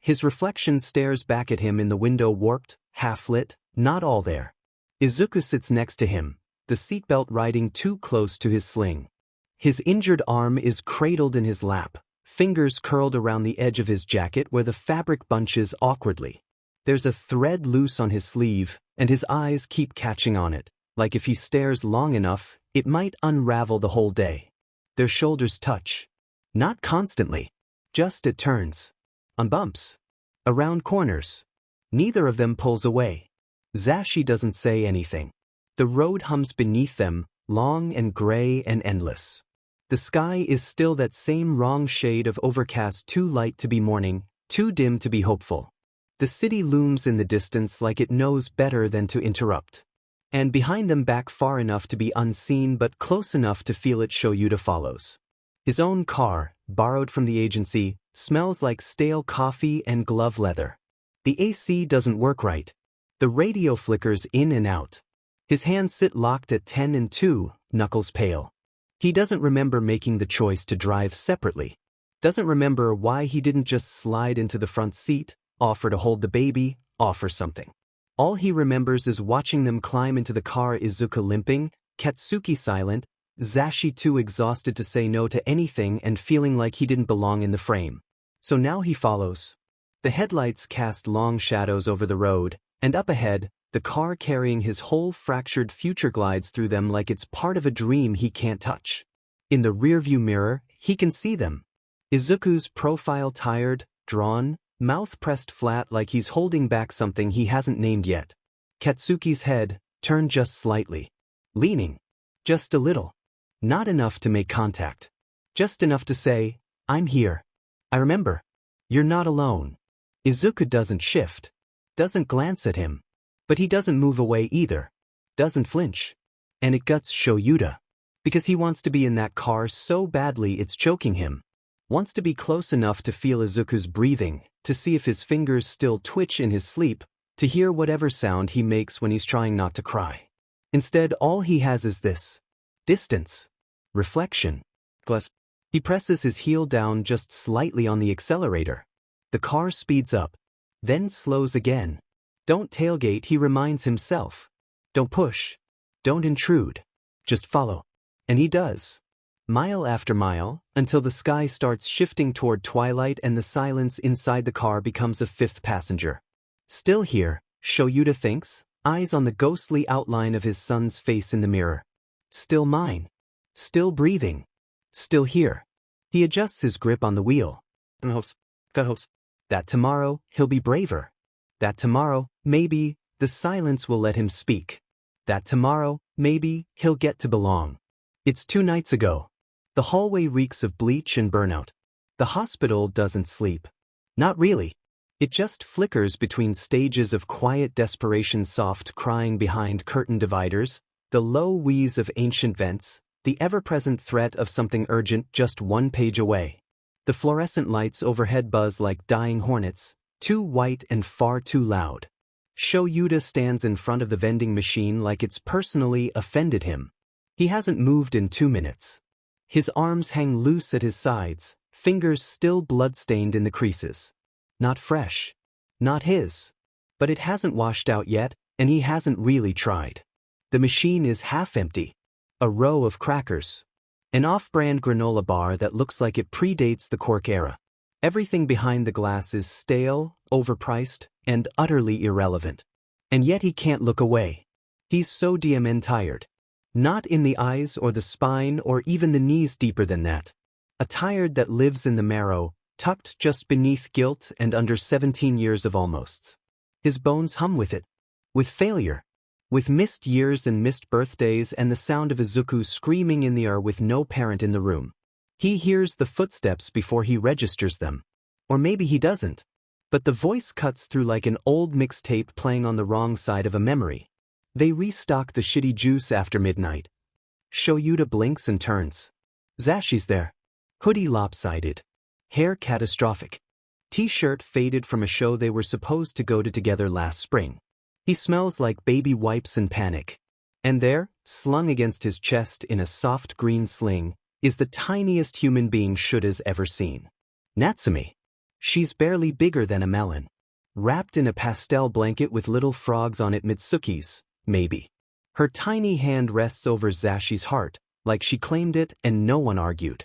His reflection stares back at him in the window, warped, half-lit, not all there. Izuku sits next to him, the seatbelt riding too close to his sling. His injured arm is cradled in his lap, fingers curled around the edge of his jacket where the fabric bunches awkwardly. There's a thread loose on his sleeve, and his eyes keep catching on it, like if he stares long enough, it might unravel the whole day. Their shoulders touch. Not constantly. Just at turns. On bumps. Around corners. Neither of them pulls away. Zashi doesn't say anything. The road hums beneath them, long and gray and endless. The sky is still that same wrong shade of overcast, too light to be morning, too dim to be hopeful. The city looms in the distance like it knows better than to interrupt. And behind them, back far enough to be unseen but close enough to feel it, Shoyuta follows. His own car, borrowed from the agency, smells like stale coffee and glove leather. The AC doesn't work right. The radio flickers in and out. His hands sit locked at 10 and 2, knuckles pale. He doesn't remember making the choice to drive separately. Doesn't remember why he didn't just slide into the front seat, offer to hold the baby, offer something. All he remembers is watching them climb into the car, Izuku limping, Katsuki silent, Zashi too exhausted to say no to anything and feeling like he didn't belong in the frame. So now he follows. The headlights cast long shadows over the road, and up ahead, the car carrying his whole fractured future glides through them like it's part of a dream he can't touch. In the rearview mirror, he can see them. Izuku's profile tired, drawn, mouth pressed flat like he's holding back something he hasn't named yet. Katsuki's head turned just slightly. Leaning. Just a little. Not enough to make contact. Just enough to say, I'm here. I remember. You're not alone. Izuku doesn't shift. Doesn't glance at him. But he doesn't move away either. Doesn't flinch. And it guts Shoyuta. Because he wants to be in that car so badly it's choking him. Wants to be close enough to feel Izuku's breathing, to see if his fingers still twitch in his sleep, to hear whatever sound he makes when he's trying not to cry. Instead, all he has is this. Distance. Reflection. He presses his heel down just slightly on the accelerator. The car speeds up. Then slows again. Don't tailgate, he reminds himself. Don't push. Don't intrude. Just follow. And he does. Mile after mile, until the sky starts shifting toward twilight and the silence inside the car becomes a fifth passenger. Still here, Shoyuta thinks, eyes on the ghostly outline of his son's face in the mirror. Still mine. Still breathing. Still here. He adjusts his grip on the wheel. And hopes that tomorrow, he'll be braver. That tomorrow, maybe, the silence will let him speak. That tomorrow, maybe, he'll get to belong. It's 2 nights ago. The hallway reeks of bleach and burnout. The hospital doesn't sleep. Not really. It just flickers between stages of quiet desperation, soft crying behind curtain dividers, the low wheeze of ancient vents, the ever-present threat of something urgent just 1 page away. The fluorescent lights overhead buzz like dying hornets, too white and far too loud. Shoyuta stands in front of the vending machine like it's personally offended him. He hasn't moved in 2 minutes. His arms hang loose at his sides, fingers still blood-stained in the creases. Not fresh. Not his. But it hasn't washed out yet, and he hasn't really tried. The machine is half empty. A row of crackers. An off-brand granola bar that looks like it predates the cork era. Everything behind the glass is stale, overpriced, and utterly irrelevant. And yet he can't look away. He's so damn tired. Not in the eyes or the spine or even the knees, deeper than that. A tired that lives in the marrow, tucked just beneath guilt and under 17 years of almosts. His bones hum with it. With failure. With missed years and missed birthdays and the sound of Izuku screaming in the air with no parent in the room. He hears the footsteps before he registers them. Or maybe he doesn't. But the voice cuts through like an old mixtape playing on the wrong side of a memory. They restock the shitty juice after midnight. Shoyuta blinks and turns. Zashi's there. Hoodie lopsided. Hair catastrophic. T-shirt faded from a show they were supposed to go to together last spring. He smells like baby wipes and panic. And there, slung against his chest in a soft green sling, is the tiniest human being Shuta's ever seen. Natsume. She's barely bigger than a melon. Wrapped in a pastel blanket with little frogs on it, Mitsuki's, maybe. Her tiny hand rests over Zashi's heart, like she claimed it and no one argued.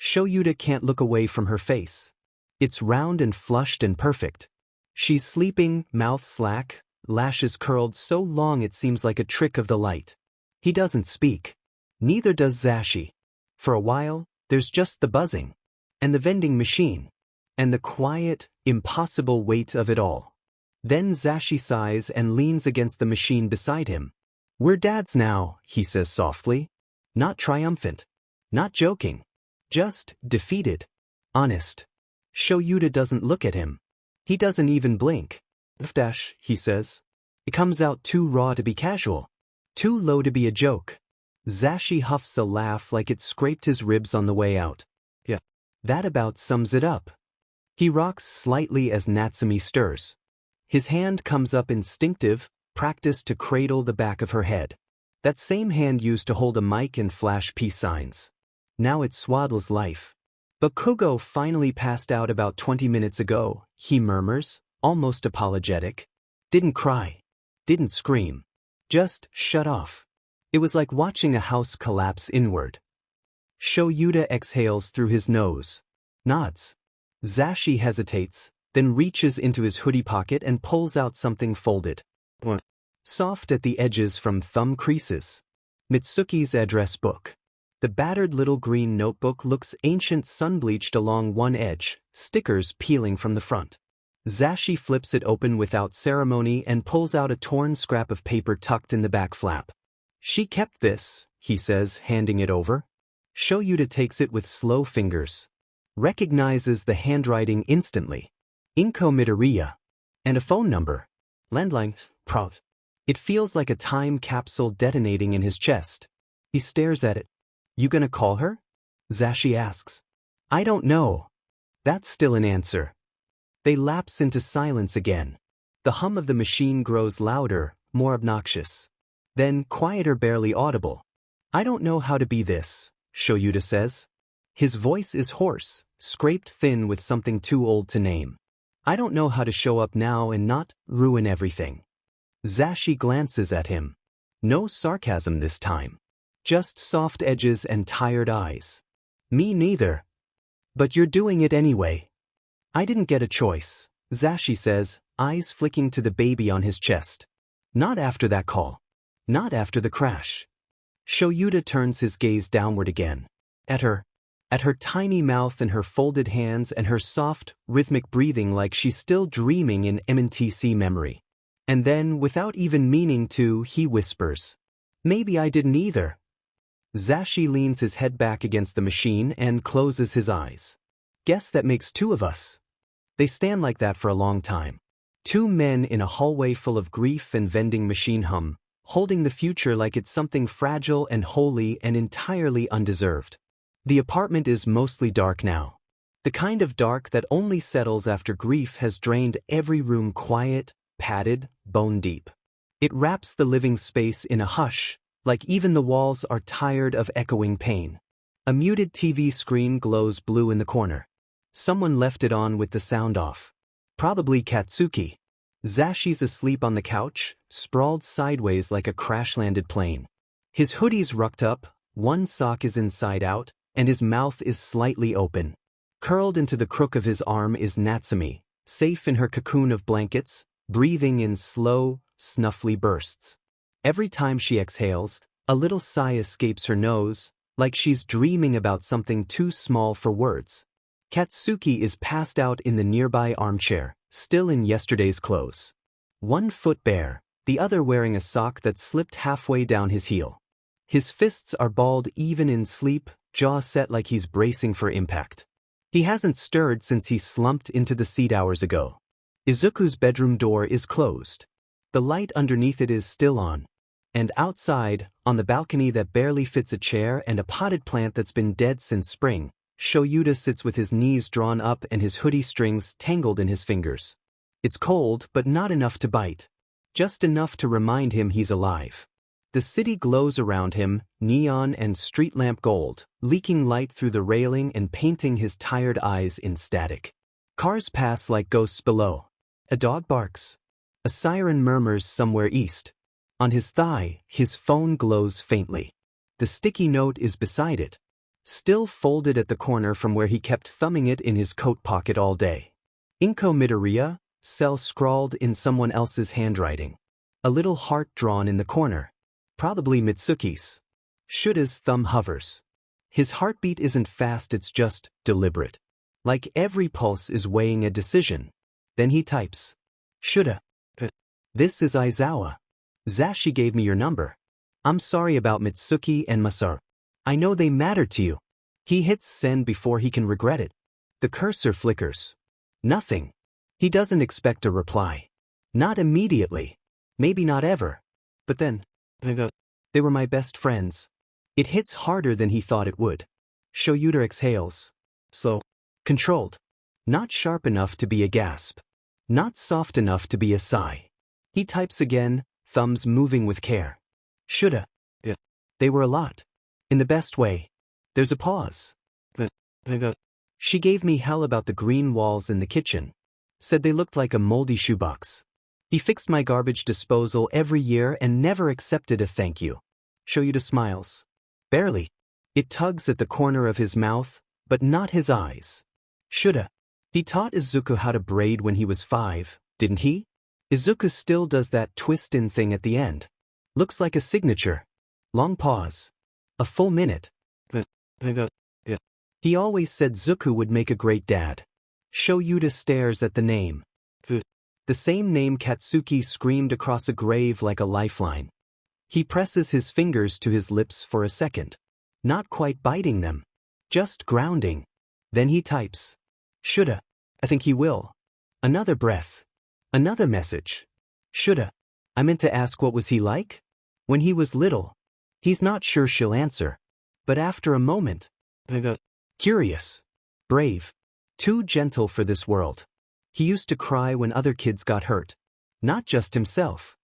Shoyuta can't look away from her face. It's round and flushed and perfect. She's sleeping, mouth slack, lashes curled so long it seems like a trick of the light. He doesn't speak. Neither does Zashi. For a while, there's just the buzzing. And the vending machine. And the quiet, impossible weight of it all. Then Zashi sighs and leans against the machine beside him. We're dads now, he says softly. Not triumphant. Not joking. Just defeated. Honest. Shoyuta doesn't look at him. He doesn't even blink. Dash, he says. It comes out too raw to be casual. Too low to be a joke. Zashi huffs a laugh like it scraped his ribs on the way out. Yeah. That about sums it up. He rocks slightly as Natsume stirs. His hand comes up instinctive, practiced to cradle the back of her head. That same hand used to hold a mic and flash peace signs. Now it swaddles life. Bakugo finally passed out about 20 minutes ago, he murmurs, almost apologetic. Didn't cry. Didn't scream. Just shut off. It was like watching a house collapse inward. Shoyuta exhales through his nose. Nods. Zashi hesitates, then reaches into his hoodie pocket and pulls out something folded. Soft at the edges from thumb creases. Mitsuki's address book. The battered little green notebook looks ancient, sun-bleached along one edge, stickers peeling from the front. Zashi flips it open without ceremony and pulls out a torn scrap of paper tucked in the back flap. She kept this, he says, handing it over. Shoyuta takes it with slow fingers. Recognizes the handwriting instantly. Inko Midoriya. And a phone number. Landline, prov. It feels like a time capsule detonating in his chest. He stares at it. You gonna call her? Zashi asks. I don't know. That's still an answer. They lapse into silence again. The hum of the machine grows louder, more obnoxious. Then quieter, barely audible. I don't know how to be this, Shoyuta says. His voice is hoarse, scraped thin with something too old to name. I don't know how to show up now and not ruin everything. Zashi glances at him. No sarcasm this time. Just soft edges and tired eyes. Me neither. But you're doing it anyway. I didn't get a choice, Zashi says, eyes flicking to the baby on his chest. Not after that call. Not after the crash. Shoyuta turns his gaze downward again. At her tiny mouth and her folded hands and her soft, rhythmic breathing like she's still dreaming in MNTC memory. And then, without even meaning to, he whispers. Maybe I didn't either. Zashi leans his head back against the machine and closes his eyes. Guess that makes two of us. They stand like that for a long time. Two men in a hallway full of grief and vending machine hum, holding the future like it's something fragile and holy and entirely undeserved. The apartment is mostly dark now. The kind of dark that only settles after grief has drained every room quiet, padded, bone deep. It wraps the living space in a hush, like even the walls are tired of echoing pain. A muted TV screen glows blue in the corner. Someone left it on with the sound off. Probably Katsuki. Zashi's asleep on the couch, sprawled sideways like a crash-landed plane. His hoodie's rucked up, one sock is inside out, and his mouth is slightly open. Curled into the crook of his arm is Natsumi, safe in her cocoon of blankets, breathing in slow, snuffly bursts. Every time she exhales, a little sigh escapes her nose, like she's dreaming about something too small for words. Katsuki is passed out in the nearby armchair, still in yesterday's clothes. One foot bare, the other wearing a sock that slipped halfway down his heel. His fists are balled even in sleep, jaw set like he's bracing for impact. He hasn't stirred since he slumped into the seat hours ago. Izuku's bedroom door is closed. The light underneath it is still on. And outside, on the balcony that barely fits a chair and a potted plant that's been dead since spring, Shoyuta sits with his knees drawn up and his hoodie strings tangled in his fingers. It's cold, but not enough to bite. Just enough to remind him he's alive. The city glows around him, neon and street lamp gold, leaking light through the railing and painting his tired eyes in static. Cars pass like ghosts below. A dog barks. A siren murmurs somewhere east. On his thigh, his phone glows faintly. The sticky note is beside it, still folded at the corner from where he kept thumbing it in his coat pocket all day. Inko Midoriya, cell scrawled in someone else's handwriting. A little heart drawn in the corner. Probably Mitsuki's. Shuta's thumb hovers. His heartbeat isn't fast, it's just deliberate. Like every pulse is weighing a decision. Then he types. Shuta. This is Aizawa. Zashi gave me your number. I'm sorry about Mitsuki and Masaru. I know they matter to you. He hits send before he can regret it. The cursor flickers. Nothing. He doesn't expect a reply. Not immediately. Maybe not ever. But then, they were my best friends. It hits harder than he thought it would. Shoyuta exhales. Slow. Controlled. Not sharp enough to be a gasp. Not soft enough to be a sigh. He types again, thumbs moving with care. Shoulda. They were a lot. In the best way. There's a pause. She gave me hell about the green walls in the kitchen. Said they looked like a moldy shoebox. He fixed my garbage disposal every year and never accepted a thank you. Shoyuta smiles. Barely. It tugs at the corner of his mouth, but not his eyes. Shoulda. He taught Izuku how to braid when he was 5, didn't he? Izuku still does that twist-in thing at the end. Looks like a signature. Long pause. A full minute. He always said Zuku would make a great dad. Shoyuta stares at the name. The same name Katsuki screamed across a grave like a lifeline. He presses his fingers to his lips for a second. Not quite biting them. Just grounding. Then he types. Shoulda. I think he will. Another breath. Another message. Shoulda. I meant to ask what was he like? When he was little. He's not sure she'll answer. But after a moment. Curious. Brave. Too gentle for this world. He used to cry when other kids got hurt. Not just himself.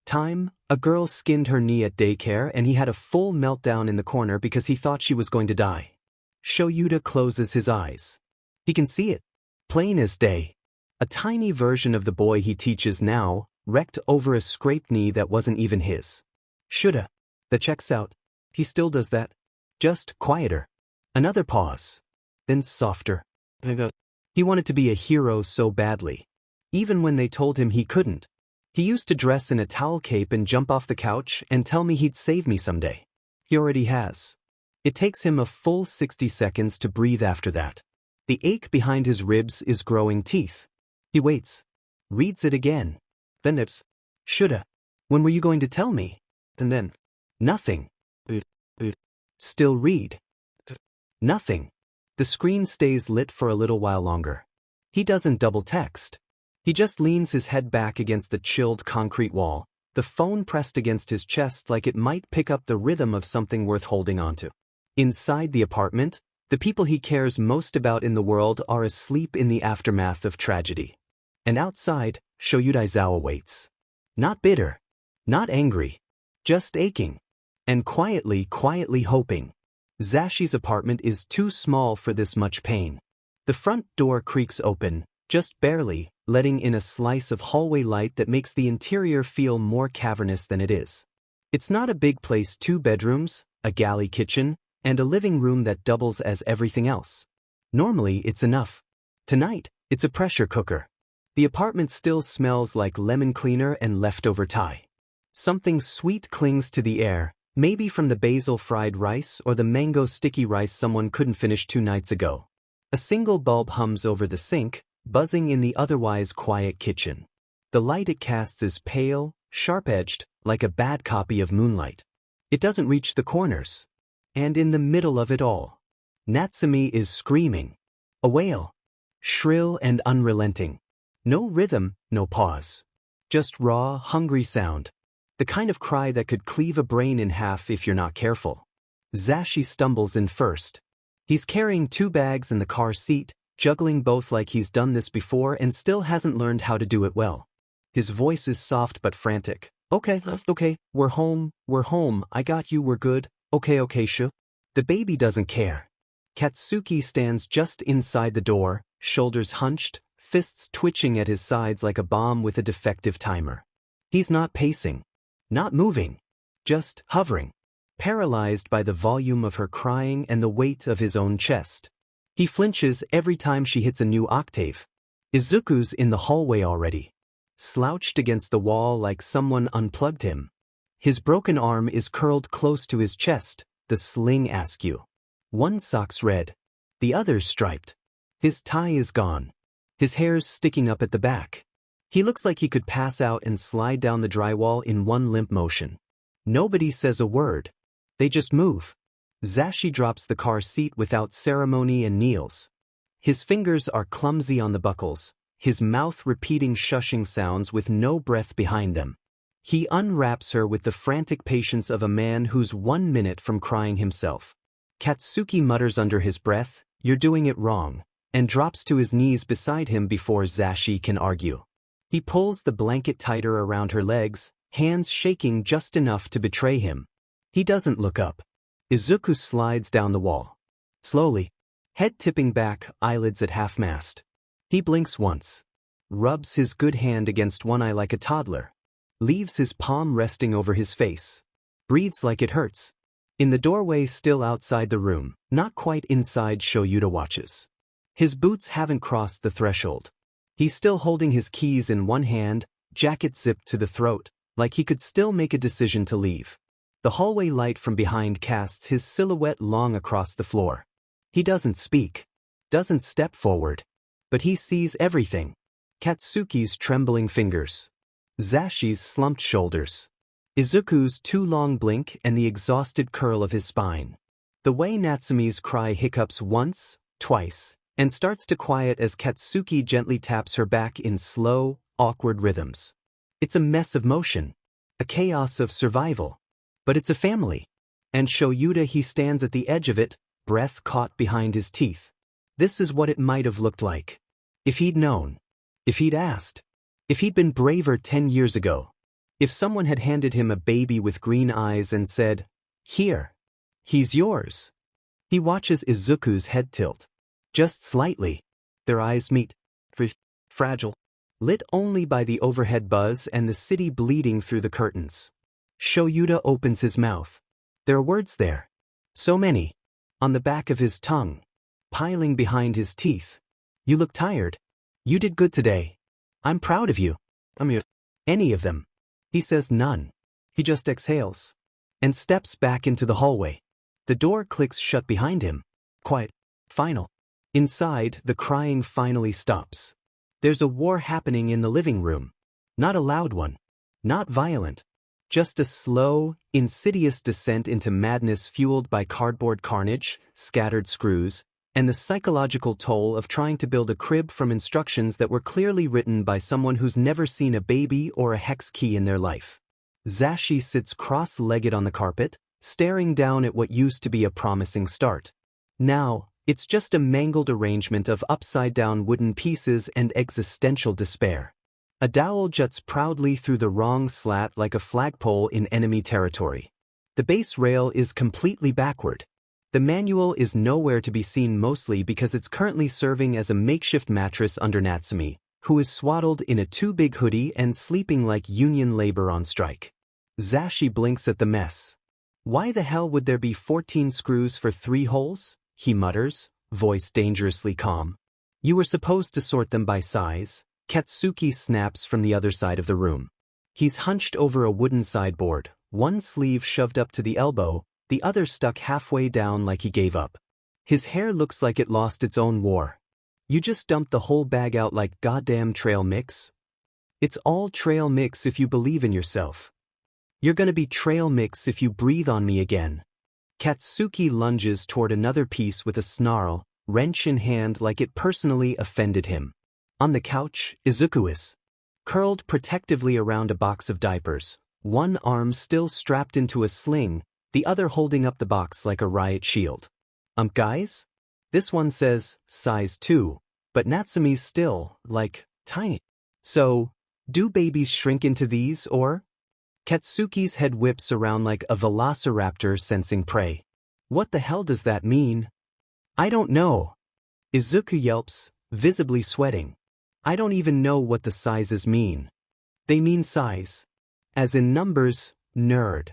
Time, a girl skinned her knee at daycare and he had a full meltdown in the corner because he thought she was going to die. Shoyuta closes his eyes. He can see it. Plain as day. A tiny version of the boy he teaches now, wrecked over a scraped knee that wasn't even his. Shoulda. That checks out. He still does that. Just quieter. Another pause. Then softer. He wanted to be a hero so badly. Even when they told him he couldn't. He used to dress in a towel cape and jump off the couch and tell me he'd save me someday. He already has. It takes him a full 60 seconds to breathe after that. The ache behind his ribs is growing teeth. He waits. Reads it again. Then it's, shoulda. When were you going to tell me? And then, nothing. Still read. Nothing. The screen stays lit for a little while longer. He doesn't double text. He just leans his head back against the chilled concrete wall, the phone pressed against his chest like it might pick up the rhythm of something worth holding onto. Inside the apartment, the people he cares most about in the world are asleep in the aftermath of tragedy. And outside, Shoyuta Aizawa waits. Not bitter. Not angry. Just aching. And quietly hoping. Zashi's apartment is too small for this much pain. The front door creaks open, just barely, letting in a slice of hallway light that makes the interior feel more cavernous than it is. It's not a big place, 2 bedrooms, a galley kitchen, and a living room that doubles as everything else. Normally it's enough. Tonight, it's a pressure cooker. The apartment still smells like lemon cleaner and leftover Thai. Something sweet clings to the air, maybe from the basil fried rice or the mango sticky rice someone couldn't finish 2 nights ago. A single bulb hums over the sink, buzzing in the otherwise quiet kitchen. The light it casts is pale, sharp-edged, like a bad copy of Moonlight. It doesn't reach the corners. And in the middle of it all, Natsumi is screaming. A wail. Shrill and unrelenting. No rhythm, no pause. Just raw, hungry sound. The kind of cry that could cleave a brain in half if you're not careful. Zashi stumbles in first. He's carrying 2 bags in the car seat, juggling both like he's done this before and still hasn't learned how to do it well. His voice is soft but frantic. Okay, we're home, I got you, we're good, okay, sure. The baby doesn't care. Katsuki stands just inside the door, shoulders hunched, fists twitching at his sides like a bomb with a defective timer. He's not pacing. Not moving. Just hovering. Paralyzed by the volume of her crying and the weight of his own chest. He flinches every time she hits a new octave. Izuku's in the hallway already. Slouched against the wall like someone unplugged him. His broken arm is curled close to his chest, the sling askew. One sock's red. The other's striped. His tie is gone. His hair's sticking up at the back. He looks like he could pass out and slide down the drywall in one limp motion. Nobody says a word. They just move. Zashi drops the car seat without ceremony and kneels. His fingers are clumsy on the buckles, his mouth repeating shushing sounds with no breath behind them. He unwraps her with the frantic patience of a man who's 1 minute from crying himself. Katsuki mutters under his breath, "You're doing it wrong," and drops to his knees beside him before Zashi can argue. He pulls the blanket tighter around her legs, hands shaking just enough to betray him. He doesn't look up. Izuku slides down the wall. Slowly. Head tipping back, eyelids at half-mast. He blinks once. Rubs his good hand against one eye like a toddler. Leaves his palm resting over his face. Breathes like it hurts. In the doorway still outside the room, not quite inside, Shoyuta watches. His boots haven't crossed the threshold. He's still holding his keys in one hand, jacket zipped to the throat, like he could still make a decision to leave. The hallway light from behind casts his silhouette long across the floor. He doesn't speak. Doesn't step forward. But he sees everything. Katsuki's trembling fingers. Zashi's slumped shoulders. Izuku's too long blink and the exhausted curl of his spine. The way Natsume's cry hiccups once, twice, and starts to quiet as Katsuki gently taps her back in slow, awkward rhythms. It's a mess of motion. A chaos of survival. But it's a family. And Shoyuta, he stands at the edge of it, breath caught behind his teeth. This is what it might have looked like. If he'd known. If he'd asked. If he'd been braver 10 years ago. If someone had handed him a baby with green eyes and said, "Here. He's yours." He watches Izuku's head tilt. Just slightly. Their eyes meet. Fragile. Lit only by the overhead buzz and the city bleeding through the curtains. Shoyuta opens his mouth. There are words there. So many. On the back of his tongue. Piling behind his teeth. You look tired. You did good today. I'm proud of you. Any of them. He says none. He just exhales. And steps back into the hallway. The door clicks shut behind him. Quiet. Final. Inside, the crying finally stops. There's a war happening in the living room. Not a loud one. Not violent. Just a slow, insidious descent into madness fueled by cardboard carnage, scattered screws, and the psychological toll of trying to build a crib from instructions that were clearly written by someone who's never seen a baby or a hex key in their life. Zashi sits cross-legged on the carpet, staring down at what used to be a promising start. Now, it's just a mangled arrangement of upside-down wooden pieces and existential despair. A dowel juts proudly through the wrong slat like a flagpole in enemy territory. The base rail is completely backward. The manual is nowhere to be seen, mostly because it's currently serving as a makeshift mattress under Natsume, who is swaddled in a too-big hoodie and sleeping like union labor on strike. Zashi blinks at the mess. Why the hell would there be 14 screws for 3 holes? He mutters, voice dangerously calm. You were supposed to sort them by size. Katsuki snaps from the other side of the room. He's hunched over a wooden sideboard, one sleeve shoved up to the elbow, the other stuck halfway down like he gave up. His hair looks like it lost its own war. You just dumped the whole bag out like goddamn trail mix? It's all trail mix if you believe in yourself. You're gonna be trail mix if you breathe on me again. Katsuki lunges toward another piece with a snarl, wrench in hand like it personally offended him. On the couch, Izuku is curled protectively around a box of diapers, one arm still strapped into a sling, the other holding up the box like a riot shield. Guys? This one says, size 2, but Natsume's still, like, tiny. So, do babies shrink into these, or? Katsuki's head whips around like a velociraptor sensing prey. What the hell does that mean? I don't know. Izuku yelps, visibly sweating. I don't even know what the sizes mean. They mean size. As in numbers, nerd.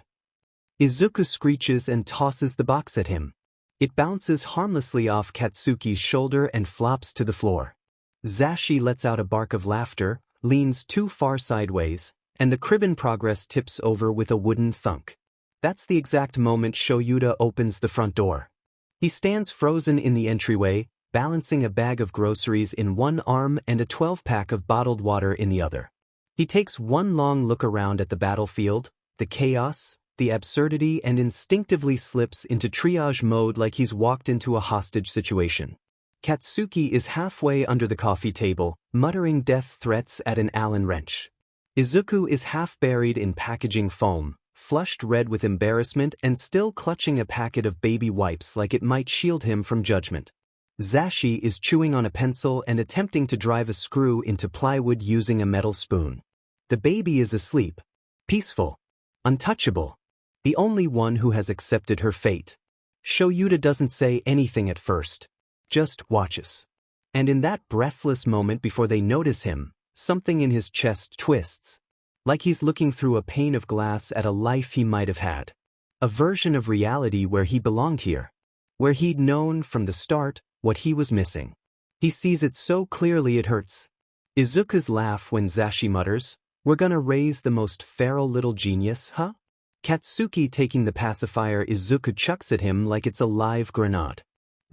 Izuku screeches and tosses the box at him. It bounces harmlessly off Katsuki's shoulder and flops to the floor. Zashi lets out a bark of laughter, leans too far sideways, and the crib in progress tips over with a wooden thunk. That's the exact moment Shoyuta opens the front door. He stands frozen in the entryway, balancing a bag of groceries in one arm and a 12-pack of bottled water in the other. He takes one long look around at the battlefield, the chaos, the absurdity, and instinctively slips into triage mode like he's walked into a hostage situation. Katsuki is halfway under the coffee table, muttering death threats at an Allen wrench. Izuku is half buried in packaging foam, flushed red with embarrassment and still clutching a packet of baby wipes like it might shield him from judgment. Zashi is chewing on a pencil and attempting to drive a screw into plywood using a metal spoon. The baby is asleep. Peaceful. Untouchable. The only one who has accepted her fate. Shoyuta doesn't say anything at first. Just watches. And in that breathless moment before they notice him, something in his chest twists. Like he's looking through a pane of glass at a life he might have had. A version of reality where he belonged here. Where he'd known from the start what he was missing. He sees it so clearly it hurts. Izuku's laugh when Zashi mutters, "We're gonna raise the most feral little genius, huh?" Katsuki taking the pacifier Izuku chucks at him like it's a live grenade.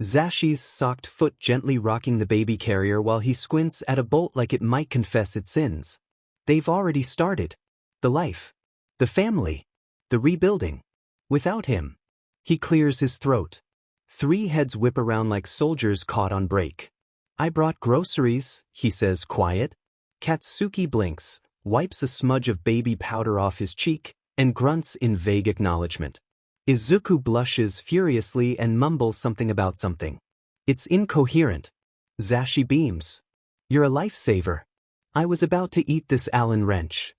Zashi's socked foot gently rocking the baby carrier while he squints at a bolt like it might confess its sins. They've already started. The life. The family. The rebuilding. Without him. He clears his throat. 3 heads whip around like soldiers caught on break. I brought groceries, he says quiet. Katsuki blinks, wipes a smudge of baby powder off his cheek, and grunts in vague acknowledgement. Izuku blushes furiously and mumbles something about something. It's incoherent. Zashi beams. You're a lifesaver. I was about to eat this Allen wrench.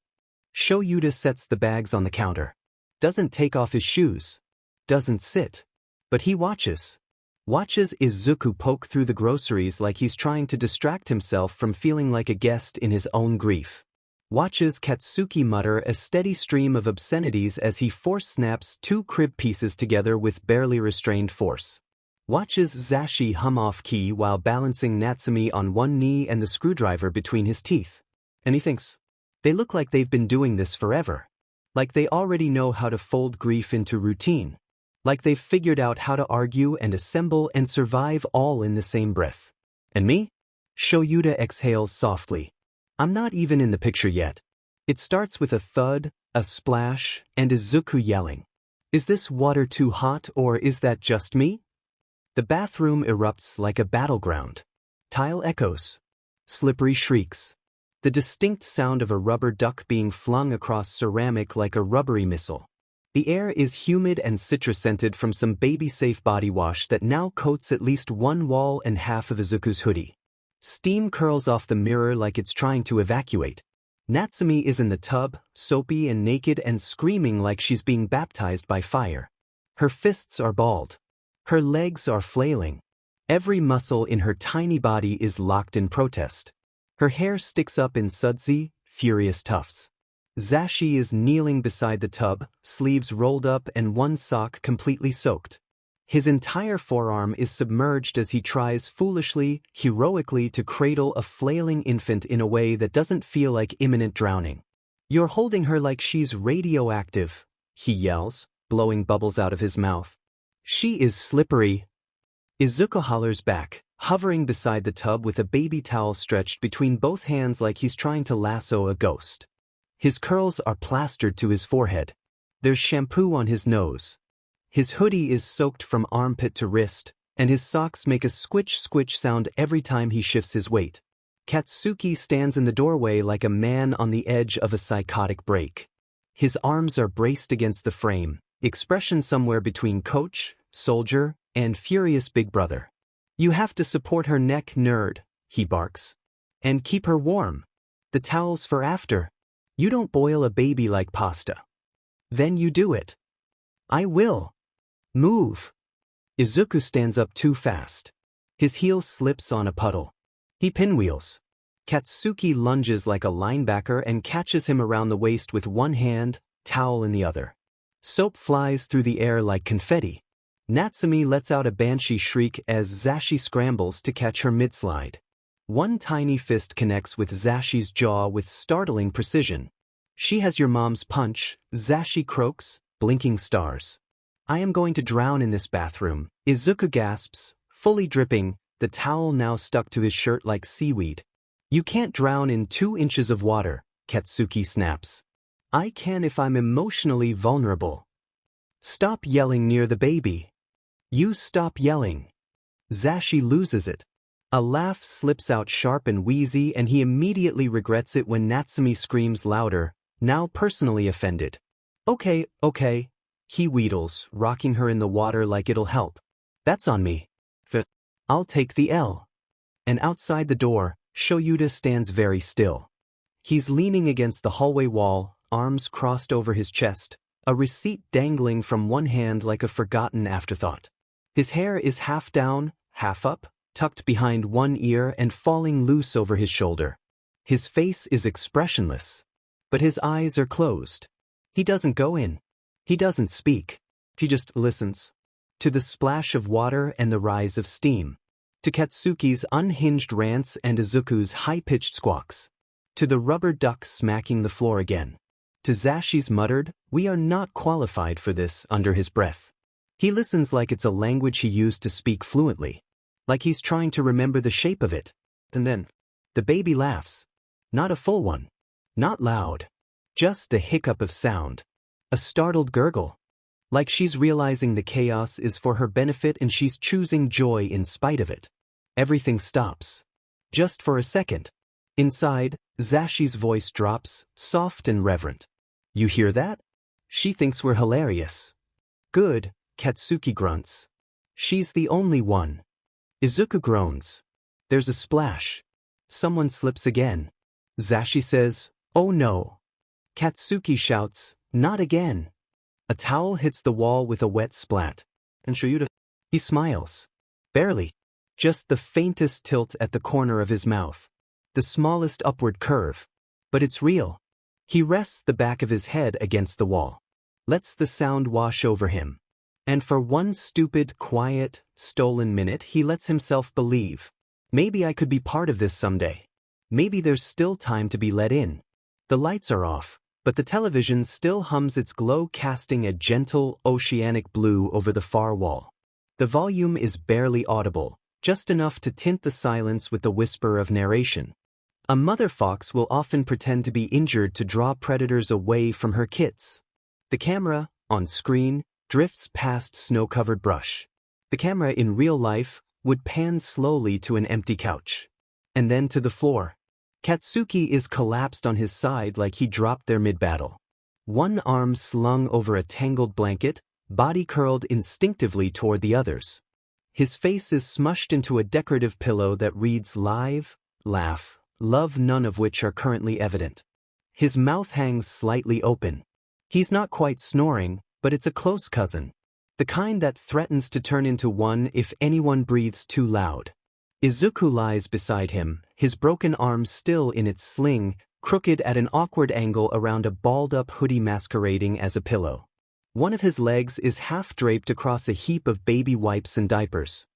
Shoyuta sets the bags on the counter. Doesn't take off his shoes. Doesn't sit. But he watches. Watches Izuku poke through the groceries like he's trying to distract himself from feeling like a guest in his own grief. Watches Katsuki mutter a steady stream of obscenities as he force snaps 2 crib pieces together with barely restrained force. Watches Zashi hum off key while balancing Natsumi on one knee and the screwdriver between his teeth. And he thinks, they look like they've been doing this forever. Like they already know how to fold grief into routine. Like they've figured out how to argue and assemble and survive all in the same breath. And me? Shoyuta exhales softly. I'm not even in the picture yet. It starts with a thud, a splash, and Izuku yelling. Is this water too hot or is that just me? The bathroom erupts like a battleground. Tile echoes. Slippery shrieks. The distinct sound of a rubber duck being flung across ceramic like a rubbery missile. The air is humid and citrus-scented from some baby-safe body wash that now coats at least one wall and half of Izuku's hoodie. Steam curls off the mirror like it's trying to evacuate. Natsumi is in the tub, soapy and naked and screaming like she's being baptized by fire. Her fists are balled. Her legs are flailing. Every muscle in her tiny body is locked in protest. Her hair sticks up in sudsy, furious tufts. Zashi is kneeling beside the tub, sleeves rolled up and one sock completely soaked. His entire forearm is submerged as he tries foolishly, heroically to cradle a flailing infant in a way that doesn't feel like imminent drowning. You're holding her like she's radioactive, he yells, blowing bubbles out of his mouth. She is slippery. Izuku hollers back, hovering beside the tub with a baby towel stretched between both hands like he's trying to lasso a ghost. His curls are plastered to his forehead. There's shampoo on his nose. His hoodie is soaked from armpit to wrist, and his socks make a squish-squish sound every time he shifts his weight. Katsuki stands in the doorway like a man on the edge of a psychotic break. His arms are braced against the frame, expression somewhere between coach, soldier, and furious big brother. You have to support her neck, nerd, he barks. And keep her warm. The towel's for after. You don't boil a baby like pasta. Then you do it. I will. Move. Izuku stands up too fast. His heel slips on a puddle. He pinwheels. Katsuki lunges like a linebacker and catches him around the waist with one hand, towel in the other. Soap flies through the air like confetti. Natsumi lets out a banshee shriek as Zashi scrambles to catch her mid-slide. One tiny fist connects with Zashi's jaw with startling precision. She has your mom's punch, Zashi croaks, blinking stars. I am going to drown in this bathroom, Izuku gasps, fully dripping, the towel now stuck to his shirt like seaweed. You can't drown in 2 inches of water, Katsuki snaps. I can if I'm emotionally vulnerable. Stop yelling near the baby. You stop yelling. Zashi loses it. A laugh slips out sharp and wheezy and he immediately regrets it when Natsumi screams louder, now personally offended. Okay, he wheedles, rocking her in the water like it'll help. That's on me. I'll take the L. And outside the door, Shoyuta stands very still. He's leaning against the hallway wall, arms crossed over his chest, a receipt dangling from one hand like a forgotten afterthought. His hair is half down, half up, tucked behind one ear and falling loose over his shoulder. His face is expressionless, but his eyes are closed. He doesn't go in. He doesn't speak. He just listens. To the splash of water and the rise of steam. To Katsuki's unhinged rants and Izuku's high-pitched squawks. To the rubber duck smacking the floor again. To Zashi's muttered, "We are not qualified for this," under his breath. He listens like it's a language he used to speak fluently. Like he's trying to remember the shape of it. And then, the baby laughs. Not a full one. Not loud. Just a hiccup of sound. A startled gurgle. Like she's realizing the chaos is for her benefit and she's choosing joy in spite of it. Everything stops. Just for a second. Inside, Zashi's voice drops, soft and reverent. You hear that? She thinks we're hilarious. Good, Katsuki grunts. She's the only one. Izuku groans. There's a splash. Someone slips again. Zashi says, "Oh no." Katsuki shouts, "Not again." A towel hits the wall with a wet splat. And Shoyuta. He smiles. Barely. Just the faintest tilt at the corner of his mouth. The smallest upward curve. But it's real. He rests the back of his head against the wall. Lets the sound wash over him. And for one stupid, quiet, stolen minute he lets himself believe. Maybe I could be part of this someday. Maybe there's still time to be let in. The lights are off, but the television still hums its glow, casting a gentle, oceanic blue over the far wall. The volume is barely audible, just enough to tint the silence with the whisper of narration. A mother fox will often pretend to be injured to draw predators away from her kits. The camera, on screen, drifts past snow-covered brush. The camera in real life would pan slowly to an empty couch. And then to the floor. Katsuki is collapsed on his side like he dropped there mid-battle. One arm slung over a tangled blanket, body curled instinctively toward the others. His face is smushed into a decorative pillow that reads live, laugh, love, none of which are currently evident. His mouth hangs slightly open. He's not quite snoring, but it's a close cousin. The kind that threatens to turn into one if anyone breathes too loud. Izuku lies beside him, his broken arm still in its sling, crooked at an awkward angle around a balled-up hoodie masquerading as a pillow. One of his legs is half-draped across a heap of baby wipes and diapers.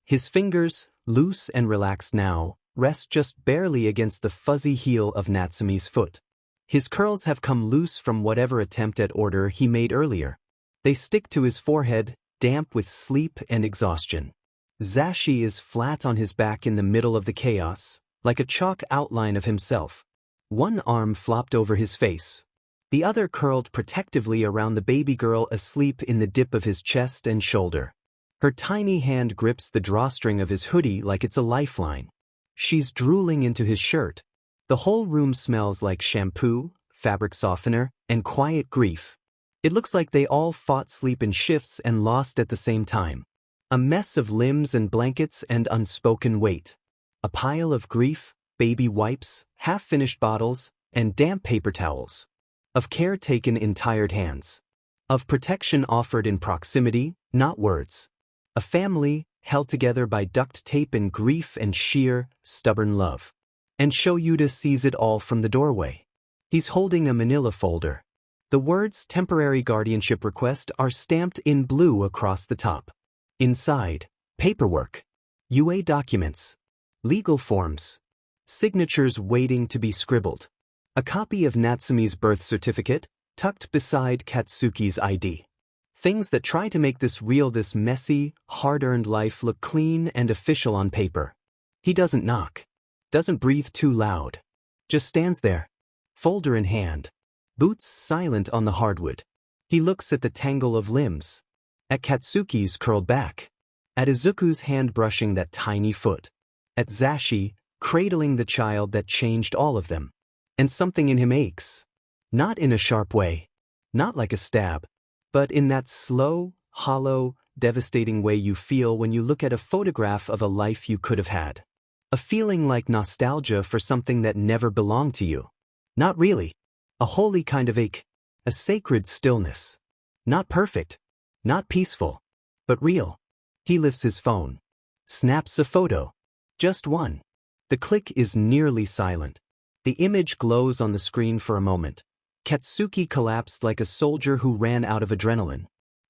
His fingers, loose and relaxed now, rest just barely against the fuzzy heel of Natsume's foot. His curls have come loose from whatever attempt at order he made earlier. They stick to his forehead, damp with sleep and exhaustion. Zashi is flat on his back in the middle of the chaos, like a chalk outline of himself. One arm flopped over his face. The other curled protectively around the baby girl asleep in the dip of his chest and shoulder. Her tiny hand grips the drawstring of his hoodie like it's a lifeline. She's drooling into his shirt. The whole room smells like shampoo, fabric softener, and quiet grief. It looks like they all fought sleep in shifts and lost at the same time. A mess of limbs and blankets and unspoken weight. A pile of grief, baby wipes, half-finished bottles, and damp paper towels. Of care taken in tired hands. Of protection offered in proximity, not words. A family held together by duct tape and grief and sheer, stubborn love. And Shoyuta sees it all from the doorway. He's holding a manila folder. The words temporary guardianship request are stamped in blue across the top. Inside, paperwork. UA documents. Legal forms. Signatures waiting to be scribbled. A copy of Natsume's birth certificate, tucked beside Katsuki's ID. Things that try to make this real, this messy, hard-earned life look clean and official on paper. He doesn't knock. Doesn't breathe too loud. Just stands there. Folder in hand. Boots silent on the hardwood. He looks at the tangle of limbs. At Katsuki's curled back. At Izuku's hand brushing that tiny foot. At Zashi, cradling the child that changed all of them. And something in him aches. Not in a sharp way. Not like a stab. But in that slow, hollow, devastating way you feel when you look at a photograph of a life you could have had. A feeling like nostalgia for something that never belonged to you. Not really. A holy kind of ache. A sacred stillness. Not perfect. Not peaceful. But real. He lifts his phone. Snaps a photo. Just one. The click is nearly silent. The image glows on the screen for a moment. Katsuki collapsed like a soldier who ran out of adrenaline.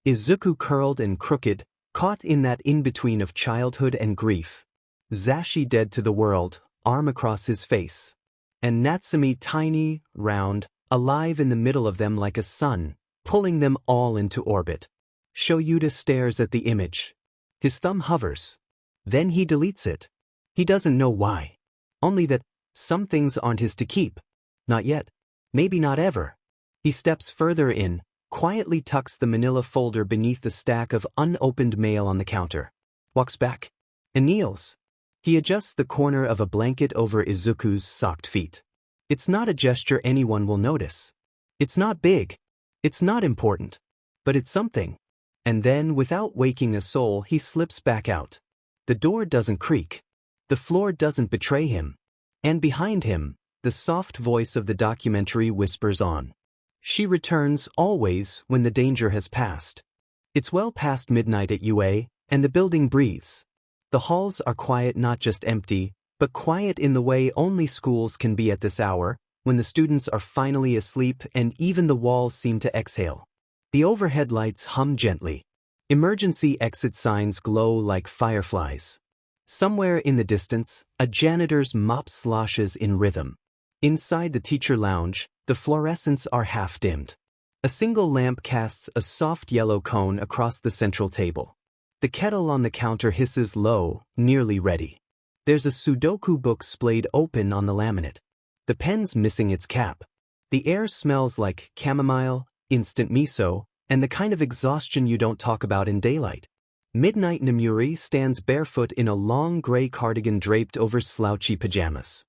Izuku curled and crooked, caught in that in-between of childhood and grief. Zashi dead to the world, arm across his face. And Natsume tiny, round, alive in the middle of them like a sun, pulling them all into orbit. Shoyuta stares at the image. His thumb hovers. Then he deletes it. He doesn't know why. Only that some things aren't his to keep. Not yet. Maybe not ever. He steps further in, quietly tucks the manila folder beneath the stack of unopened mail on the counter. Walks back. And kneels. He adjusts the corner of a blanket over Izuku's socked feet. It's not a gesture anyone will notice. It's not big. It's not important. But it's something. And then, without waking a soul, he slips back out. The door doesn't creak. The floor doesn't betray him. And behind him, the soft voice of the documentary whispers on. She returns always when the danger has passed. It's well past midnight at UA, and the building breathes. The halls are quiet, not just empty, but quiet in the way only schools can be at this hour, when the students are finally asleep and even the walls seem to exhale. The overhead lights hum gently. Emergency exit signs glow like fireflies. Somewhere in the distance, a janitor's mop sloshes in rhythm. Inside the teacher lounge, the fluorescents are half-dimmed. A single lamp casts a soft yellow cone across the central table. The kettle on the counter hisses low, nearly ready. There's a Sudoku book splayed open on the laminate. The pen's missing its cap. The air smells like chamomile, instant miso, and the kind of exhaustion you don't talk about in daylight. Midnight Namuri stands barefoot in a long gray cardigan draped over slouchy pajamas.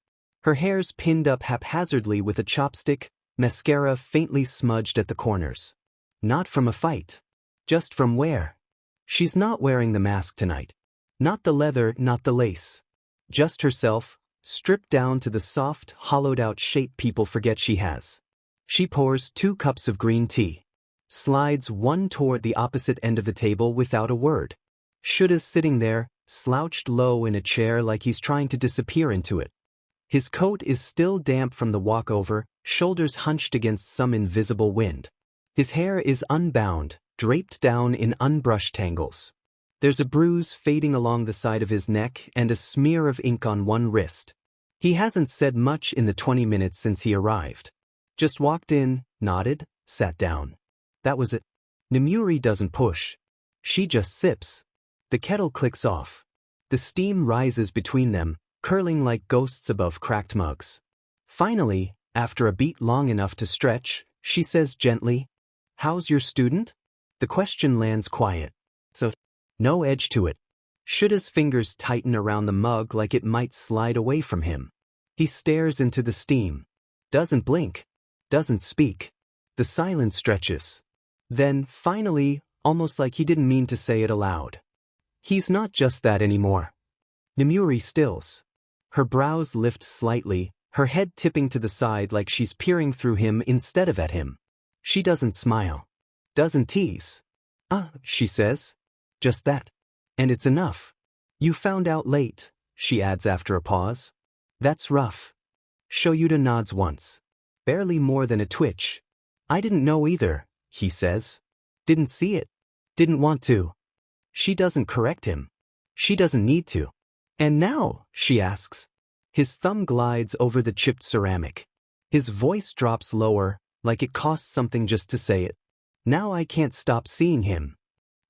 Her hair's pinned up haphazardly with a chopstick, mascara faintly smudged at the corners. Not from a fight. Just from wear. She's not wearing the mask tonight. Not the leather, not the lace. Just herself, stripped down to the soft, hollowed-out shape people forget she has. She pours 2 cups of green tea. Slides one toward the opposite end of the table without a word. Shuda's sitting there, slouched low in a chair like he's trying to disappear into it. His coat is still damp from the walkover, shoulders hunched against some invisible wind. His hair is unbound, draped down in unbrushed tangles. There's a bruise fading along the side of his neck and a smear of ink on one wrist. He hasn't said much in the 20 minutes since he arrived. Just walked in, nodded, sat down. That was it. Namuri doesn't push. She just sips. The kettle clicks off. The steam rises between them, curling like ghosts above cracked mugs. Finally, after a beat long enough to stretch, she says gently, "How's your student?" The question lands quiet. So, no edge to it. Shuda's fingers tighten around the mug like it might slide away from him. He stares into the steam. Doesn't blink. Doesn't speak. The silence stretches. Then, finally, almost like he didn't mean to say it aloud. He's not just that anymore. Namuri stills. Her brows lift slightly, her head tipping to the side like she's peering through him instead of at him. She doesn't smile. Doesn't tease. She says. Just that. And it's enough. You found out late, she adds after a pause. That's rough. Shoyuta nods once. Barely more than a twitch. I didn't know either, he says. Didn't see it. Didn't want to. She doesn't correct him. She doesn't need to. And now, she asks. His thumb glides over the chipped ceramic. His voice drops lower, like it costs something just to say it. Now I can't stop seeing him.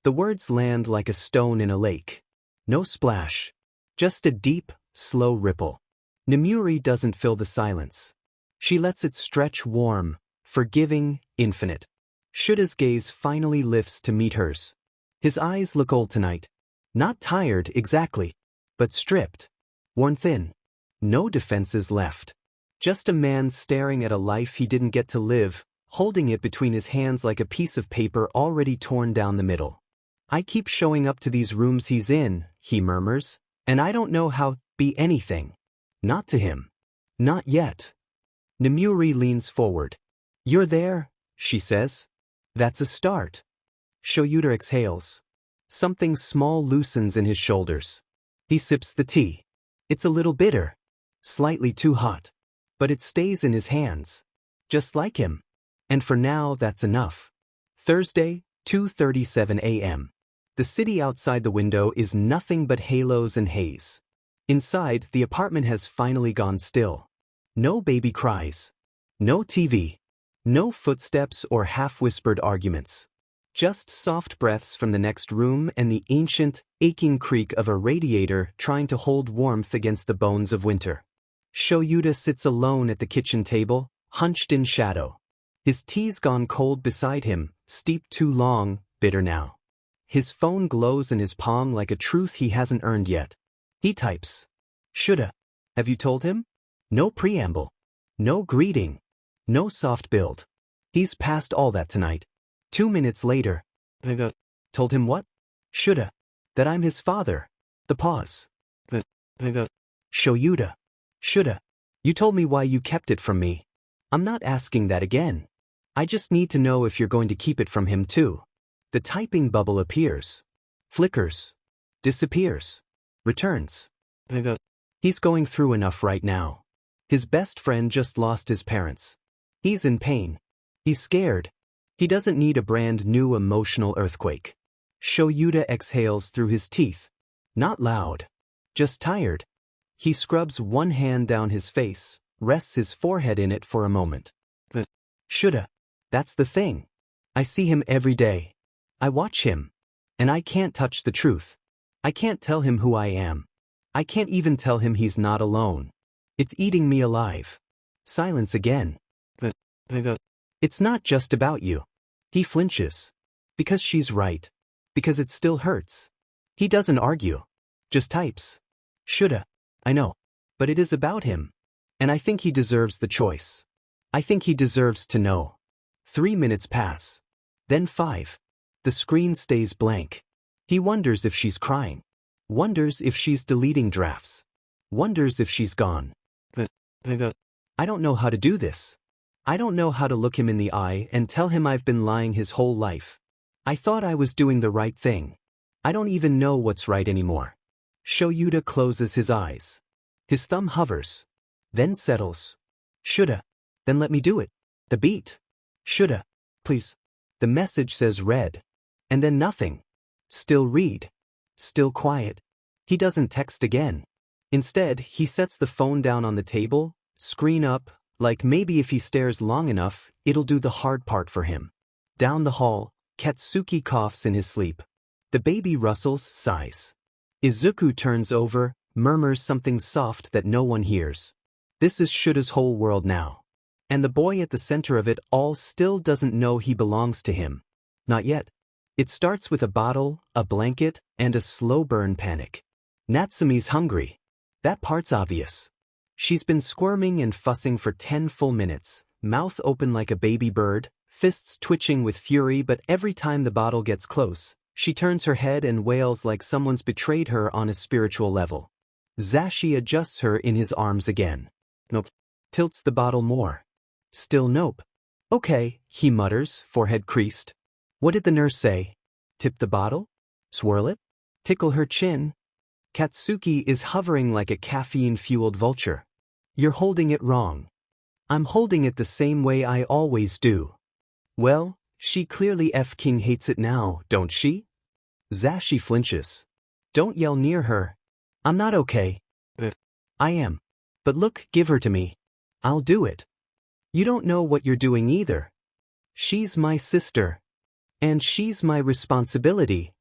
The words land like a stone in a lake. No splash. Just a deep, slow ripple. Namuri doesn't fill the silence. She lets it stretch warm, forgiving, infinite. Shuda's gaze finally lifts to meet hers. His eyes look old tonight. Not tired, exactly. But stripped. Worn thin. No defenses left. Just a man staring at a life he didn't get to live, holding it between his hands like a piece of paper already torn down the middle. I keep showing up to these rooms he's in, he murmurs, and I don't know how to be anything. Not to him. Not yet. Namuri leans forward. You're there, she says. That's a start. Shoyuta exhales. Something small loosens in his shoulders. He sips the tea. It's a little bitter. Slightly too hot. But it stays in his hands. Just like him. And for now, that's enough. Thursday, 2:37 a.m. The city outside the window is nothing but halos and haze. Inside, the apartment has finally gone still. No baby cries. No TV. No footsteps or half-whispered arguments. Just soft breaths from the next room and the ancient, aching creak of a radiator trying to hold warmth against the bones of winter. Shoyuta sits alone at the kitchen table, hunched in shadow. His tea's gone cold beside him, steeped too long, bitter now. His phone glows in his palm like a truth he hasn't earned yet. He types. Shoulda. Have you told him? No preamble. No greeting. No soft build. He's past all that tonight. 2 minutes later. Told him what? Shoulda. That I'm his father. The pause. Shoyuta. Shoulda. You told me why you kept it from me. I'm not asking that again. I just need to know if you're going to keep it from him too. The typing bubble appears. Flickers. Disappears. Returns. He's going through enough right now. His best friend just lost his parents. He's in pain. He's scared. He doesn't need a brand new emotional earthquake. Shoyuta exhales through his teeth. Not loud. Just tired. He scrubs one hand down his face, rests his forehead in it for a moment. Shoulda. That's the thing. I see him every day. I watch him. And I can't touch the truth. I can't tell him who I am. I can't even tell him he's not alone. It's eating me alive. Silence again. It's not just about you. He flinches. Because she's right. Because it still hurts. He doesn't argue. Just types. Shoulda. I know. But it is about him. And I think he deserves the choice. I think he deserves to know. 3 minutes pass. Then 5. The screen stays blank. He wonders if she's crying. Wonders if she's deleting drafts. Wonders if she's gone. I don't know how to do this. I don't know how to look him in the eye and tell him I've been lying his whole life. I thought I was doing the right thing. I don't even know what's right anymore. Shoyuta closes his eyes. His thumb hovers. Then settles. Shoulda. Then let me do it. The beat. Shoulda. Please. The message says read. And then nothing. Still read. Still quiet. He doesn't text again. Instead, he sets the phone down on the table, screen up, like maybe if he stares long enough, it'll do the hard part for him. Down the hall, Katsuki coughs in his sleep. The baby rustles, sighs. Izuku turns over, murmurs something soft that no one hears. This is Shoulda's whole world now. And the boy at the center of it all still doesn't know he belongs to him. Not yet. It starts with a bottle, a blanket, and a slow burn panic. Natsume's hungry. That part's obvious. She's been squirming and fussing for 10 full minutes, mouth open like a baby bird, fists twitching with fury, but every time the bottle gets close, she turns her head and wails like someone's betrayed her on a spiritual level. Zashi adjusts her in his arms again. Nope. Tilts the bottle more. Still nope. Okay, he mutters, forehead creased. What did the nurse say? Tip the bottle? Swirl it? Tickle her chin? Katsuki is hovering like a caffeine-fueled vulture. You're holding it wrong. I'm holding it the same way I always do. Well, she clearly F-King hates it now, don't she? Zashi flinches. Don't yell near her. I'm not okay. I am. But look, give her to me. I'll do it. You don't know what you're doing either. She's my sister. And she's my responsibility.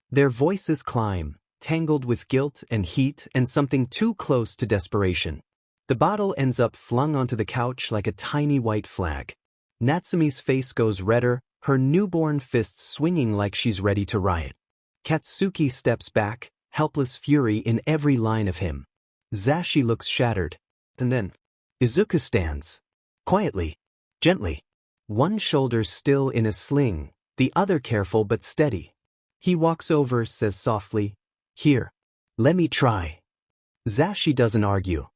Their voices climb, tangled with guilt and heat and something too close to desperation. The bottle ends up flung onto the couch like a tiny white flag. Natsume's face goes redder, her newborn fists swinging like she's ready to riot. Katsuki steps back, helpless fury in every line of him. Zashi looks shattered. And then, Izuku stands. Quietly. Gently. One shoulder still in a sling, the other careful but steady. He walks over, says softly, Here. Let me try. Zashi doesn't argue.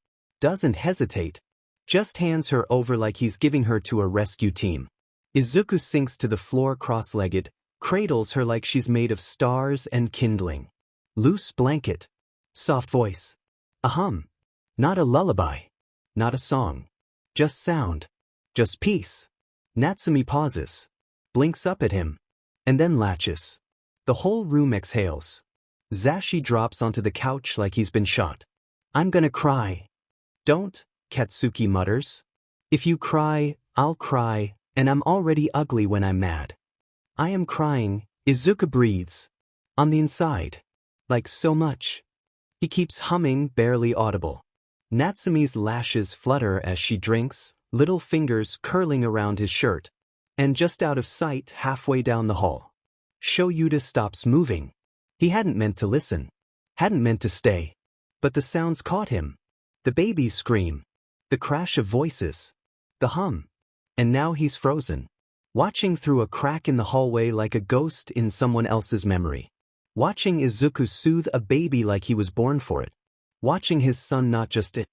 Doesn't hesitate. Just hands her over like he's giving her to a rescue team. Izuku sinks to the floor cross-legged, cradles her like she's made of stars and kindling. Loose blanket. Soft voice. A hum. Not a lullaby. Not a song. Just sound. Just peace. Natsume pauses. Blinks up at him. And then latches. The whole room exhales. Zashi drops onto the couch like he's been shot. I'm gonna cry. Don't, Katsuki mutters. If you cry, I'll cry, and I'm already ugly when I'm mad. I am crying, Izuku breathes. On the inside. Like so much. He keeps humming, barely audible. Natsume's lashes flutter as she drinks, little fingers curling around his shirt. And just out of sight halfway down the hall. Shoyuta stops moving. He hadn't meant to listen. Hadn't meant to stay. But the sounds caught him. The baby's scream. The crash of voices. The hum. And now he's frozen. Watching through a crack in the hallway like a ghost in someone else's memory. Watching Izuku soothe a baby like he was born for it. Watching his son not just a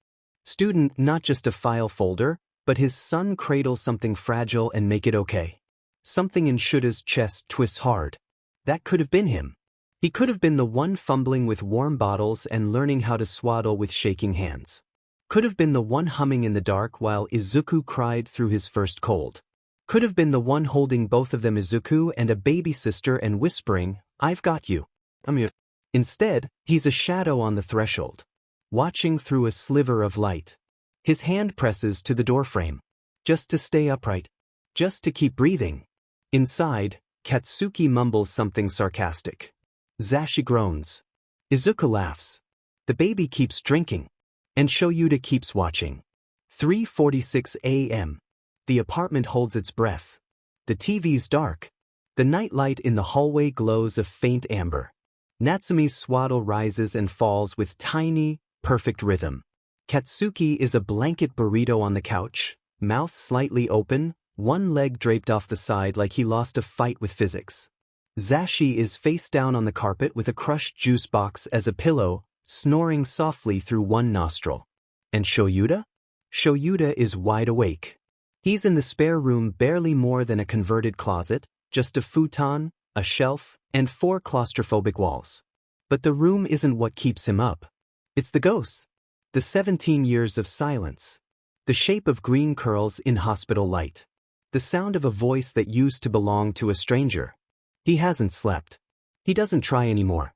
student, not just a file folder, but his son cradle something fragile and make it okay. Something in Shuta's chest twists hard. That could have been him. He could have been the one fumbling with warm bottles and learning how to swaddle with shaking hands. Could have been the one humming in the dark while Izuku cried through his first cold. Could have been the one holding both of them, Izuku and a baby sister, and whispering, "I've got you. I'm here." Instead, he's a shadow on the threshold. Watching through a sliver of light. His hand presses to the doorframe. Just to stay upright. Just to keep breathing. Inside, Katsuki mumbles something sarcastic. Zashi groans. Izuku laughs. The baby keeps drinking. And Shoyuta keeps watching. 3:46 a.m. The apartment holds its breath. The TV's dark. The nightlight in the hallway glows a faint amber. Natsume's swaddle rises and falls with tiny, perfect rhythm. Katsuki is a blanket burrito on the couch, mouth slightly open, one leg draped off the side like he lost a fight with physics. Zashi is face down on the carpet with a crushed juice box as a pillow, snoring softly through one nostril. And Shoyuta? Shoyuta is wide awake. He's in the spare room, barely more than a converted closet, just a futon, a shelf, and 4 claustrophobic walls. But the room isn't what keeps him up. It's the ghosts. The 17 years of silence. The shape of green curls in hospital light. The sound of a voice that used to belong to a stranger. He hasn't slept. He doesn't try anymore.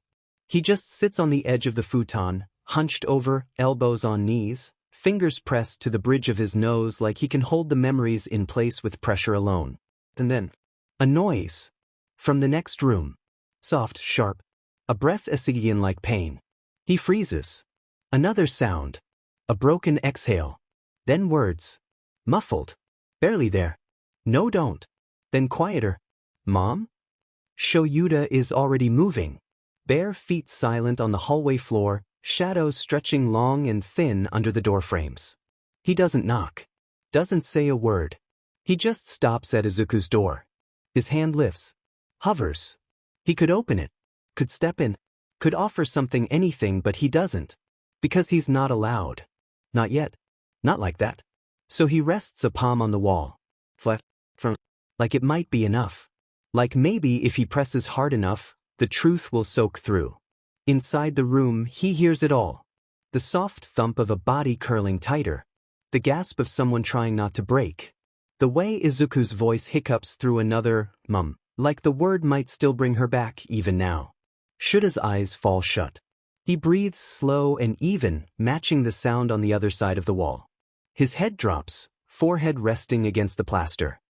He just sits on the edge of the futon, hunched over, elbows on knees, fingers pressed to the bridge of his nose like he can hold the memories in place with pressure alone. And then, a noise. From the next room. Soft, sharp. A breath Esigian like pain. He freezes. Another sound. A broken exhale. Then words. Muffled. Barely there. No, don't. Then quieter. Mom? Shoyuta is already moving. Bare feet silent on the hallway floor, shadows stretching long and thin under the doorframes. He doesn't knock. Doesn't say a word. He just stops at Izuku's door. His hand lifts. Hovers. He could open it. Could step in. Could offer something, anything, but he doesn't. Because he's not allowed. Not yet. Not like that. So he rests a palm on the wall. Flat. From. Like it might be enough. Like maybe if he presses hard enough, the truth will soak through. Inside the room, he hears it all. The soft thump of a body curling tighter. The gasp of someone trying not to break. The way Izuku's voice hiccups through another, mum, like the word might still bring her back even now. Shuta's eyes fall shut. He breathes slow and even, matching the sound on the other side of the wall. His head drops, forehead resting against the plaster.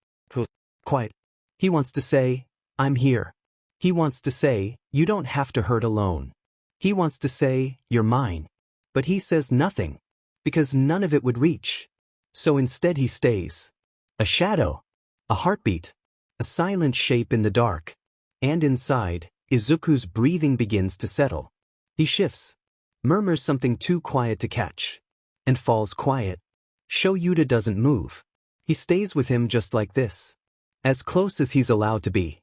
Quiet. He wants to say, I'm here. He wants to say, you don't have to hurt alone. He wants to say, you're mine. But he says nothing. Because none of it would reach. So instead he stays. A shadow. A heartbeat. A silent shape in the dark. And inside, Izuku's breathing begins to settle. He shifts. Murmurs something too quiet to catch. And falls quiet. Shoyuta doesn't move. He stays with him just like this. As close as he's allowed to be.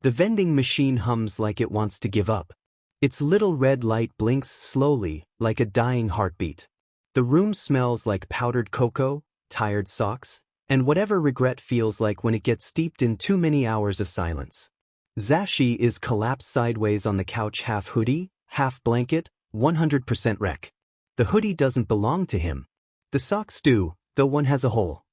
The vending machine hums like it wants to give up. Its little red light blinks slowly, like a dying heartbeat. The room smells like powdered cocoa, tired socks, and whatever regret feels like when it gets steeped in too many hours of silence. Zashi is collapsed sideways on the couch, half hoodie, half blanket, 100% wreck. The hoodie doesn't belong to him. The socks do, though one has a hole.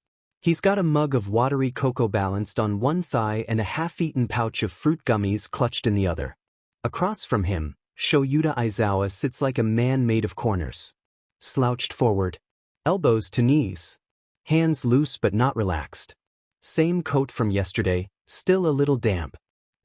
He's got a mug of watery cocoa balanced on one thigh and a half-eaten pouch of fruit gummies clutched in the other. Across from him, Shoyuta Aizawa sits like a man made of corners. Slouched forward. Elbows to knees. Hands loose but not relaxed. Same coat from yesterday, still a little damp.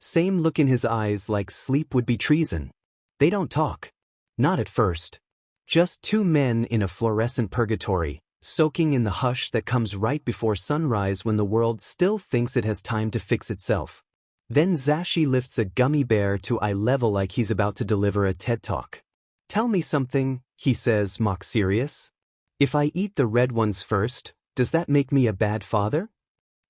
Same look in his eyes, like sleep would be treason. They don't talk. Not at first. Just two men in a fluorescent purgatory, soaking in the hush that comes right before sunrise when the world still thinks it has time to fix itself. Then Zashi lifts a gummy bear to eye level like he's about to deliver a TED Talk. "Tell me something," he says, mock serious. "If I eat the red ones first, does that make me a bad father?"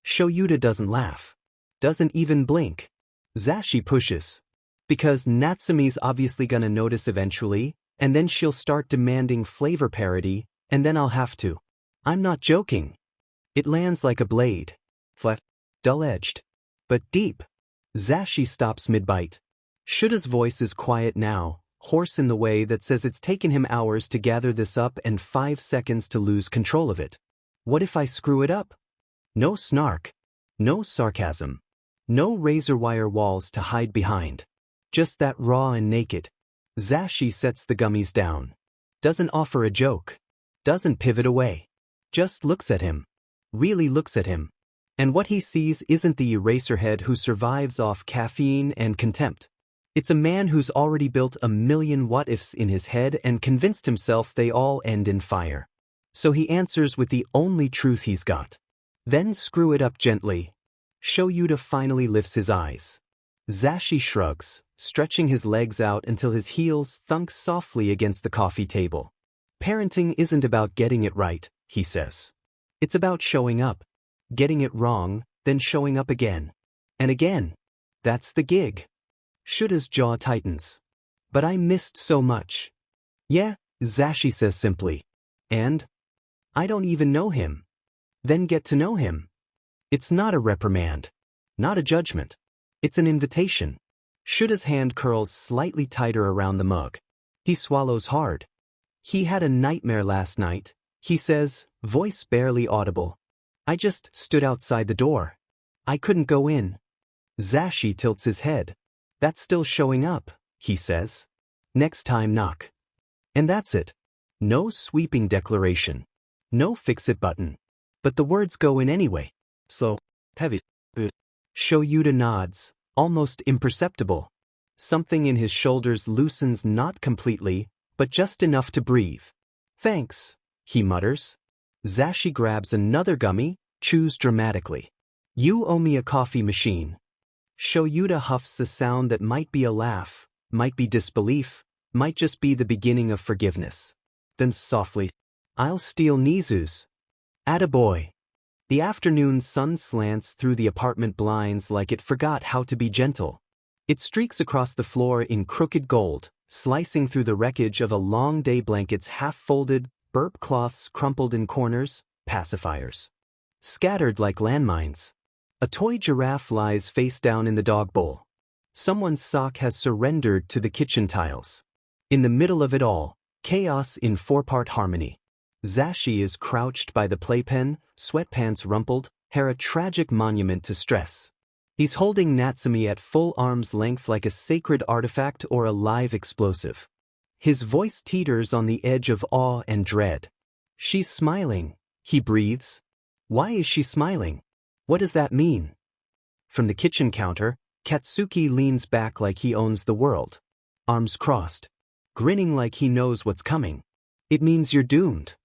Shoyuta doesn't laugh. Doesn't even blink. Zashi pushes. Because Natsume's obviously gonna notice eventually, and then she'll start demanding flavor parity, and then I'll have to. I'm not joking. It lands like a blade. Flat, dull-edged, but deep. Zashi stops mid-bite. Shuta's voice is quiet now, hoarse in the way that says it's taken him hours to gather this up and 5 seconds to lose control of it. What if I screw it up? No snark. No sarcasm. No razor wire walls to hide behind. Just that raw and naked. Zashi sets the gummies down. Doesn't offer a joke. Doesn't pivot away. Just looks at him. Really looks at him. And what he sees isn't the eraserhead who survives off caffeine and contempt. It's a man who's already built a million what-ifs in his head and convinced himself they all end in fire. So he answers with the only truth he's got. Then screw it up gently. Shoyuta finally lifts his eyes. Zashi shrugs, stretching his legs out until his heels thunk softly against the coffee table. Parenting isn't about getting it right, he says. It's about showing up. Getting it wrong, then showing up again. And again. That's the gig. Shuta's jaw tightens. But I missed so much. Yeah, Zashi says simply. And? I don't even know him. Then get to know him. It's not a reprimand. Not a judgment. It's an invitation. Shuta's hand curls slightly tighter around the mug. He swallows hard. He had a nightmare last night, he says, voice barely audible. I just stood outside the door. I couldn't go in. Zashi tilts his head. That's still showing up, he says. Next time knock. And that's it. No sweeping declaration. No fix-it button. But the words go in anyway. Slow, heavy. Shoyuta nods, almost imperceptible. Something in his shoulders loosens not completely, but just enough to breathe. Thanks, he mutters. Zashi grabs another gummy, chews dramatically. You owe me a coffee machine. Shoyuta huffs a sound that might be a laugh, might be disbelief, might just be the beginning of forgiveness. Then softly, I'll steal Nizu's. Attaboy. The afternoon sun slants through the apartment blinds like it forgot how to be gentle. It streaks across the floor in crooked gold, slicing through the wreckage of a long day, blankets half-folded, burp cloths crumpled in corners, pacifiers scattered like landmines. A toy giraffe lies face down in the dog bowl. Someone's sock has surrendered to the kitchen tiles. In the middle of it all, chaos in four-part harmony. Zashi is crouched by the playpen, sweatpants rumpled, hair a tragic monument to stress. He's holding Natsume at full arm's length like a sacred artifact or a live explosive. His voice teeters on the edge of awe and dread. She's smiling, he breathes. Why is she smiling? What does that mean? From the kitchen counter, Katsuki leans back like he owns the world. Arms crossed. Grinning like he knows what's coming. It means you're doomed.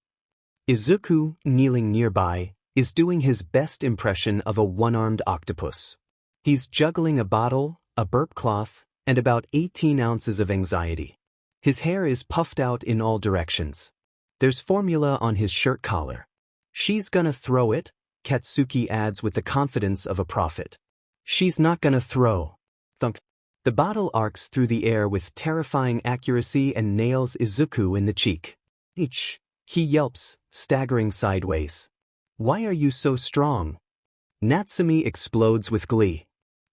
Izuku, kneeling nearby, is doing his best impression of a one-armed octopus. He's juggling a bottle, a burp cloth, and about 18 ounces of anxiety. His hair is puffed out in all directions. There's formula on his shirt collar. She's gonna throw it, Katsuki adds with the confidence of a prophet. She's not gonna throw. Thunk. The bottle arcs through the air with terrifying accuracy and nails Izuku in the cheek. Each. He yelps, staggering sideways. Why are you so strong? Natsume explodes with glee.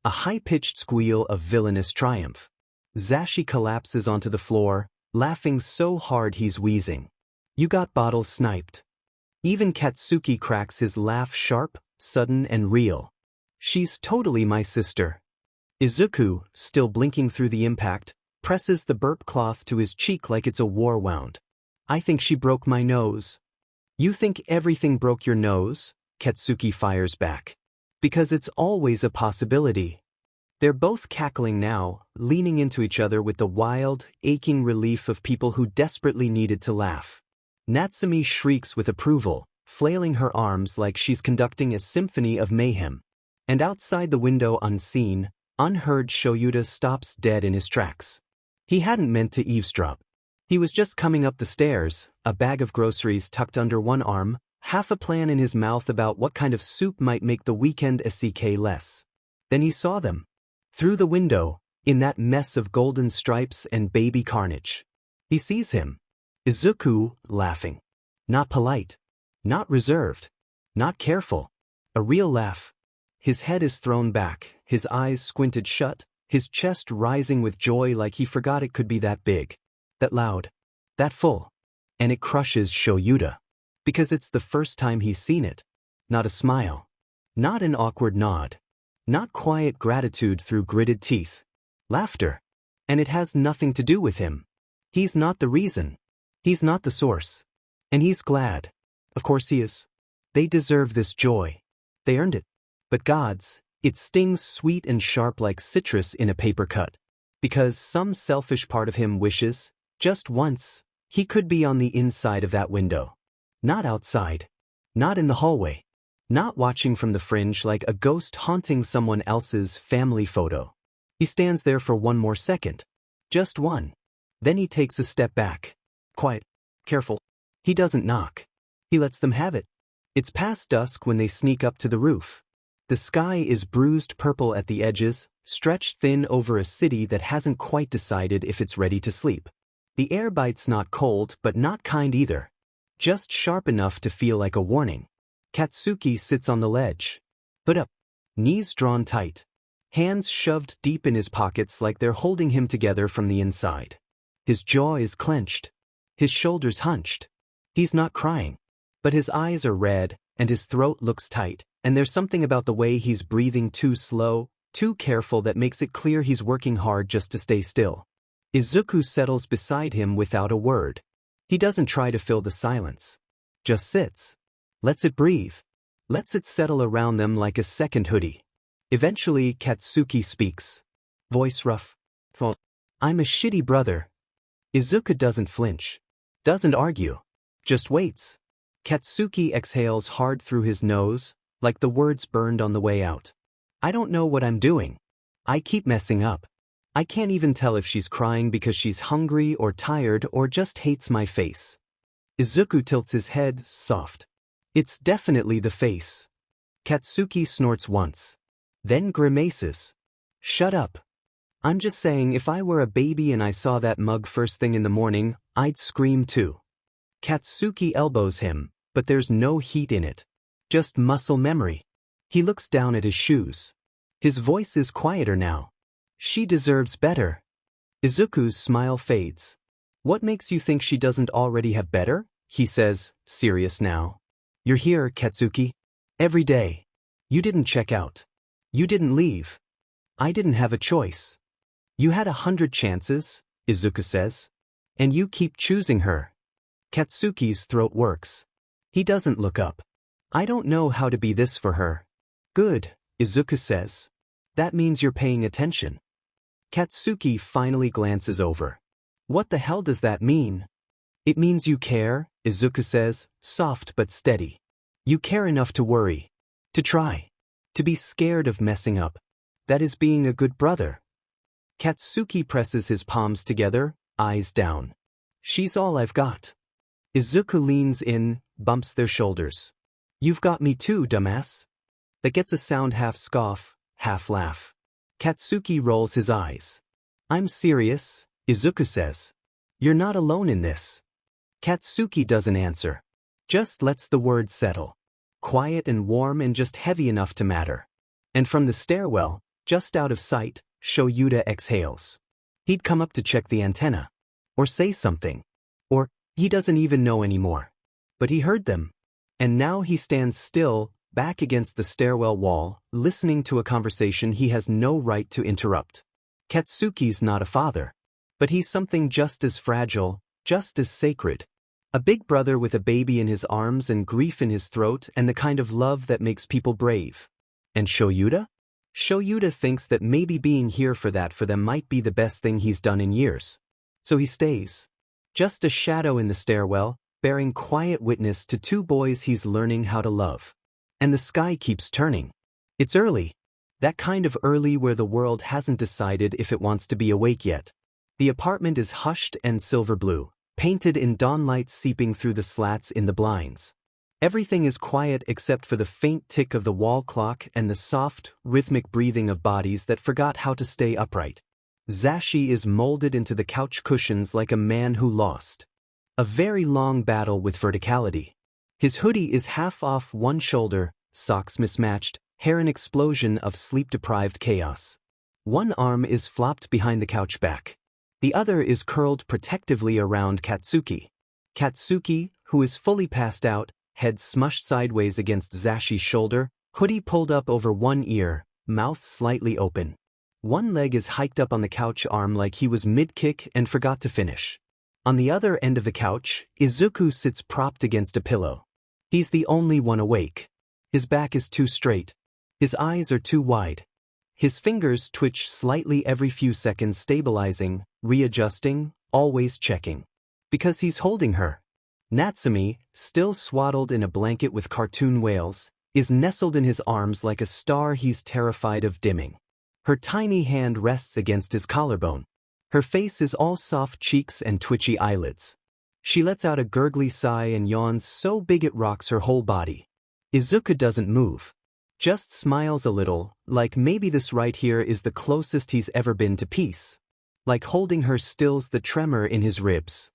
A high-pitched squeal of villainous triumph. Zashi collapses onto the floor, laughing so hard he's wheezing. You got bottle sniped. Even Katsuki cracks his laugh sharp, sudden and real. She's totally my sister. Izuku, still blinking through the impact, presses the burp cloth to his cheek like it's a war wound. I think she broke my nose. You think everything broke your nose? Katsuki fires back. Because it's always a possibility. They're both cackling now, leaning into each other with the wild, aching relief of people who desperately needed to laugh. Natsumi shrieks with approval, flailing her arms like she's conducting a symphony of mayhem. And outside the window unseen, unheard, Shoyuta stops dead in his tracks. He hadn't meant to eavesdrop. He was just coming up the stairs, a bag of groceries tucked under one arm, half a plan in his mouth about what kind of soup might make the weekend a CK less. Then he saw them. Through the window, in that mess of golden stripes and baby carnage. He sees him. Izuku, laughing. Not polite. Not reserved. Not careful. A real laugh. His head is thrown back, his eyes squinted shut, his chest rising with joy like he forgot it could be that big, that loud, that full. And it crushes Shoyuta. Because it's the first time he's seen it. Not a smile. Not an awkward nod. Not quiet gratitude through gritted teeth. Laughter. And it has nothing to do with him. He's not the reason. He's not the source. And he's glad. Of course he is. They deserve this joy. They earned it. But gods, it stings sweet and sharp like citrus in a paper cut. Because some selfish part of him wishes, just once, he could be on the inside of that window. Not outside. Not in the hallway. Not watching from the fringe like a ghost haunting someone else's family photo. He stands there for one more second. Just one. Then he takes a step back. Quiet. Careful. He doesn't knock. He lets them have it. It's past dusk when they sneak up to the roof. The sky is bruised purple at the edges, stretched thin over a city that hasn't quite decided if it's ready to sleep. The air bite's not cold but not kind either. Just sharp enough to feel like a warning. Katsuki sits on the ledge. Hood up. Knees drawn tight. Hands shoved deep in his pockets like they're holding him together from the inside. His jaw is clenched. His shoulders hunched. He's not crying. But his eyes are red, and his throat looks tight, and there's something about the way he's breathing too slow, too careful that makes it clear he's working hard just to stay still. Izuku settles beside him without a word. He doesn't try to fill the silence. Just sits. Lets it breathe. Lets it settle around them like a second hoodie. Eventually, Katsuki speaks. Voice rough. I'm a shitty brother. Izuku doesn't flinch. Doesn't argue. Just waits. Katsuki exhales hard through his nose, like the words burned on the way out. I don't know what I'm doing. I keep messing up. I can't even tell if she's crying because she's hungry or tired or just hates my face. Izuku tilts his head, soft. It's definitely the face. Katsuki snorts once. Then grimaces. Shut up. I'm just saying if I were a baby and I saw that mug first thing in the morning, I'd scream too. Katsuki elbows him, but there's no heat in it. Just muscle memory. He looks down at his shoes. His voice is quieter now. She deserves better. Izuku's smile fades. What makes you think she doesn't already have better? He says, serious now. You're here, Katsuki. Every day. You didn't check out. You didn't leave. I didn't have a choice. You had 100 chances, Izuku says. And you keep choosing her. Katsuki's throat works. He doesn't look up. I don't know how to be this for her. Good, Izuku says. That means you're paying attention. Katsuki finally glances over. What the hell does that mean? It means you care, Izuku says, soft but steady. You care enough to worry. To try. To be scared of messing up. That is being a good brother. Katsuki presses his palms together, eyes down. She's all I've got. Izuku leans in, bumps their shoulders. You've got me too, dumbass. That gets a sound half scoff, half laugh. Katsuki rolls his eyes. I'm serious, Izuku says. You're not alone in this. Katsuki doesn't answer. Just lets the words settle. Quiet and warm and just heavy enough to matter. And from the stairwell, just out of sight, Shoyuta exhales. He'd come up to check the antenna. Or say something. Or, he doesn't even know anymore. But he heard them. And now he stands still, back against the stairwell wall, listening to a conversation he has no right to interrupt. Katsuki's not a father. But he's something just as fragile, just as sacred. A big brother with a baby in his arms and grief in his throat and the kind of love that makes people brave. And Shoyuta? Shoyuta thinks that maybe being here for them might be the best thing he's done in years. So he stays. Just a shadow in the stairwell, bearing quiet witness to two boys he's learning how to love. And the sky keeps turning. It's early. That kind of early where the world hasn't decided if it wants to be awake yet. The apartment is hushed and silver blue, painted in dawnlight seeping through the slats in the blinds. Everything is quiet except for the faint tick of the wall clock and the soft, rhythmic breathing of bodies that forgot how to stay upright. Zashi is molded into the couch cushions like a man who lost a very long battle with verticality. His hoodie is half off one shoulder, socks mismatched, hair an explosion of sleep-deprived chaos. One arm is flopped behind the couch back. The other is curled protectively around Katsuki. Katsuki, who is fully passed out, head smushed sideways against Zashi's shoulder, hoodie pulled up over one ear, mouth slightly open. One leg is hiked up on the couch arm like he was mid-kick and forgot to finish. On the other end of the couch, Izuku sits propped against a pillow. He's the only one awake. His back is too straight. His eyes are too wide. His fingers twitch slightly every few seconds, stabilizing, readjusting, always checking. Because he's holding her. Natsumi, still swaddled in a blanket with cartoon whales, is nestled in his arms like a star he's terrified of dimming. Her tiny hand rests against his collarbone. Her face is all soft cheeks and twitchy eyelids. She lets out a gurgly sigh and yawns so big it rocks her whole body. Izuku doesn't move. Just smiles a little, like maybe this right here is the closest he's ever been to peace. Like holding her stills the tremor in his ribs.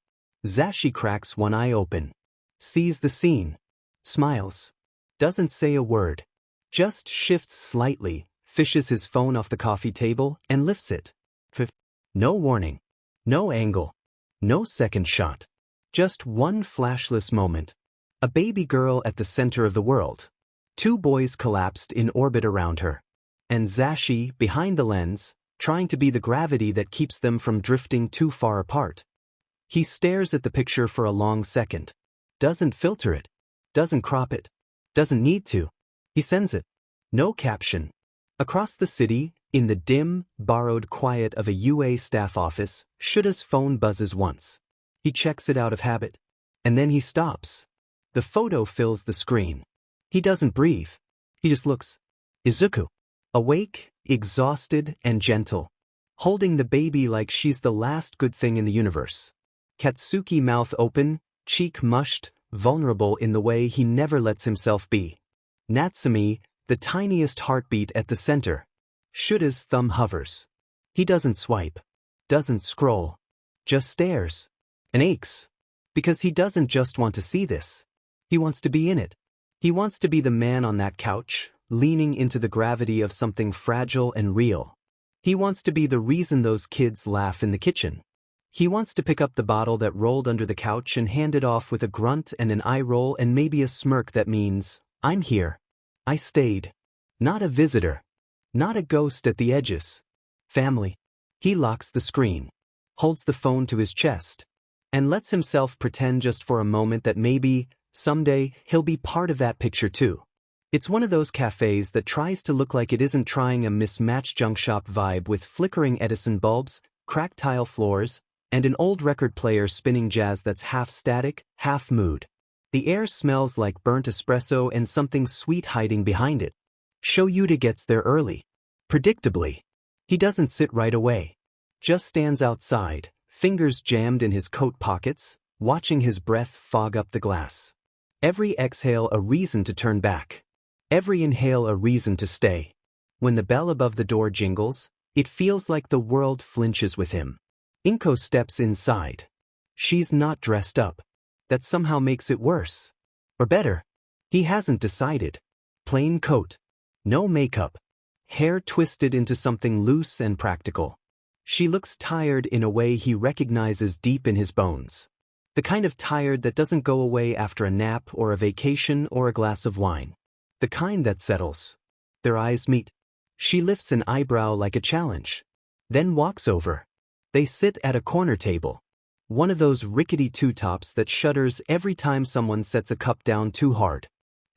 Zashi cracks one eye open. Sees the scene. Smiles. Doesn't say a word. Just shifts slightly, fishes his phone off the coffee table, and lifts it. No warning. No angle. No second shot. Just one flashless moment. A baby girl at the center of the world. Two boys collapsed in orbit around her. And Zashi, behind the lens, trying to be the gravity that keeps them from drifting too far apart. He stares at the picture for a long second. Doesn't filter it. Doesn't crop it. Doesn't need to. He sends it. No caption. Across the city, in the dim, borrowed quiet of a UA staff office, Shuta's phone buzzes once. He checks it out of habit. And then he stops. The photo fills the screen. He doesn't breathe. He just looks. Izuku. Awake, exhausted, and gentle. Holding the baby like she's the last good thing in the universe. Katsuki mouth open, cheek mushed, vulnerable in the way he never lets himself be. Natsumi, the tiniest heartbeat at the center. Shuta's thumb hovers. He doesn't swipe. Doesn't scroll. Just stares. And aches. Because he doesn't just want to see this. He wants to be in it. He wants to be the man on that couch, leaning into the gravity of something fragile and real. He wants to be the reason those kids laugh in the kitchen. He wants to pick up the bottle that rolled under the couch and hand it off with a grunt and an eye roll and maybe a smirk that means, I'm here. I stayed. Not a visitor. Not a ghost at the edges. Family. He locks the screen. Holds the phone to his chest. And lets himself pretend just for a moment that maybe, someday, he'll be part of that picture too. It's one of those cafes that tries to look like it isn't trying a mismatched junk shop vibe with flickering Edison bulbs, cracked tile floors, and an old record player spinning jazz that's half static, half mood. The air smells like burnt espresso and something sweet hiding behind it. Shoyuta gets there early. Predictably. He doesn't sit right away. Just stands outside, fingers jammed in his coat pockets, watching his breath fog up the glass. Every exhale a reason to turn back. Every inhale a reason to stay. When the bell above the door jingles, it feels like the world flinches with him. Inko steps inside. She's not dressed up. That somehow makes it worse. Or better. He hasn't decided. Plain coat. No makeup. Hair twisted into something loose and practical. She looks tired in a way he recognizes deep in his bones. The kind of tired that doesn't go away after a nap or a vacation or a glass of wine. The kind that settles. Their eyes meet. She lifts an eyebrow like a challenge. Then walks over. They sit at a corner table. One of those rickety two-tops that shudders every time someone sets a cup down too hard.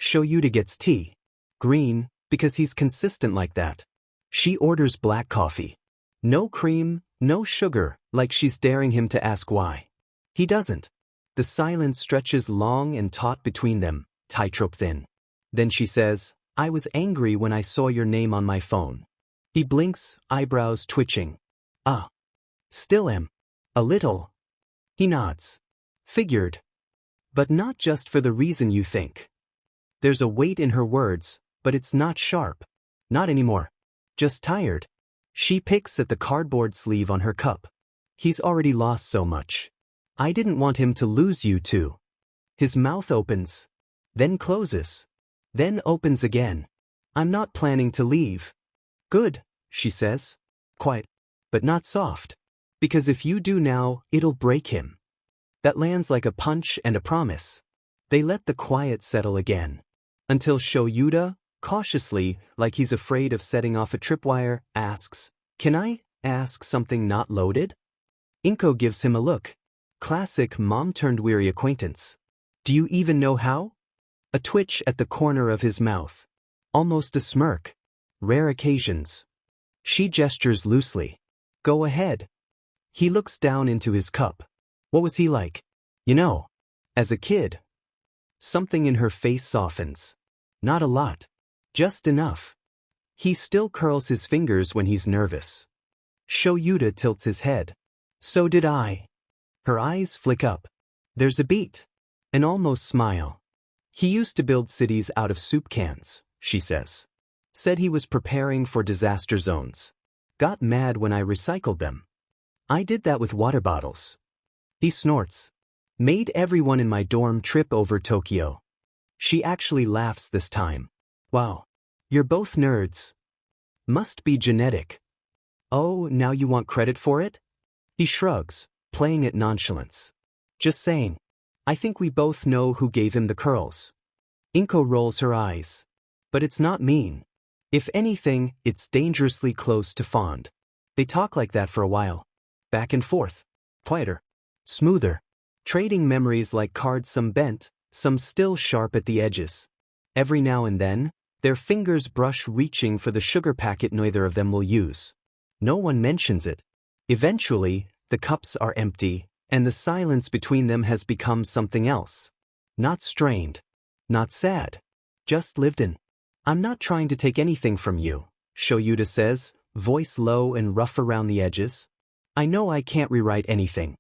Shoyuta gets tea. Green, because he's consistent like that. She orders black coffee. No cream, no sugar, like she's daring him to ask why. He doesn't. The silence stretches long and taut between them, tightrope thin. Then she says, I was angry when I saw your name on my phone. He blinks, eyebrows twitching. Ah. Still am. A little. He nods. Figured. But not just for the reason you think. There's a weight in her words, but it's not sharp. Not anymore. Just tired. She picks at the cardboard sleeve on her cup. He's already lost so much. I didn't want him to lose you too. His mouth opens. Then closes. Then opens again. I'm not planning to leave. Good, she says. Quiet. But not soft. Because if you do now, it'll break him. That lands like a punch and a promise. They let the quiet settle again. Until Shoyuta, cautiously, like he's afraid of setting off a tripwire, asks, Can I ask something not loaded? Inko gives him a look. Classic mom-turned-weary acquaintance. Do you even know how? A twitch at the corner of his mouth. Almost a smirk. Rare occasions. She gestures loosely. Go ahead. He looks down into his cup. What was he like? You know, as a kid. Something in her face softens. Not a lot. Just enough. He still curls his fingers when he's nervous. Shoyuta tilts his head. So did I. Her eyes flick up. There's a beat. An almost smile. He used to build cities out of soup cans, she says. Said he was preparing for disaster zones. Got mad when I recycled them. I did that with water bottles. He snorts. Made everyone in my dorm trip over Tokyo. She actually laughs this time. Wow. You're both nerds. Must be genetic. Oh, now you want credit for it? He shrugs, playing at nonchalance. Just saying. I think we both know who gave him the curls. Inko rolls her eyes. But it's not mean. If anything, it's dangerously close to fond. They talk like that for a while. Back and forth. Quieter. Smoother. Trading memories like cards, some bent, some still sharp at the edges. Every now and then, their fingers brush reaching for the sugar packet neither of them will use. No one mentions it. Eventually, the cups are empty, and the silence between them has become something else. Not strained. Not sad. Just lived in. I'm not trying to take anything from you, Shoyuta says, voice low and rough around the edges. I know I can't rewrite anything.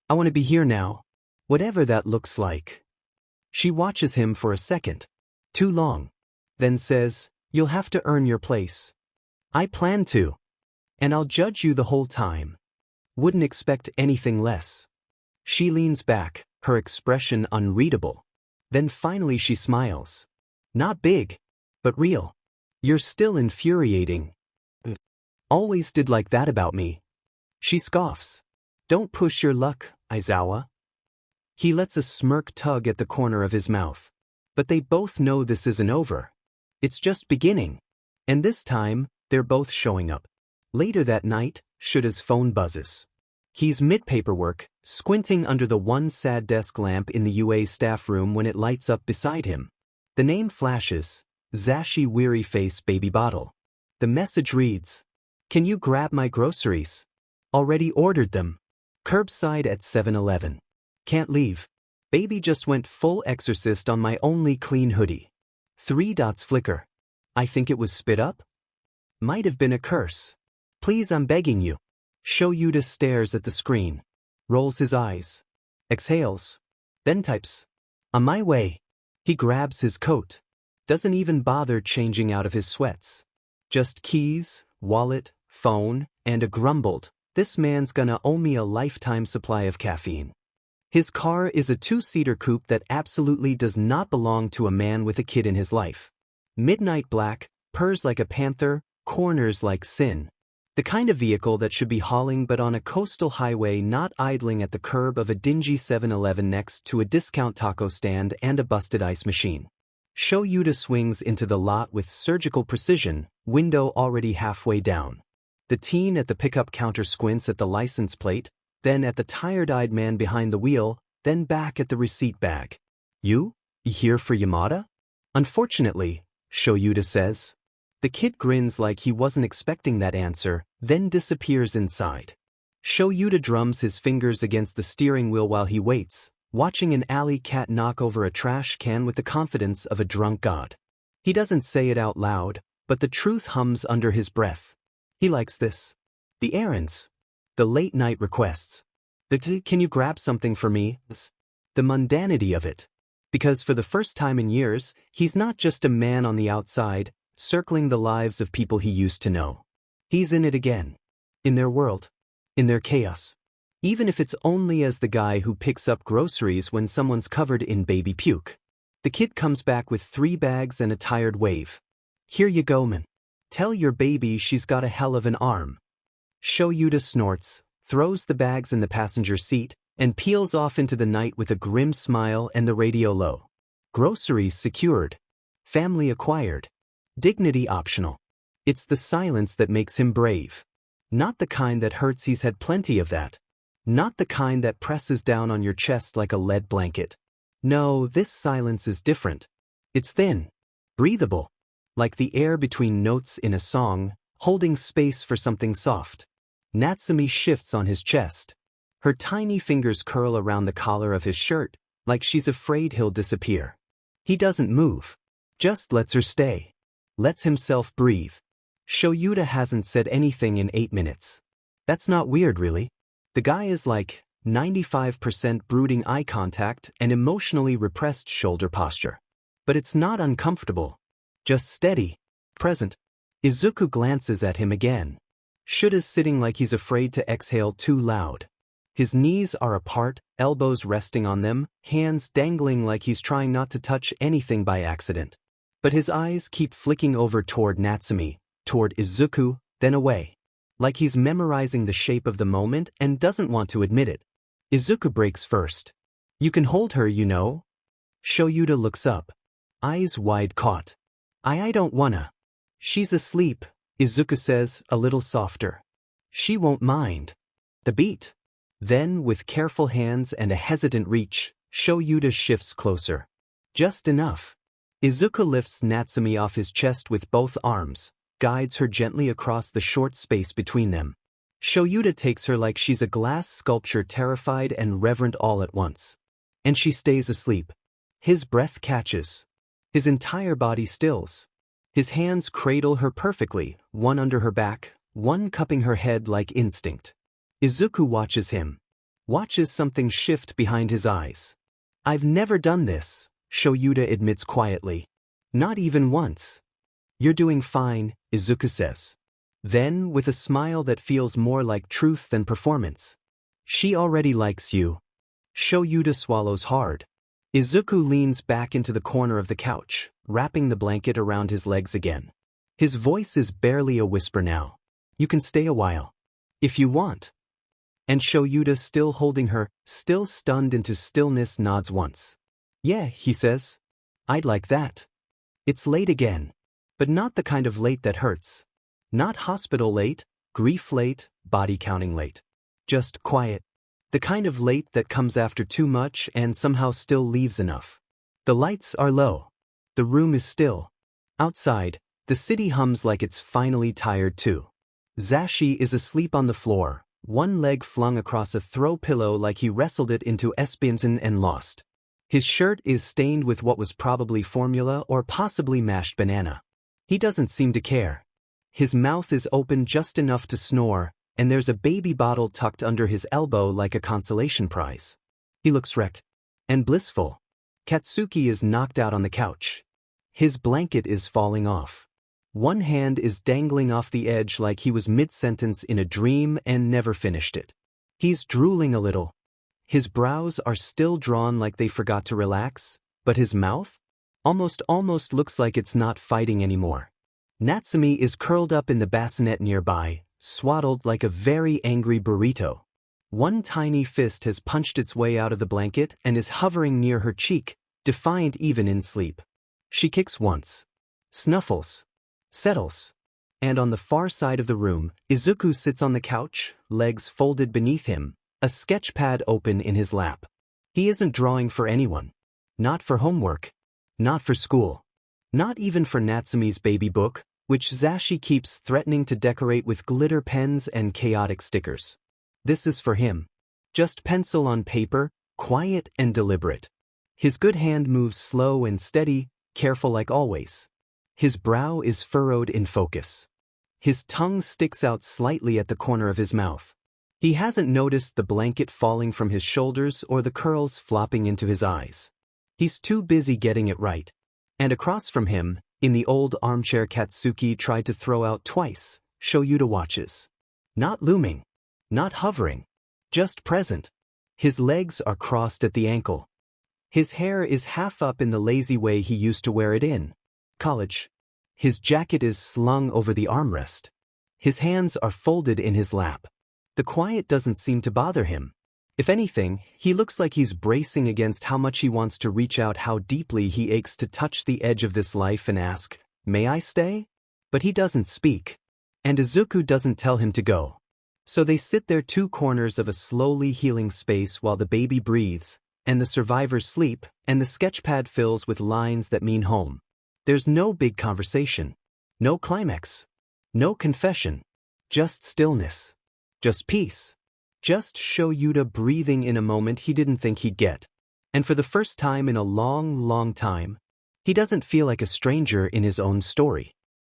I want to be here now. Whatever that looks like. She watches him for a second. Too long. Then says, You'll have to earn your place. I plan to. And I'll judge you the whole time. Wouldn't expect anything less. She leans back, her expression unreadable. Then finally she smiles. Not big, but real. You're still infuriating. Always did like that about me. She scoffs. Don't push your luck, Aizawa. He lets a smirk tug at the corner of his mouth. But they both know this isn't over. It's just beginning. And this time, they're both showing up. Later that night, Shuta's phone buzzes. He's mid-paperwork, squinting under the one sad desk lamp in the UA staff room when it lights up beside him. The name flashes. Zashi weary face baby bottle. The message reads, Can you grab my groceries? Already ordered them. Curbside at 7-Eleven. Can't leave. Baby just went full exorcist on my only clean hoodie. 3 dots flicker. I think it was spit up? Might have been a curse. Please, I'm begging you. Shoyuta stares at the screen. Rolls his eyes. Exhales. Then types. On my way. He grabs his coat. Doesn't even bother changing out of his sweats. Just keys, wallet, phone, and a grumbled, This man's gonna owe me a lifetime supply of caffeine. His car is a 2-seater coupe that absolutely does not belong to a man with a kid in his life. Midnight black, purrs like a panther, corners like sin. The kind of vehicle that should be hauling but on a coastal highway, not idling at the curb of a dingy 7-Eleven next to a discount taco stand and a busted ice machine. Shoyuta swings into the lot with surgical precision, window already halfway down. The teen at the pickup counter squints at the license plate, then at the tired-eyed man behind the wheel, then back at the receipt bag. You here for Yamada? Unfortunately, Shoyuta says. The kid grins like he wasn't expecting that answer, then disappears inside. Shoyuta drums his fingers against the steering wheel while he waits, watching an alley cat knock over a trash can with the confidence of a drunk god. He doesn't say it out loud, but the truth hums under his breath. He likes this. The errands. The late-night requests. The "can you grab something for me?" The mundanity of it. Because for the first time in years, he's not just a man on the outside, circling the lives of people he used to know. He's in it again. In their world. In their chaos. Even if it's only as the guy who picks up groceries when someone's covered in baby puke. The kid comes back with 3 bags and a tired wave. "Here you go, man. Tell your baby she's got a hell of an arm." Shoyuta snorts, throws the bags in the passenger seat, and peels off into the night with a grim smile and the radio low. Groceries secured. Family acquired. Dignity optional. It's the silence that makes him brave. Not the kind that hurts, he's had plenty of that. Not the kind that presses down on your chest like a lead blanket. No, this silence is different. It's thin. Breathable. Like the air between notes in a song, holding space for something soft. Natsumi shifts on his chest. Her tiny fingers curl around the collar of his shirt, like she's afraid he'll disappear. He doesn't move. Just lets her stay. Lets himself breathe. Shoyuta hasn't said anything in 8 minutes. That's not weird, really. The guy is like 95% brooding eye contact and emotionally repressed shoulder posture. But it's not uncomfortable. Just steady. Present. Izuku glances at him again. Shuta's sitting like he's afraid to exhale too loud. His knees are apart, elbows resting on them, hands dangling like he's trying not to touch anything by accident. But his eyes keep flicking over toward Natsumi, toward Izuku, then away. Like he's memorizing the shape of the moment and doesn't want to admit it. Izuku breaks first. "You can hold her, you know." Shoyuta looks up. Eyes wide caught. I don't wanna." "She's asleep," Izuku says, a little softer. "She won't mind." The beat. Then, with careful hands and a hesitant reach, Shoyuta shifts closer. Just enough. Izuku lifts Natsumi off his chest with both arms, guides her gently across the short space between them. Shoyuta takes her like she's a glass sculpture, terrified and reverent all at once. And she stays asleep. His breath catches. His entire body stills. His hands cradle her perfectly, one under her back, one cupping her head like instinct. Izuku watches him. Watches something shift behind his eyes. "I've never done this," Shoyuta admits quietly. "Not even once." "You're doing fine," Izuku says. Then, with a smile that feels more like truth than performance. "She already likes you." Shoyuta swallows hard. Izuku leans back into the corner of the couch, wrapping the blanket around his legs again. His voice is barely a whisper now. "You can stay a while. If you want." And Shoyuta, still holding her, still stunned into stillness, nods once. "Yeah," he says. "I'd like that." It's late again. But not the kind of late that hurts. Not hospital late, grief late, body counting late. Just quiet. The kind of late that comes after too much and somehow still leaves enough. The lights are low. The room is still. Outside, the city hums like it's finally tired too. Zashi is asleep on the floor, one leg flung across a throw pillow like he wrestled it into Esbinson and lost. His shirt is stained with what was probably formula or possibly mashed banana. He doesn't seem to care. His mouth is open just enough to snore, and there's a baby bottle tucked under his elbow like a consolation prize. He looks wrecked. And blissful. Katsuki is knocked out on the couch. His blanket is falling off. One hand is dangling off the edge like he was mid-sentence in a dream and never finished it. He's drooling a little. His brows are still drawn like they forgot to relax, but his mouth? Almost looks like it's not fighting anymore. Natsumi is curled up in the bassinet nearby, swaddled like a very angry burrito. One tiny fist has punched its way out of the blanket and is hovering near her cheek, defiant even in sleep. She kicks once. Snuffles. Settles. And on the far side of the room, Izuku sits on the couch, legs folded beneath him, a sketch pad open in his lap. He isn't drawing for anyone. Not for homework. Not for school. Not even for Natsumi's baby book, which Zashi keeps threatening to decorate with glitter pens and chaotic stickers. This is for him. Just pencil on paper, quiet and deliberate. His good hand moves slow and steady, careful like always. His brow is furrowed in focus. His tongue sticks out slightly at the corner of his mouth. He hasn't noticed the blanket falling from his shoulders or the curls flopping into his eyes. He's too busy getting it right. And across from him, in the old armchair Katsuki tried to throw out twice, Shoyuta watches. Not looming. Not hovering. Just present. His legs are crossed at the ankle. His hair is half up in the lazy way he used to wear it in college. His jacket is slung over the armrest. His hands are folded in his lap. The quiet doesn't seem to bother him. If anything, he looks like he's bracing against how much he wants to reach out, how deeply he aches to touch the edge of this life and ask, "May I stay?" But he doesn't speak. And Izuku doesn't tell him to go. So they sit there, two corners of a slowly healing space, while the baby breathes, and the survivors sleep, and the sketchpad fills with lines that mean home. There's no big conversation. No climax. No confession. Just stillness. Just peace. Just Shoyuta breathing in a moment he didn't think he'd get. And for the first time in a long, long time, he doesn't feel like a stranger in his own story.